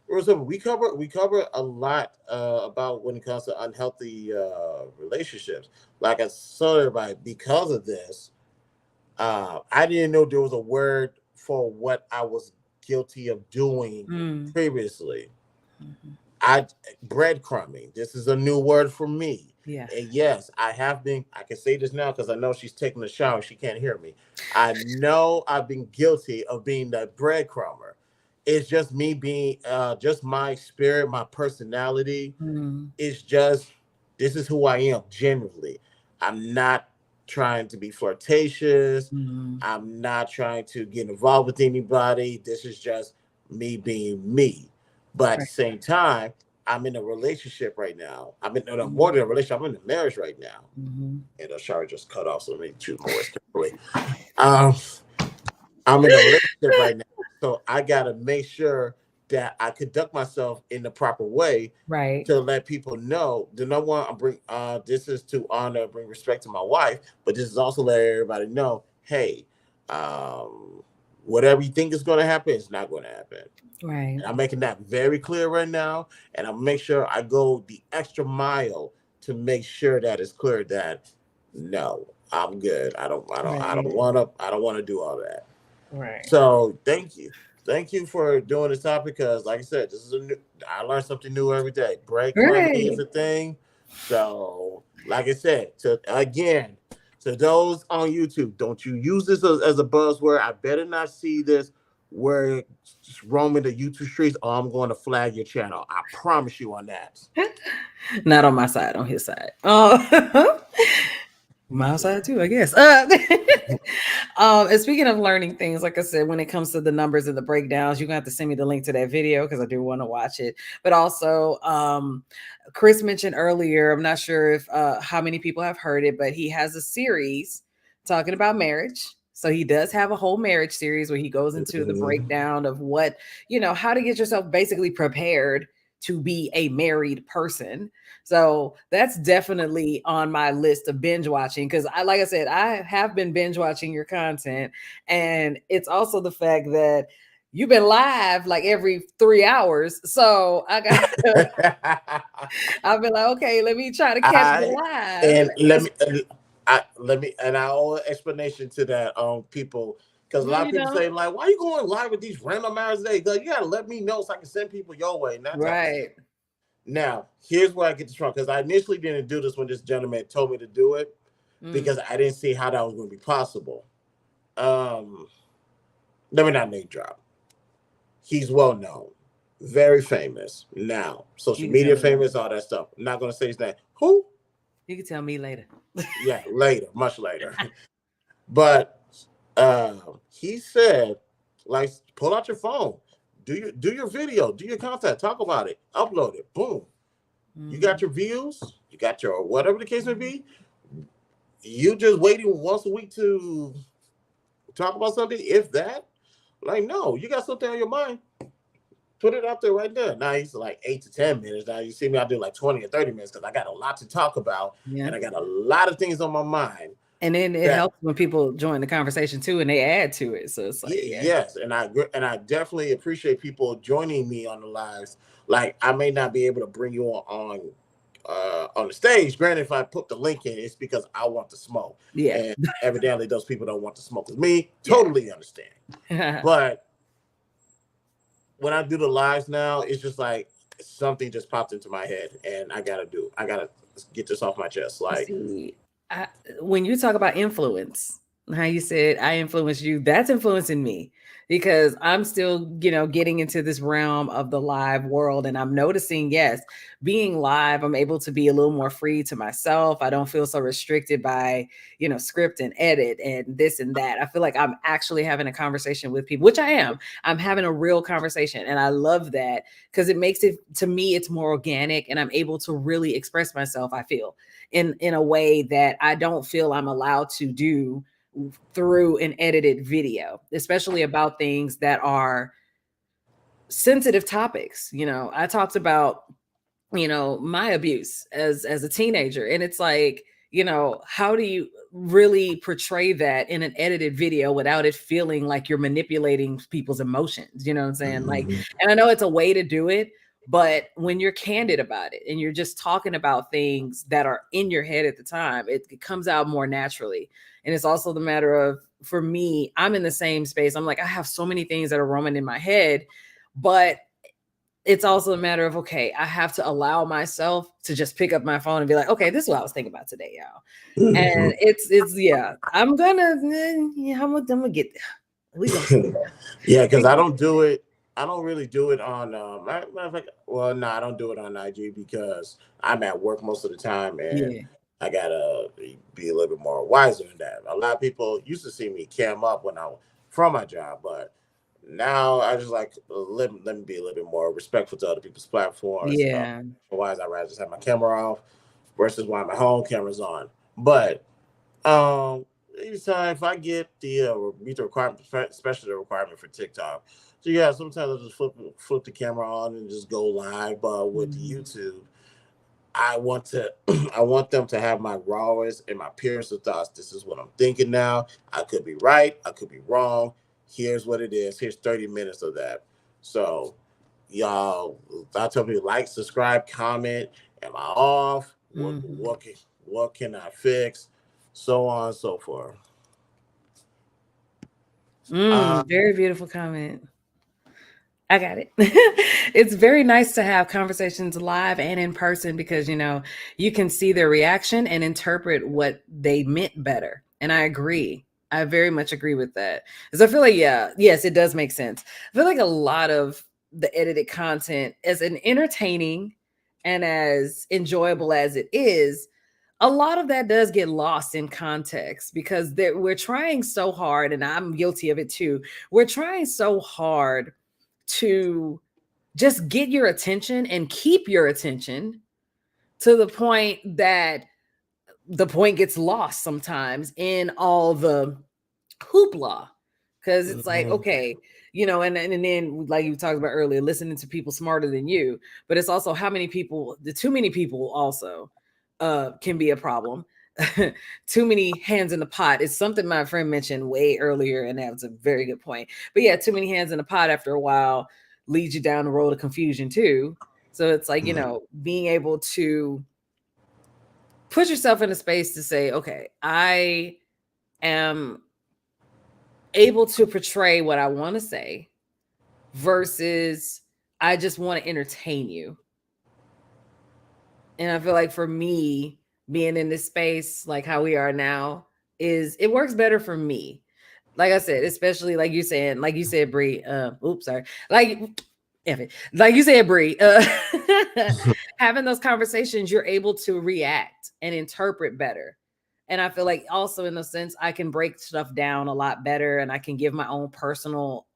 we cover a lot about when it comes to unhealthy relationships. Like I told everybody, because of this, I didn't know there was a word for what I was guilty of doing Mm, previously. mhm. I breadcrumbing. This is a new word for me. Yeah. And yes, I have been. I can say this now because I know she's taking a shower. She can't hear me. I know I've been guilty of being that breadcrumber. It's just me being, just my spirit, my personality. Mm, It's just this is who I am. Generally, I'm not trying to be flirtatious. mm, I'm not trying to get involved with anybody. This is just me being me. But at the right. same time, I'm in a relationship right now. I'm in no, more Mhm, than a relationship. I'm in a marriage right now. mhm. And the shower just cut off, so let me choose my words carefully. Um, I'm in a relationship right now, so I gotta make sure that I conduct myself in the proper way Right. to let people know. The number one, I bring this is to honor, bring respect to my wife, but this is also let everybody know, hey, um, whatever you think is going to happen, it's not going to happen. Right. And I'm making that very clear right now, and I'll make sure I go the extra mile to make sure that it's clear that no, I'm good. Right. I don't want to do all that. Right. So thank you for doing this topic because, like I said, this is a new. I learn something new every day. Breadcrumbing is Right. a thing. So, like I said, to those on YouTube, don't you use this as a buzzword. I better not see this where roaming the YouTube streets. Oh, I'm going to flag your channel. I promise you on that. Not on my side, on his side. My side too, I guess. And speaking of learning things, like I said, when it comes to the numbers and the breakdowns, you're gonna have to send me the link to that video because I do want to watch it. But also, Chris mentioned earlier, I'm not sure if how many people have heard it, but he has a series talking about marriage. So he does have a whole marriage series where he goes into the Mhm. breakdown of what, how to get yourself basically prepared to be a married person. So that's definitely on my list of binge watching because like I said, I have been binge watching your content. And it's also the fact that you've been live like every 3 hours. So I've been like, okay, let me try to catch the I live. and let me and I owe an explanation to that people because a lot of You people know? say like why you going live with these random hours a day? You gotta let me know so I can send people your way and that type of stuff. Right. Now here's where I get this wrong because I initially didn't do this when this gentleman told me to do it Mm, because I didn't see how that was going to be possible. Um, Let me not name drop. He's well known, very famous now, you social can tell media me later. famous, all that stuff. I'm not going to say his name. Who? You can tell me later. Yeah, later, much later. But he said, like, pull out your phone, do your video, do your content, talk about it, upload it. Boom. You got Mhm. your views, you got your whatever the case may be. You just waiting once a week to talk about something, if that. Like, no, you got something on your mind. put it out there right there. Now it's like 8 to 10 minutes. Now you see me, I do like 20 or 30 minutes because I got a lot to talk about Yeah. and I got a lot of things on my mind. And then it helps when people join the conversation too, and they add to it. So it's like, yes, and I definitely appreciate people joining me on the lives. Like I may not be able to bring you on the stage. Granted, if I put the link in, it's because I want to smoke. Yeah. And evidently those people don't want to smoke with me. Totally understand. But when I do the lives now, it's just like something just popped into my head and I gotta get this off my chest. Like see, when you talk about influence, how you said I influence you, that's influencing me because I'm still, getting into this realm of the live world. And I'm noticing, yes, being live, I'm able to be a little more free to myself. I don't feel so restricted by, script and edit and this and that. I feel like I'm actually having a conversation with people, which I am. I'm having a real conversation. And I love that because it makes it, to me, it's more organic and I'm able to really express myself, I feel, in a way that I don't feel I'm allowed to do through an edited video, especially about things that are sensitive topics. I talked about, my abuse as a teenager, and it's like, how do you really portray that in an edited video without it feeling like you're manipulating people's emotions? You know what I'm saying? Like, and I know it's a way to do it, but when you're candid about it and you're just talking about things that are in your head at the time, it comes out more naturally. And it's also the matter of, for me, I'm in the same space. I'm like, I have so many things that are roaming in my head, but it's also a matter of, okay, I have to allow myself to just pick up my phone and be like, okay, this is what I was thinking about today, y'all. And it's yeah, I'm gonna get there. yeah, because I don't do it. I don't really do it on. Well, no, I don't do it on IG because I'm at work most of the time, and I gotta be a little bit more wiser than that. A lot of people used to see me cam up when I from my job, but now I just like let me be a little bit more respectful to other people's platforms. Yeah. Otherwise, I'd rather just have my camera off versus while my home camera's on. But anytime if I get the meet the requirement, especially the requirement for TikTok, so yeah, sometimes I just flip the camera on and just go live. But with YouTube, I want to I want them to have my rawest and my purest of thoughts. This is what I'm thinking now. I could be right, I could be wrong. Here's what it is. Here's 30 minutes of that. So y'all, I tell people like, subscribe, comment. Am I off? What can I fix? So on and so forth. Very beautiful comment. I got it. It's very nice to have conversations live and in person because, you can see their reaction and interpret what they meant better. And I agree. I very much agree with that. Because I feel like, yes, it does make sense. I feel like a lot of the edited content, as an entertaining and as enjoyable as it is, a lot of that does get lost in context because we're trying so hard, and I'm guilty of it too. We're trying so hard to just get your attention and keep your attention to the point that the point gets lost sometimes in all the hoopla. Because it's like, okay, and then like you talked about earlier, listening to people smarter than you, but it's also how many people, too many people also can be a problem. Too many hands in the pot is something my friend mentioned way earlier, and that was a very good point. But yeah, too many hands in the pot after a while leads you down the road of confusion too. So it's like, being able to put yourself in a space to say, okay, I am able to portray what I want to say versus I just want to entertain you. And I feel like for me, being in this space, like how we are now, it works better for me. Like I said, especially like you said, Bree. Oops, sorry. Like you said, Bree. Having those conversations, you're able to react and interpret better. And I feel like also in the sense I can break stuff down a lot better, and I can give my own personal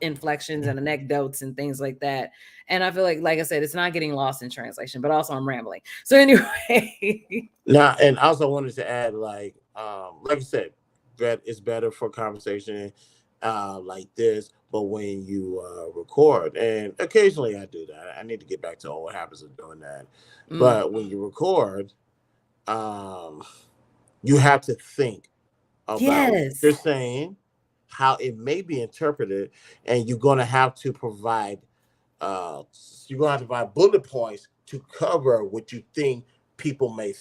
inflections and anecdotes and things like that. And I feel like I said, it's not getting lost in translation, but also I'm rambling. So anyway. Now, and I also wanted to add, like you said, it's better for conversation. like this. But when you record, and occasionally I do that, I need to get back to what happens of doing that. Mm. But when you record, um, you have to think about what you're Yes. saying, how it may be interpreted, and you're going to have to provide uh, you're going to have to provide bullet points to cover what you think people may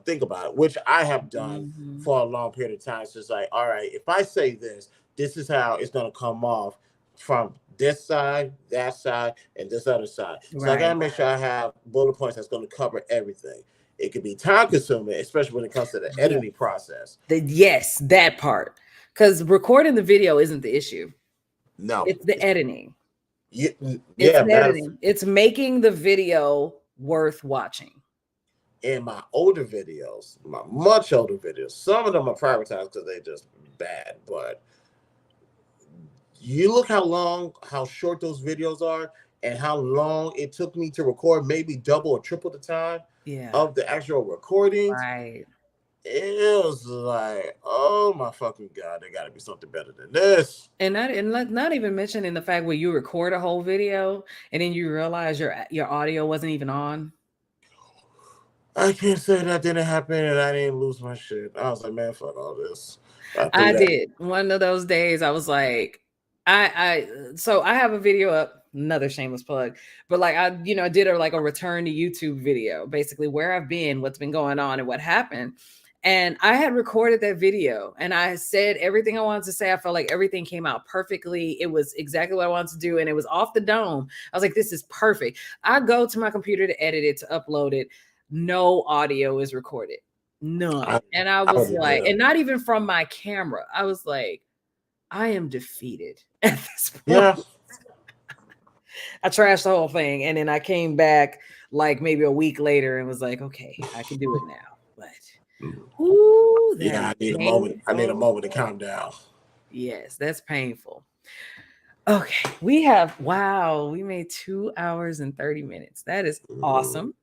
think about it, which I have done Mhm. for a long period of time. So it's like, all right, if I say this, this is how it's going to come off from this side, that side, and this other side. So I got to Right. make sure I have bullet points that's going to cover everything. It could be time consuming, especially when it comes to the Yeah. editing process. Yes, that part. Because recording the video isn't the issue. No, It's the editing. yeah, It's yeah, the matter of editing. It's making the video worth watching. in my older videos, my much older videos, some of them are privatized because they're just bad. But you look how short those videos are, and how long it took me to record, maybe double or triple the time Yeah. of the actual recordings. Right. It was like, oh my fucking god, there got to be something better than this. And not even mentioning the fact where you record a whole video and then you realize your audio wasn't even on. I can't say that didn't happen and I didn't lose my shit. I was like, man, fuck all this. I threw I that. did. One of those days I was like, so I have a video up, another shameless plug, but like I did like a return to YouTube video, basically where I've been, what's been going on, and what happened. And I had recorded that video and I said everything I wanted to say. I felt like everything came out perfectly. It was exactly what I wanted to do. And it was off the dome. I was like, this is perfect. I go to my computer to edit it, to upload it. No audio is recorded. None. I, And I I was would like, have, and not even from my camera. I was like, I am defeated at this point. yeah. I trashed the whole thing. And then I came back like maybe a week later and was like, okay, I can do it now. But ooh, that Yeah, is I need a moment. I need a painful. moment to calm down. Yes, that's painful. Okay, we made 2 hours and 30 minutes. That is Mhm. awesome.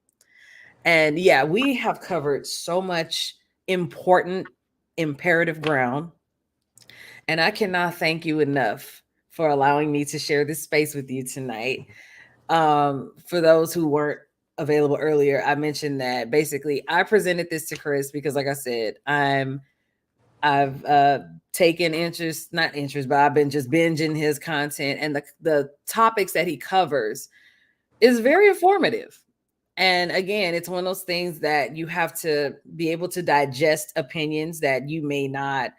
And yeah, we have covered so much important, imperative ground. And I cannot thank you enough for allowing me to share this space with you tonight. For those who weren't available earlier, I mentioned that basically I presented this to Chris because, like I said, I've taken interest, not interest, but I've been just binging his content, and the topics that he covers is very informative. And again, it's one of those things that you have to be able to digest opinions that you may not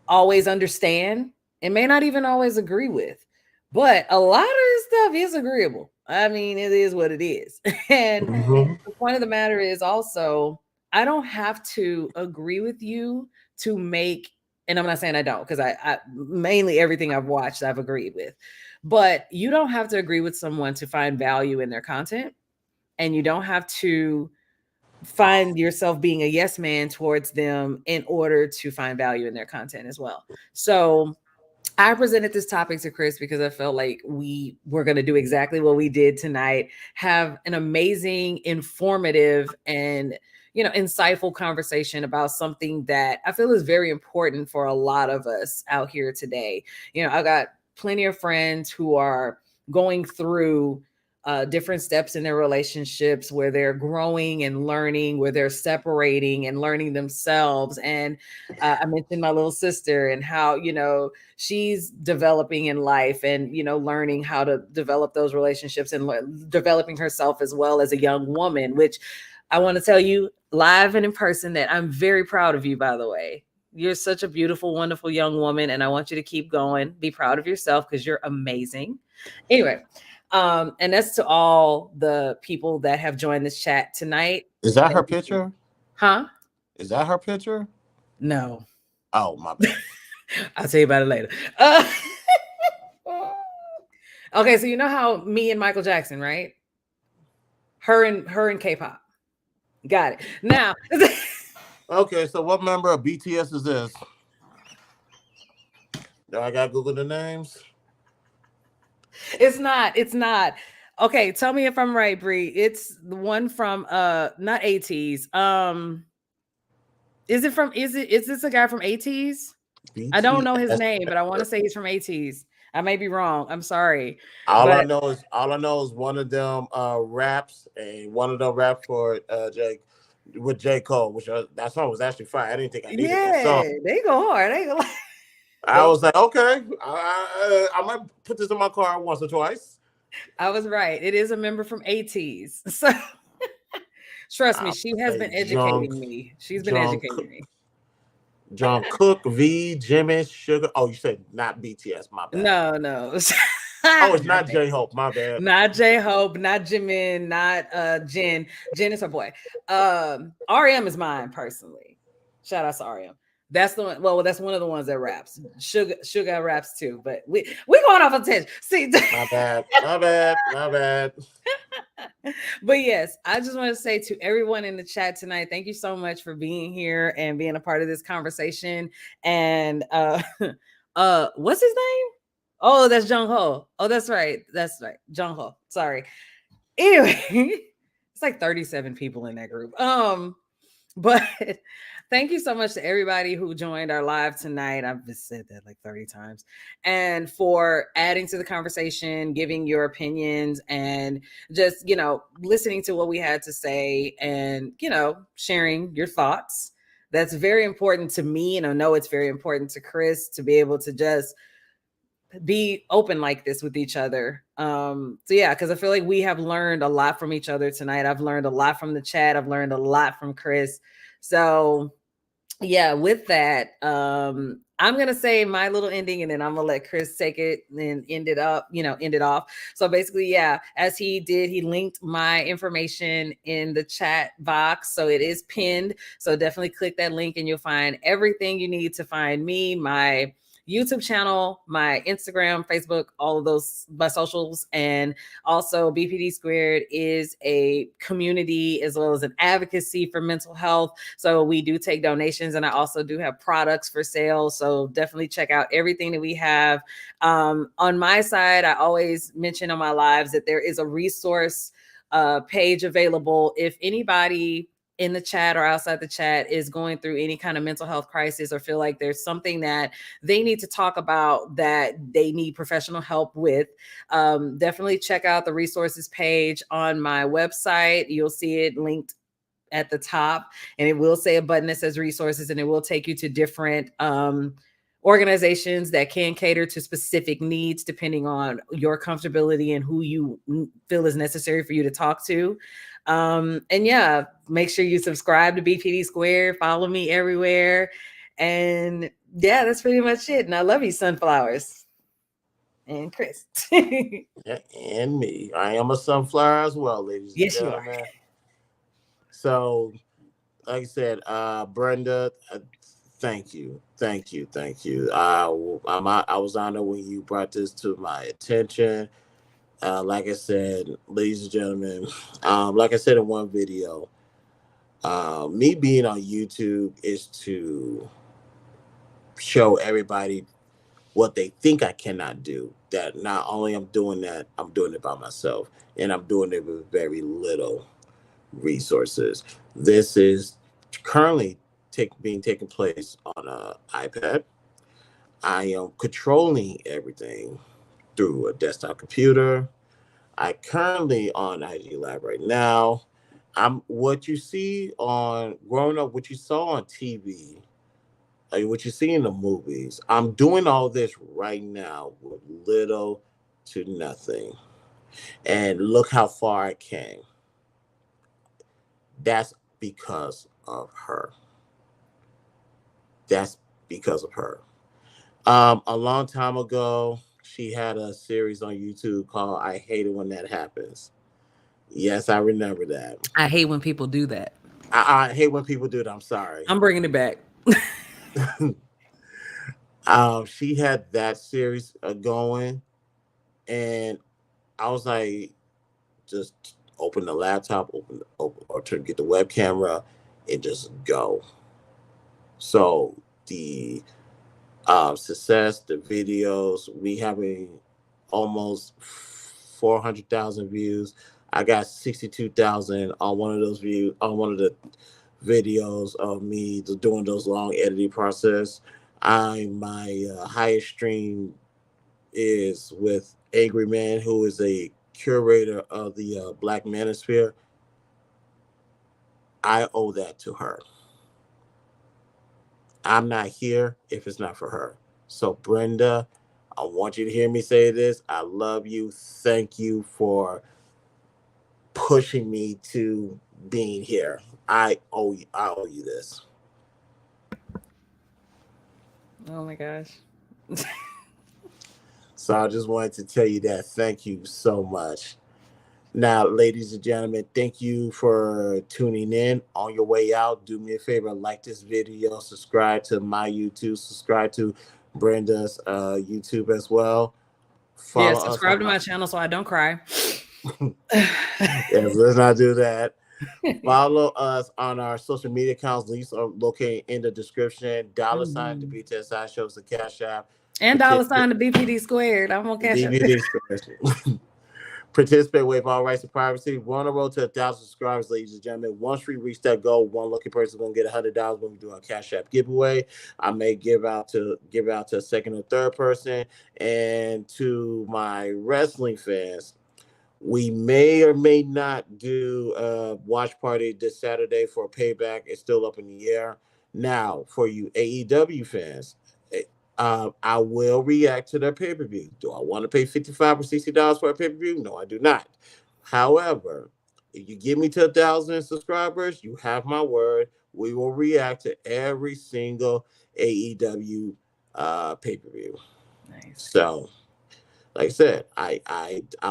always understand and may not even always agree with. But a lot of this stuff is agreeable. I mean, it is what it is. And Mhm. the point of the matter is also, I don't have to agree with you to make, and I'm not saying I don't, because I mainly everything I've watched, I've agreed with. But you don't have to agree with someone to find value in their content. And you don't have to find yourself being a yes man towards them in order to find value in their content as well. So I presented this topic to Chris because I felt like we were going to do exactly what we did tonight, have an amazing, informative, and insightful conversation about something that I feel is very important for a lot of us out here today. I got plenty of friends who are going through different steps in their relationships where they're growing and learning, where they're separating and learning themselves. And I mentioned my little sister and how, she's developing in life and, learning how to develop those relationships and developing herself as well as a young woman, which I want to tell you live and in person that I'm very proud of you, by the way. You're such a beautiful, wonderful young woman, and I want you to keep going. Be proud of yourself because you're amazing. Anyway, and that's to all the people that have joined this chat tonight. Is that her Thank you. picture? Huh? Is that her picture? No. Oh, my bad. I'll tell you about it later. Okay, so you know how me and Michael Jackson, right? Her and K-pop. Got it. Now, Okay, so what member of BTS is this? Do I gotta Google the names? it's not. It's not. Okay, tell me if I'm right, Bree. It's the one from not 80s. Is this a guy from 80s? I don't know his BTS. name, but I want to say he's from ATs. I may be wrong. I'm sorry. All I But know is one of them raps, and one of them rap for Jake with J. Cole, which that song was actually fire. I didn't think I needed that yeah, song. they go hard. They go I was like, okay, I might put this in my car once or twice. I was right. It is a member from ATs. So trust me, I'll she has say been educating me. She's been John, educating me. John Cook, V, Jimmy, Sugar. Oh, you said not BTS. My bad. No, no. Oh, it's not not J Hope. My bad. Not J Hope, not Jimin, not Jen. Jen is her boy. REM is mine personally. Shout out to REM. That's the one. Well, that's one of the ones that raps. Sugar raps too. But we going off a tangent. See, My bad. My bad. My bad. but yes, I just want to say to everyone in the chat tonight, thank you so much for being here and being a part of this conversation. And what's his name? Oh, that's Jung Ho. Oh, that's right. That's right. Jung Ho. Sorry. Anyway, it's like 37 people in that group. But thank you so much to everybody who joined our live tonight. I've just said that like 30 times. And for adding to the conversation, giving your opinions, and just, listening to what we had to say, and, sharing your thoughts. That's very important to me. And I know it's very important to Chris to be able to just be open like this with each other. So yeah, because I feel like we have learned a lot from each other tonight. I've learned a lot from the chat. I've learned a lot from Chris. So yeah, with that, I'm gonna say my little ending, and then I'm gonna let Chris take it and end it off. So basically, yeah, as he did, he linked my information in the chat box, so it is pinned. So definitely click that link, and you'll find everything you need to find me, my YouTube channel, my Instagram, Facebook, all of those, my socials. And also BPDSquared is a community as well as an advocacy for mental health. So we do take donations, and I also do have products for sale. So definitely check out everything that we have. On my side, I always mention on my lives that there is a resource page available if anybody in the chat or outside the chat is going through any kind of mental health crisis, or feel like there's something that they need to talk about that they need professional help with. Definitely check out the resources page on my website. You'll see it linked at the top, and it will say a button that says resources, and it will take you to different organizations that can cater to specific needs depending on your comfortability and who you feel is necessary for you to talk to. And yeah, make sure you subscribe to BPDSquared, follow me everywhere. And yeah, that's pretty much it. And I love you, sunflowers. And Chris. Yeah, and me. I am a sunflower as well, ladies and Yes, you are. gentlemen. So, like I said, Brenda, thank you, thank you, thank you. I was honored when you brought this to my attention. Like I said, ladies and gentlemen, like I said in one video, me being on YouTube is to show everybody what they think I cannot do. That not only I'm doing that, I'm doing it by myself, and I'm doing it with very little resources. This is currently being taken place on an iPad. I am controlling everything through a desktop computer. I currently on IG Lab right now. I'm what you see on growing up, what you saw on TV, like what you see in the movies. I'm doing all this right now with little to nothing. And look how far I came. That's because of her. That's because of her. A long time ago, she had a series on YouTube called I Hate It When That Happens. Yes, I remember that. I hate when people do that. I hate when people do that. I'm sorry. I'm bringing it back. She had that series going, and I was like, just open the laptop, open or to get the web camera, and just go. So the success, the videos, we having almost 400,000 views. I got 62,000 on one of those views on one of the videos of me doing those long editing process. My highest stream is with Angry Man, who is a curator of the Black Manosphere. I owe that to her. I'm not here if it's not for her. So, Brenda, I want you to hear me say this. I love you. Thank you for pushing me to being here. I owe you. I owe you this. Oh my gosh. So I just wanted to tell you that. Thank you so much. Now, ladies and gentlemen, thank you for tuning in. On your way out, do me a favor, like this video, subscribe to my YouTube, subscribe to Brenda's YouTube as well. Yeah, Follow us subscribe on to our. my channel so I don't cry. Yes, let's not do that. Follow us on our social media accounts. Links are located in the description. $sign the Mhm. BTSI shows the Cash App. And Participate. $sign the BPD squared. I'm on Cash App. BBD Squared. Participate, waive all rights and privacy. We're on the road to 1,000 subscribers, ladies and gentlemen. Once we reach that goal, one lucky person is gonna get $100 when we do our Cash App giveaway. I may give out to a second or third person, and to my wrestling fans. We may or may not do a watch party this Saturday for Payback. It's still up in the air. Now, for you AEW fans, I will react to their pay per view. Do I want to pay $55 or $60 for a pay per view? No, I do not. However, if you get me to 1,000 subscribers, you have my word. We will react to every single AEW pay per view. Nice. So, like I said, I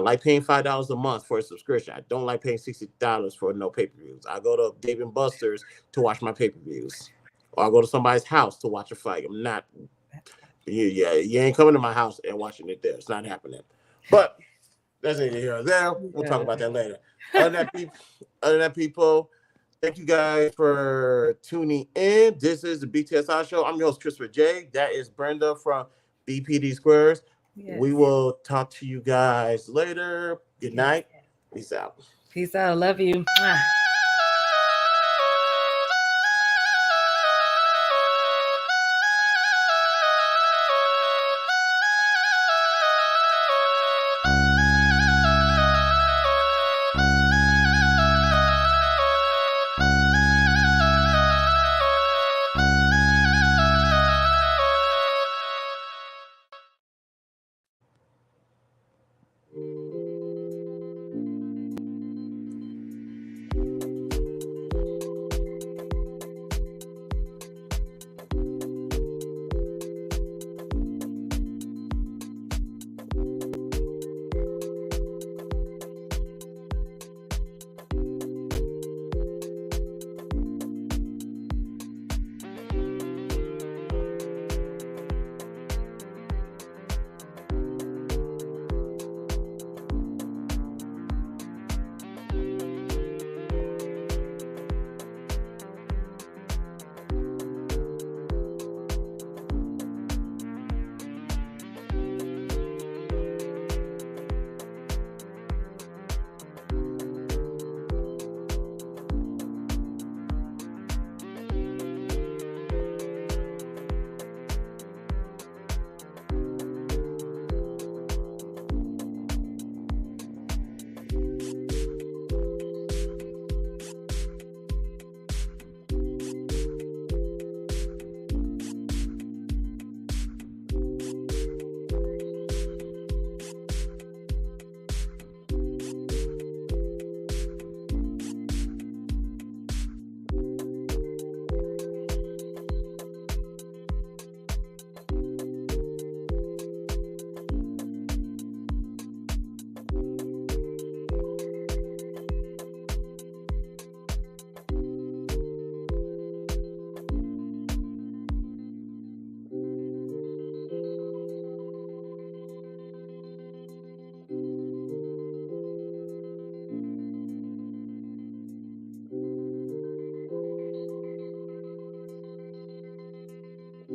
like paying $5 a month for a subscription. I don't like paying $60 for no pay per views. I go to Dave and Buster's to watch my pay per views, or I go to somebody's house to watch a fight. I'm not. Yeah, you ain't coming to my house and watching it there. It's not happening. But that's neither here or there. We'll talk about that later. Other than that, people, thank you guys for tuning in. This is the BTSI show. I'm your host, Christopher J. That is Brenda from BPD Squares. Yes. We will talk to you guys later. Good Yes. night. Peace out. Peace out. Love you. Mwah.